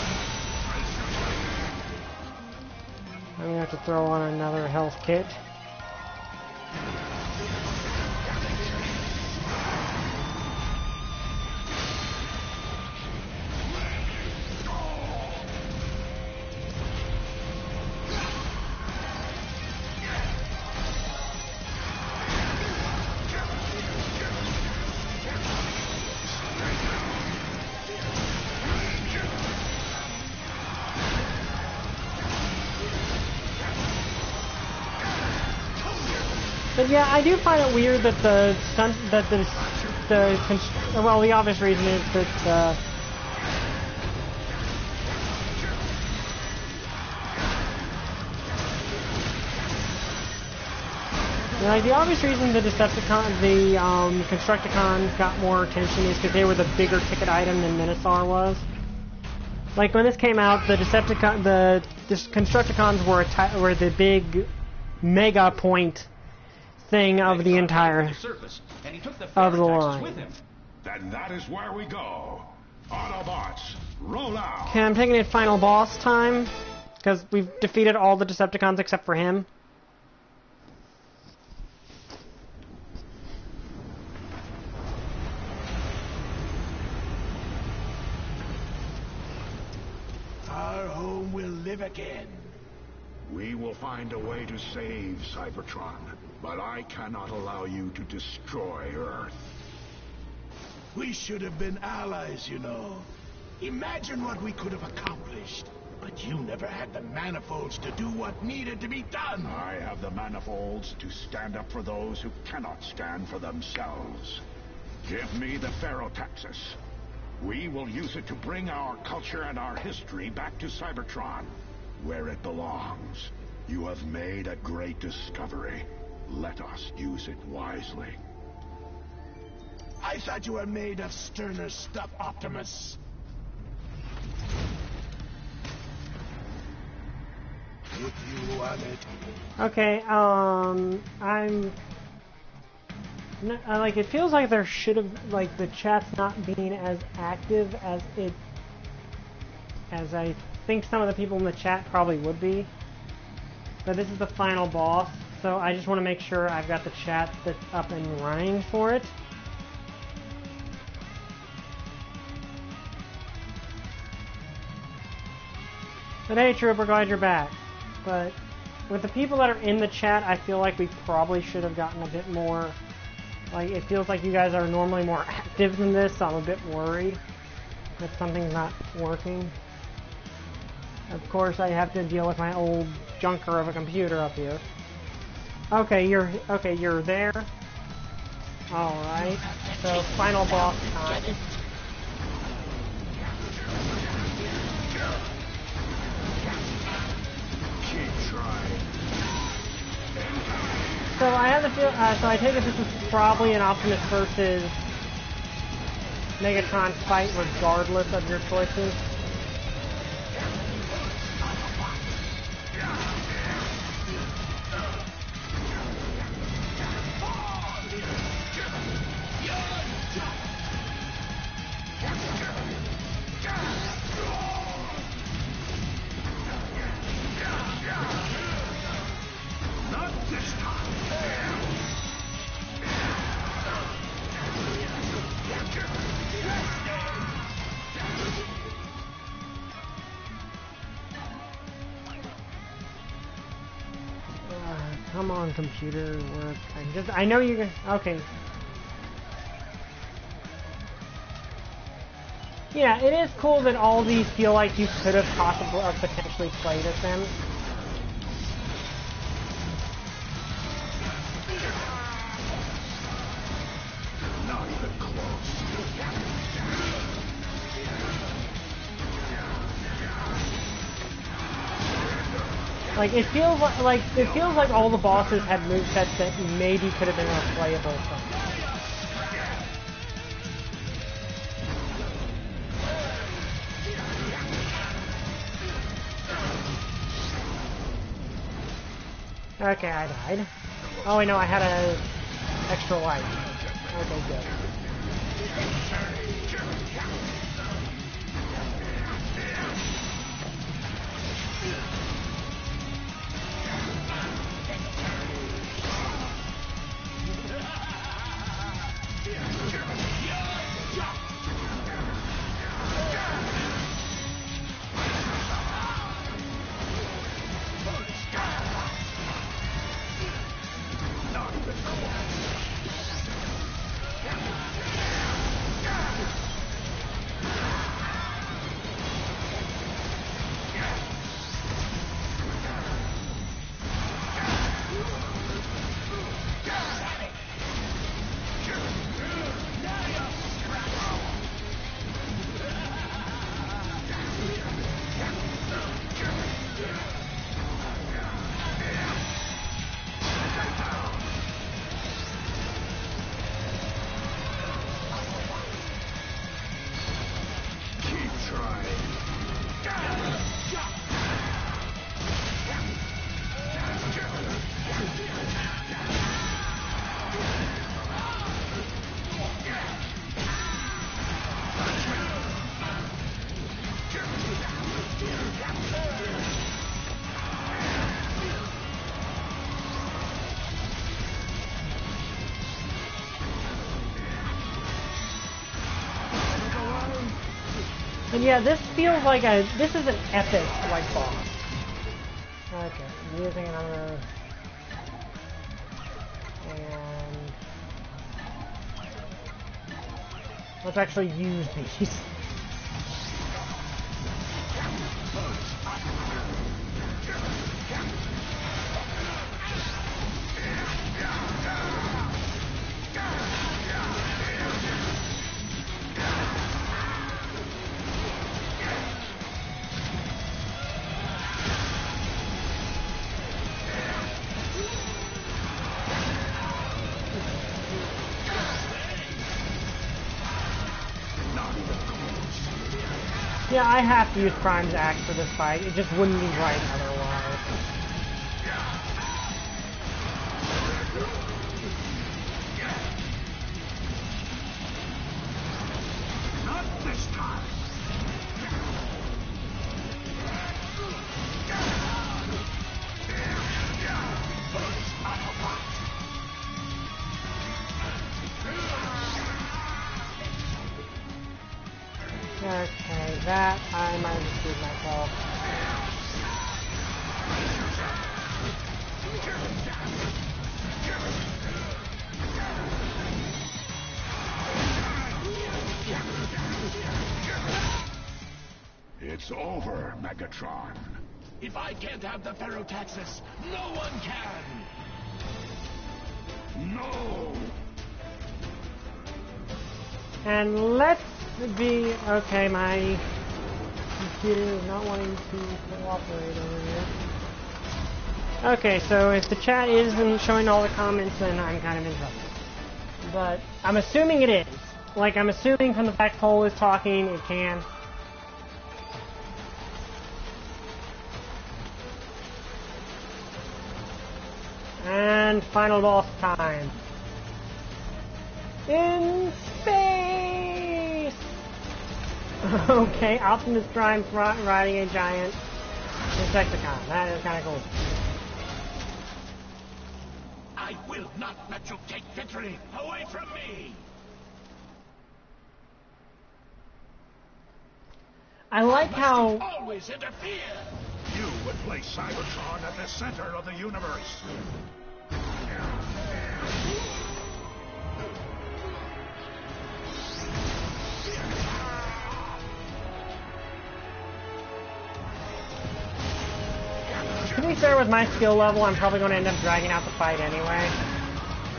I'm gonna have to throw on another health kit. But yeah, I do find it weird that the well, the obvious reason is that like the obvious reason the Constructicons got more attention is because they were the bigger ticket item than Minosaur was. Like when this came out, the Constructicons were the big mega point thing of the entire of the line. Then that is where we go. Autobots, roll out. Okay, I'm taking it final boss time because we've defeated all the Decepticons except for him. Our home will live again. We will find a way to save Cybertron, but I cannot allow you to destroy Earth. We should have been allies, you know. Imagine what we could have accomplished. But you never had the manifolds to do what needed to be done. I have the manifolds to stand up for those who cannot stand for themselves. Give me the Ferrotaxis. We will use it to bring our culture and our history back to Cybertron, where it belongs. You have made a great discovery. Let us use it wisely. I thought you were made of sterner stuff, Optimus. If you want it. Okay, like, it feels like there should have, like, the chat's not being as active as I think some of the people in the chat probably would be. But this is the final boss, so I just want to make sure I've got the chat that's up and running for it. But hey, Trooper, glad you're back. But with the people that are in the chat, I feel like we probably should have gotten a bit more. Like, it feels like you guys are normally more active than this, so I'm a bit worried that something's not working. Of course, I have to deal with my old junker of a computer up here. Okay, you're there. All right. So final boss time. So I have the feel. So I take it this is probably an Optimus versus Megatron fight, regardless of your choices. Come on, computer, work. I know you can. Okay. Yeah, it is cool that all these feel like you could have possibly or potentially played as them. Not even close. Like it feels like all the bosses had movesets that maybe could have been replayable somehow. Okay, I died. Oh wait, no, I had a extra life. Okay, good. And yeah, this feels like this is an epic, like, boss. Okay, I'm using another... And... let's actually use these. Yeah, I have to use Prime's axe for this fight. It just wouldn't be right otherwise. Not this time. Okay, that I might have screwed myself. It's over, Megatron. If I can't have the Ferrotaxis, no one can! No! And let's be... okay, my computer is not wanting to cooperate over here. Okay, so if the chat isn't showing all the comments, then I'm kind of in trouble. But I'm assuming it is. Like, I'm assuming from the fact Poll is talking, it can. And final boss time. In space! Okay, Optimus Prime riding a giant Insecticon. That is kind of cool. I will not let you take victory away from me! I like how... always interfere! You would place Cybertron at the center of the universe. To be fair, with my skill level, I'm probably going to end up dragging out the fight anyway.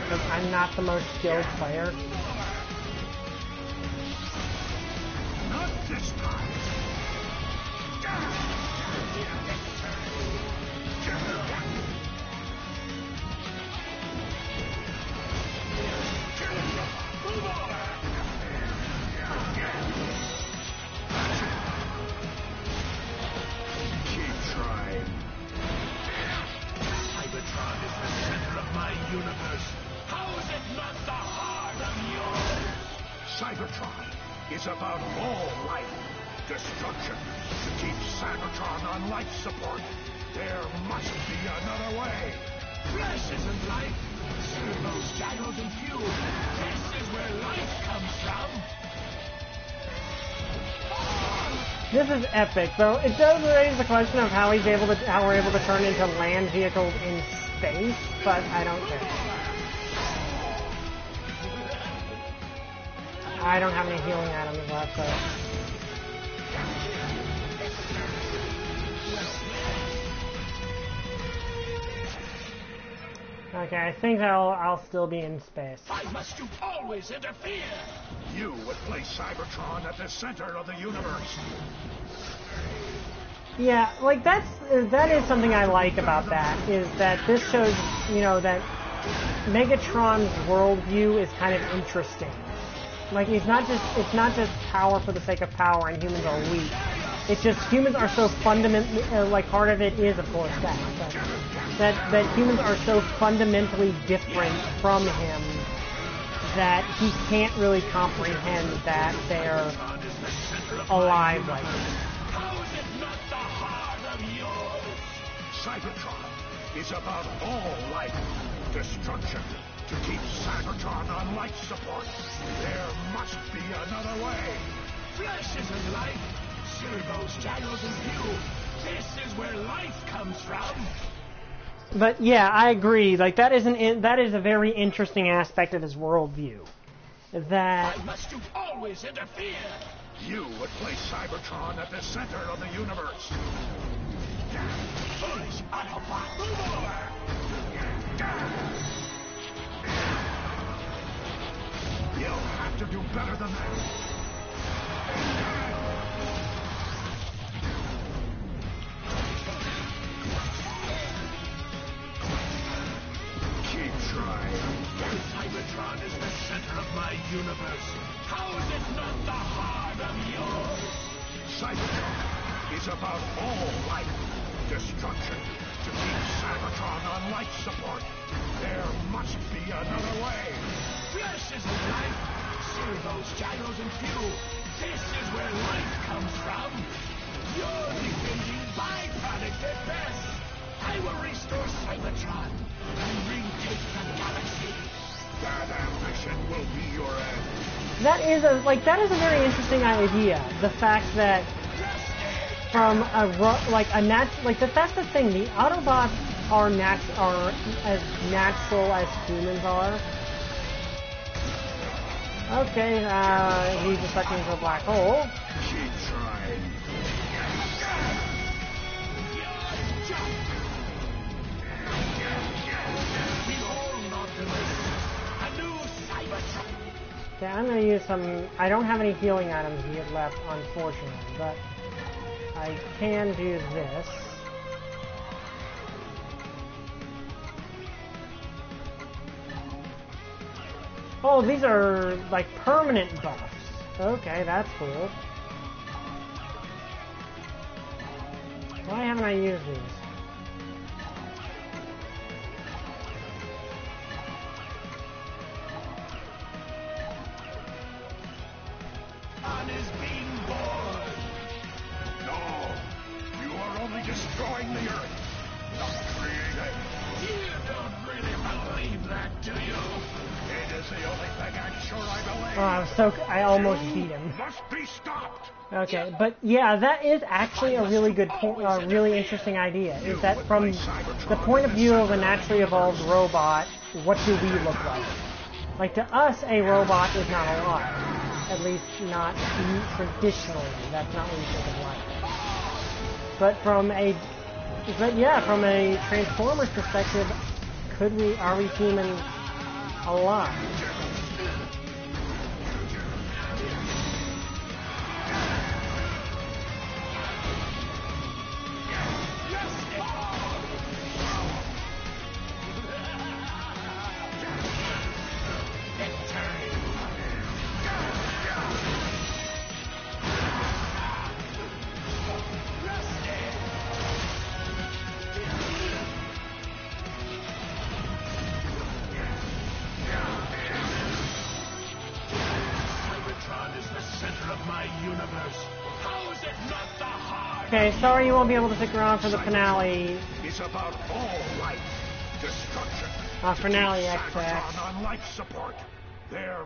Because I'm not the most skilled player. Not this time. Keep trying. Cybertron is the center of my universe. How is it not the heart of yours? Cybertron is about all life. Destruction. To keep Cybertron on life support, there must be another way. Flesh isn't life. Servos, gyros, and fuel. This is where life comes from. This is epic, though. It does raise the question of how we're able to turn into land vehicles in space, but I don't care. I don't have any healing items left, so... okay, I think I'll still be in space. Why must you always interfere? You would place Cybertron at the center of the universe. Yeah, like that is something I like about that, is that this shows, you know, that Megatron's worldview is kind of interesting. Like it's not just power for the sake of power and humans are weak. It's just humans are so fundamentally, like part of it is of course that humans are so fundamentally different from him that he can't really comprehend that they're alive like this. How is it not the heart of yours? Cybertron is about all life. Destruction. To keep Cybertron on life support, there must be another way. Flesh isn't life. Servos, gyros, and fuel. This is where life comes from. But yeah, I agree. Like that is a very interesting aspect of his worldview. That Why must you always interfere? You would place Cybertron at the center of the universe. Foolish Autobot, move over! You'll have to do better than that. Keep trying. Cybertron is the center of my universe. How is it not the heart of yours? Cybertron is about all life. Destruction. To keep Cybertron on life support. There must be another way. Flesh isn't life. Servos, gyros, and fuel. This is where life comes from. You're degrading byproduct at best. I will restore Cybertron and retake the galaxy. That ambition will be your end. that is a very interesting idea. The fact that from that's the thing. The Autobots are as natural as humans are. Okay, he's just stuck into a black hole. Keep trying. Okay, I'm gonna use some. I don't have any healing items yet left, unfortunately, but I can do this. Oh, these are like permanent buffs. Okay, that's cool. Why haven't I used these? On is being born. No! You are only destroying the Earth, not creating. You don't really believe that, do you? It is the only thing I'm sure I believe. I almost beat him. Must be stopped. Okay, but yeah, that is actually a really good really interesting idea. Is that from the point of view of a naturally evolved robot, what do we look like? Like, to us, a robot is not alive. At least not traditionally. That's not what we think of life. But from a Transformers perspective, are we human alive? Okay, sorry you won't be able to stick around for the finale. It's about all life. Destruction. Finale Cybertron on life support. There.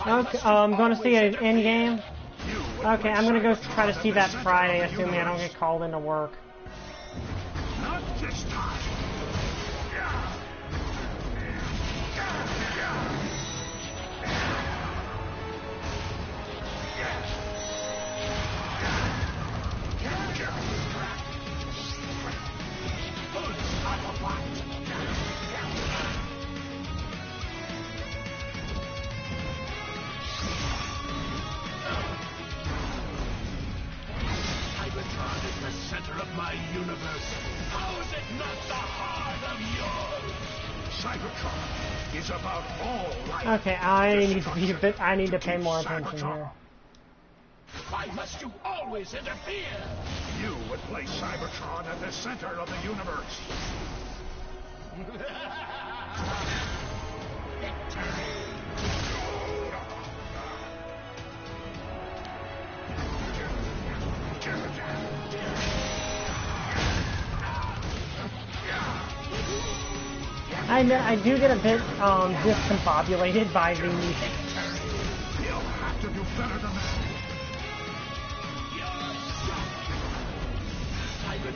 Okay, I'm going to see an end game. Okay, I'm going to go try to see that Friday, assuming I don't get called into work. Not this time. Cybertron is the center of my universe. How is it not the heart of yours? Cybertron is about all life. Okay, I need to pay more attention here. Why must you always interfere? You would place Cybertron at the center of the universe. I do get a bit discombobulated by the You'll have to do better than that.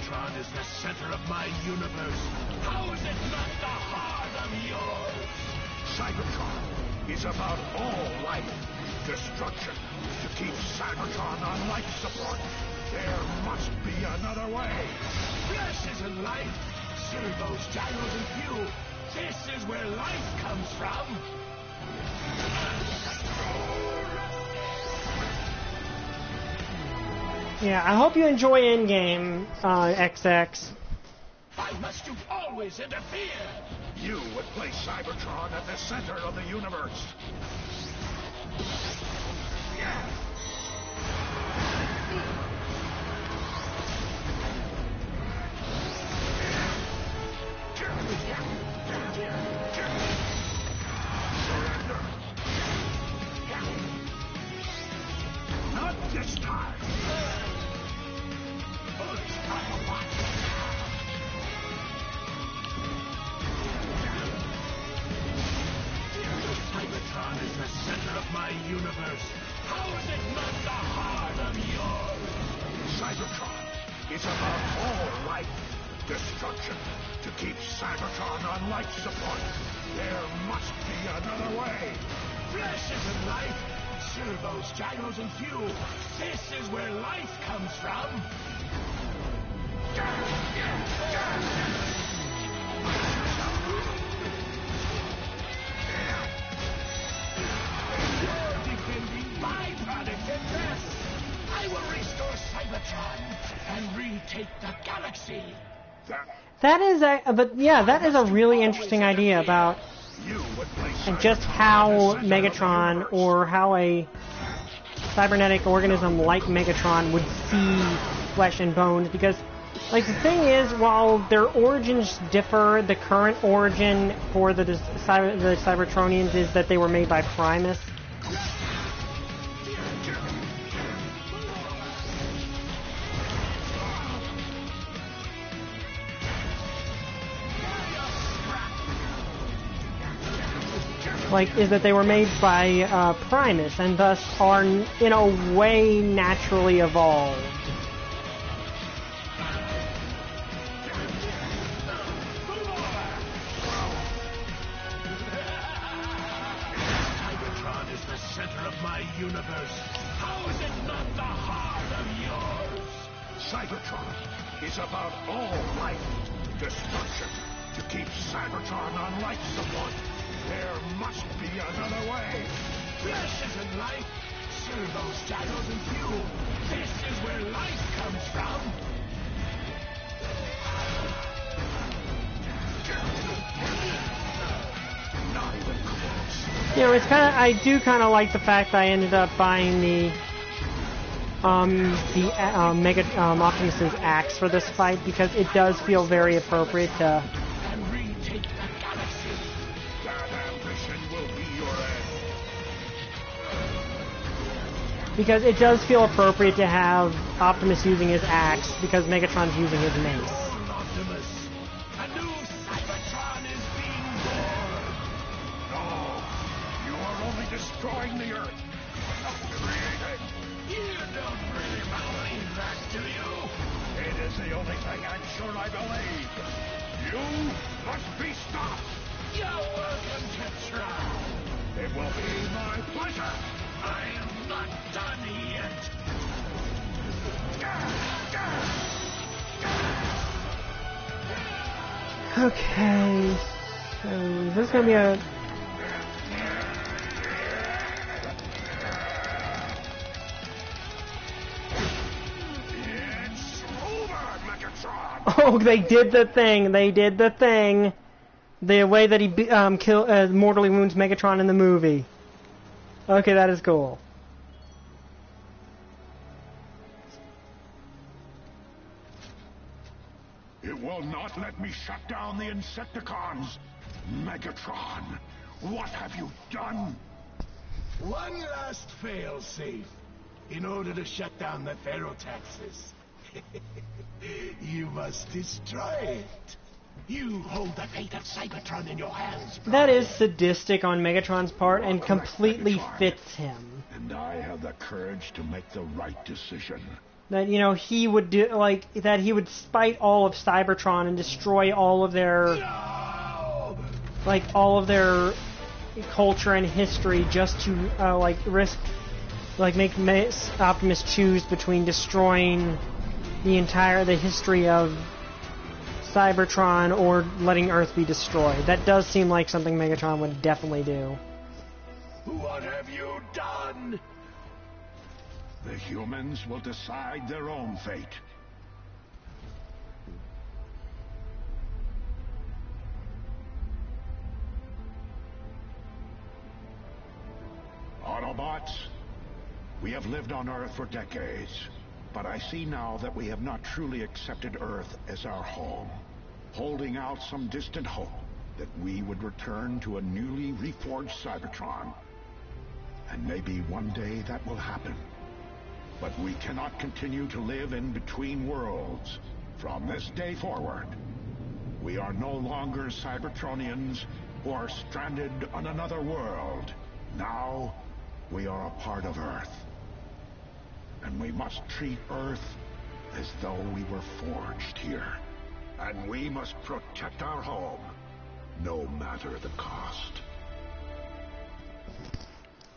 Cybertron is the center of my universe. How is it not the heart of yours? Cybertron is about all life. Destruction. To keep Cybertron on life support, there must be another way. Flesh isn't life. Servos, gyros, and fuel. This is where life comes from. Yeah, I hope you enjoy Endgame, XX. Why must you always interfere? You would place Cybertron at the center of the universe. Surrender. Not this time. Cybertron is the center of my universe. How is it not the heart of yours? Cybertron is about all life. Destruction. To keep Cybertron on life support, there must be another way. Flesh isn't life. Servos, gyros, and fuel. This is where life comes from. You're defending my product at best. I will restore Cybertron and retake the galaxy. That is a really interesting idea about just how Megatron, or how a cybernetic organism like Megatron would see flesh and bones, because like the thing is, while their origins differ, the current origin for the Cybertronians is that they were made by Primus. Is that they were made by Primus, and thus are, in a way, naturally evolved. Cybertron is the center of my universe. How is it not the heart of yours? Cybertron is about all life. Destruction. To keep Cybertron on life support, there must be another way. Flesh isn't life. Servos, gyros, and fuel. This is where life comes from. Not even close. You know, I do kind of like the fact that I ended up buying the Optimus's axe for this fight, because it does feel very appropriate to. And retake the galaxy. That ambition will be your end. Because it does feel appropriate to have Optimus using his axe, because Megatron's using his mace. Optimus, a new Cybertron is being born. No, you are only destroying the Earth, not creating. You don't really believe that, do you? It is the only thing I'm sure I believe. You must be stopped. You're welcome to try. It will be my pleasure. I am not done yet. Okay, so is this gonna be a... It's over, Megatron. Oh, they did the thing. They did the thing. The way that he mortally wounds Megatron in the movie. Okay, that is cool. It will not let me shut down the Insecticons. Megatron, what have you done? One last fail-safe in order to shut down the Ferrotaxis. You must destroy it. You hold the fate of Cybertron in your hands. That is sadistic on Megatron's part and completely fits him. And I have the courage to make the right decision. That, you know, he would do, like, that he would spite all of Cybertron and destroy all of their, like, all of their culture and history just to, like, risk, like, make Optimus choose between destroying the history of Cybertron or letting Earth be destroyed. That does seem like something Megatron would definitely do. What have you done? The humans will decide their own fate. Autobots, we have lived on Earth for decades, but I see now that we have not truly accepted Earth as our home, holding out some distant hope that we would return to a newly reforged Cybertron. And maybe one day that will happen. But we cannot continue to live in between worlds. From this day forward, we are no longer Cybertronians who are stranded on another world. Now, we are a part of Earth. And we must treat Earth as though we were forged here. And we must protect our home, no matter the cost.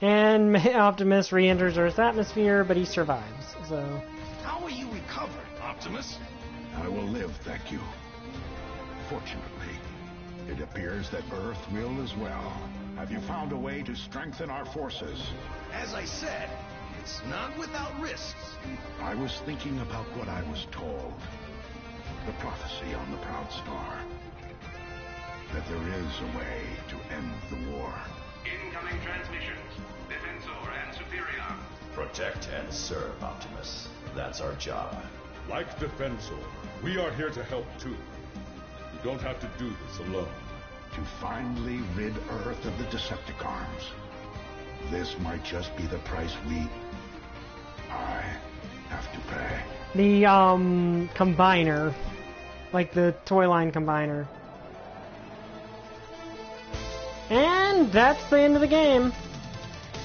And Optimus re-enters Earth's atmosphere, but he survives, so... How will you recover, Optimus? I will live, thank you. Fortunately, it appears that Earth will as well. Have you found a way to strengthen our forces? As I said, it's not without risks. I was thinking about what I was told. The prophecy on the Proud Star. That there is a way to end the war. Incoming transmissions. Defensor and Superior. Protect and serve, Optimus. That's our job. Like Defensor, we are here to help too. You don't have to do this alone. To finally rid Earth of the Decepticons. This might just be the price I have to pay. The, combiner. Like the toy line combiner. And that's the end of the game.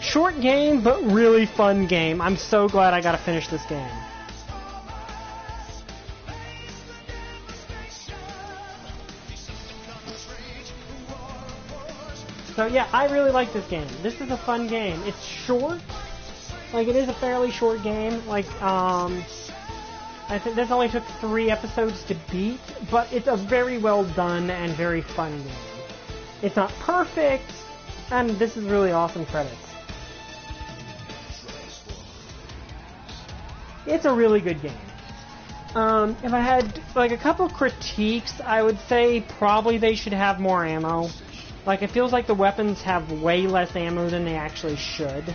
Short game, but really fun game. I'm so glad I got to finish this game. So yeah, I really like this game. This is a fun game. It's short. Like, it is a fairly short game. Like, I think this only took 3 episodes to beat, but it's a very well done and very fun game. It's not perfect, and this is really awesome credits. It's a really good game. If I had, like, a couple critiques, I would say probably they should have more ammo. Like, it feels like the weapons have way less ammo than they actually should.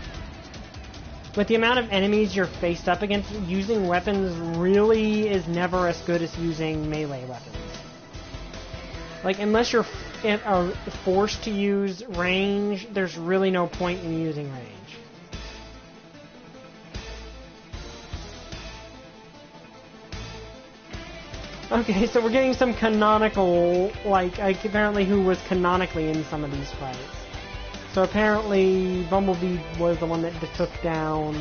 With the amount of enemies you're faced up against, using weapons really is never as good as using melee weapons. Like, unless you're forced to use range, there's really no point in using range. Okay, so we're getting some canonical, like, apparently who was canonically in some of these fights. So apparently Bumblebee was the one that took down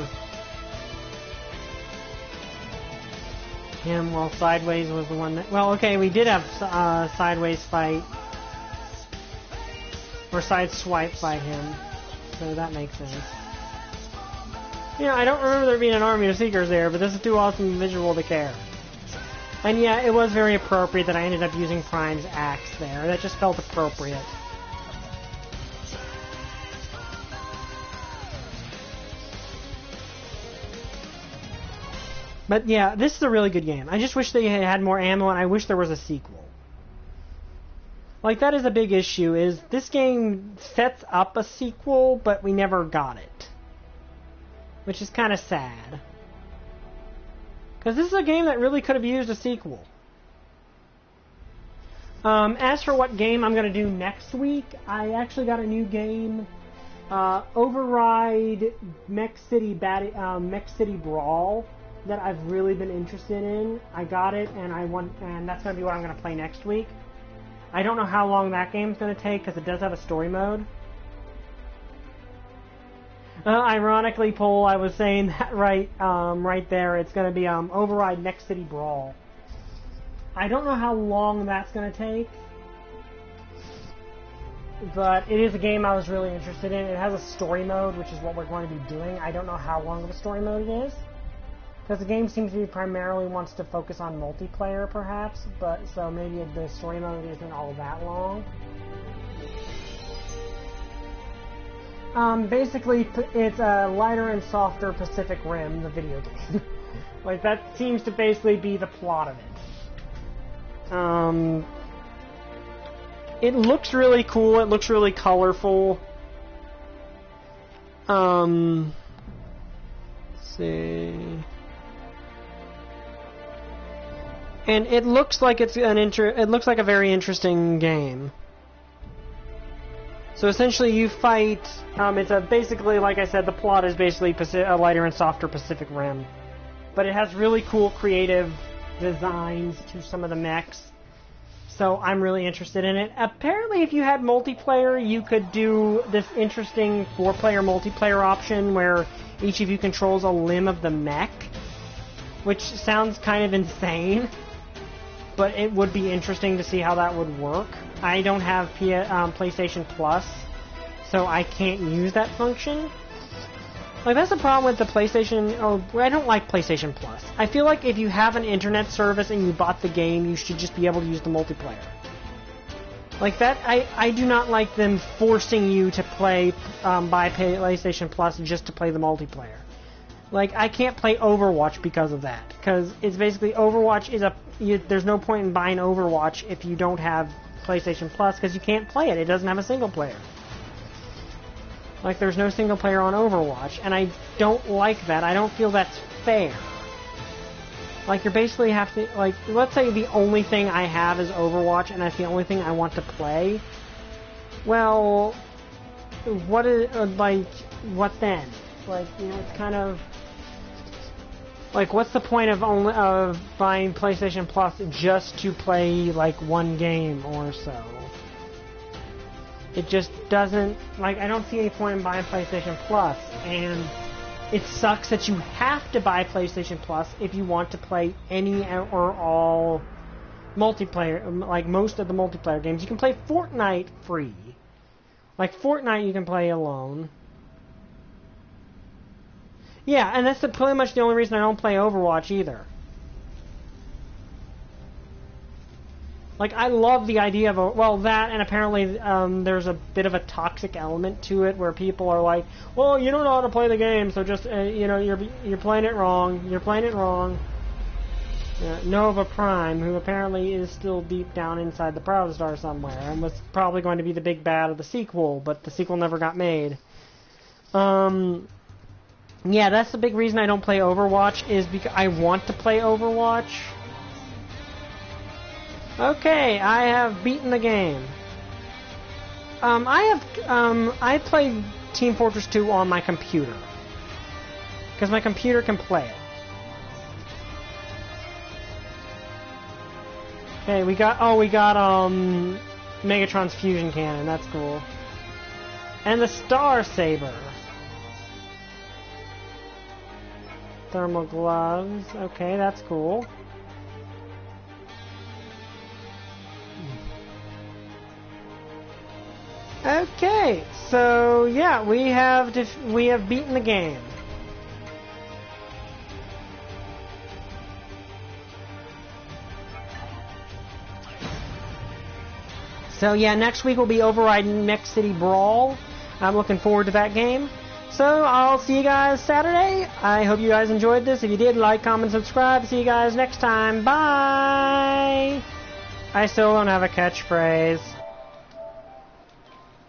him, while Sideways was the one that... Well, okay, we did have Sideways fight, or Sideswipe fight him, so that makes sense. Yeah, I don't remember there being an army of Seekers there, but this is too awesome a visual to care. And yeah, it was very appropriate that I ended up using Prime's axe there. That just felt appropriate. But yeah, this is a really good game. I just wish they had more ammo, and I wish there was a sequel. Like, that is a big issue, is this game sets up a sequel, but we never got it. Which is kind of sad. Because this is a game that really could have used a sequel. As for what game I'm going to do next week, I actually got a new game. Override Mech City Brawl that I've really been interested in. I got it, and that's going to be what I'm going to play next week. I don't know how long that game's going to take, because it does have a story mode. Ironically, Paul, I was saying that right there. It's going to be Override Next City Brawl. I don't know how long that's going to take, but it is a game I was really interested in. It has a story mode, which is what we're going to be doing. I don't know how long of a story mode it is, because the game seems to be primarily wants to focus on multiplayer, perhaps, but so maybe the story mode isn't all that long. Basically, it's a lighter and softer Pacific Rim, the video game. Like, that seems to basically be the plot of it. It looks really cool, it looks really colorful. Let's see. And it looks like it's it looks like a very interesting game. So essentially, you fight. It's basically, like I said, the plot is basically a lighter and softer Pacific Rim, but it has really cool, creative designs to some of the mechs. So I'm really interested in it. Apparently, if you had multiplayer, you could do this interesting 4-player multiplayer option where each of you controls a limb of the mech, which sounds kind of insane, but it would be interesting to see how that would work. I don't have PlayStation Plus, so I can't use that function. Like, that's the problem with the PlayStation. Oh, I don't like PlayStation Plus. I feel like if you have an internet service and you bought the game, you should just be able to use the multiplayer. Like that, I do not like them forcing you to play buy PlayStation Plus just to play the multiplayer. Like, I can't play Overwatch because of that, because it's basically Overwatch is there's no point in buying Overwatch if you don't have PlayStation Plus, because you can't play it. It doesn't have a single player. Like, there's no single player on Overwatch, and I don't like that. I don't feel that's fair. Like, you basically have to, like, let's say the only thing I have is Overwatch, and that's the only thing I want to play. Well, what is, what then? Like, you know, it's kind of, like, what's the point of buying PlayStation Plus just to play, like, one game or so? It just doesn't, like, I don't see any point in buying PlayStation Plus, and it sucks that you have to buy PlayStation Plus if you want to play any or all multiplayer, like most of the multiplayer games. You can play Fortnite free. Like, Fortnite you can play alone. Yeah, and that's pretty much the only reason I don't play Overwatch either. Like, I love the idea of, well, that, and apparently there's a bit of a toxic element to it where people are like, well, you don't know how to play the game, so just, you know, you're playing it wrong. You're playing it wrong. Nova Prime, who apparently is still deep down inside the Proud Star somewhere, and was probably going to be the big bad of the sequel, but the sequel never got made. Yeah, that's the big reason I don't play Overwatch, is because I want to play Overwatch. Okay, I have beaten the game. I played Team Fortress 2 on my computer, because my computer can play it. Okay, we got Megatron's fusion cannon. That's cool. And the Star Saber. Thermal gloves. Okay, that's cool. Okay, so yeah, we have beaten the game. So yeah, next week will be Overriding Next City Brawl. I'm looking forward to that game. So I'll see you guys Saturday. I hope you guys enjoyed this. If you did, like, comment, subscribe. See you guys next time. Bye! I still don't have a catchphrase.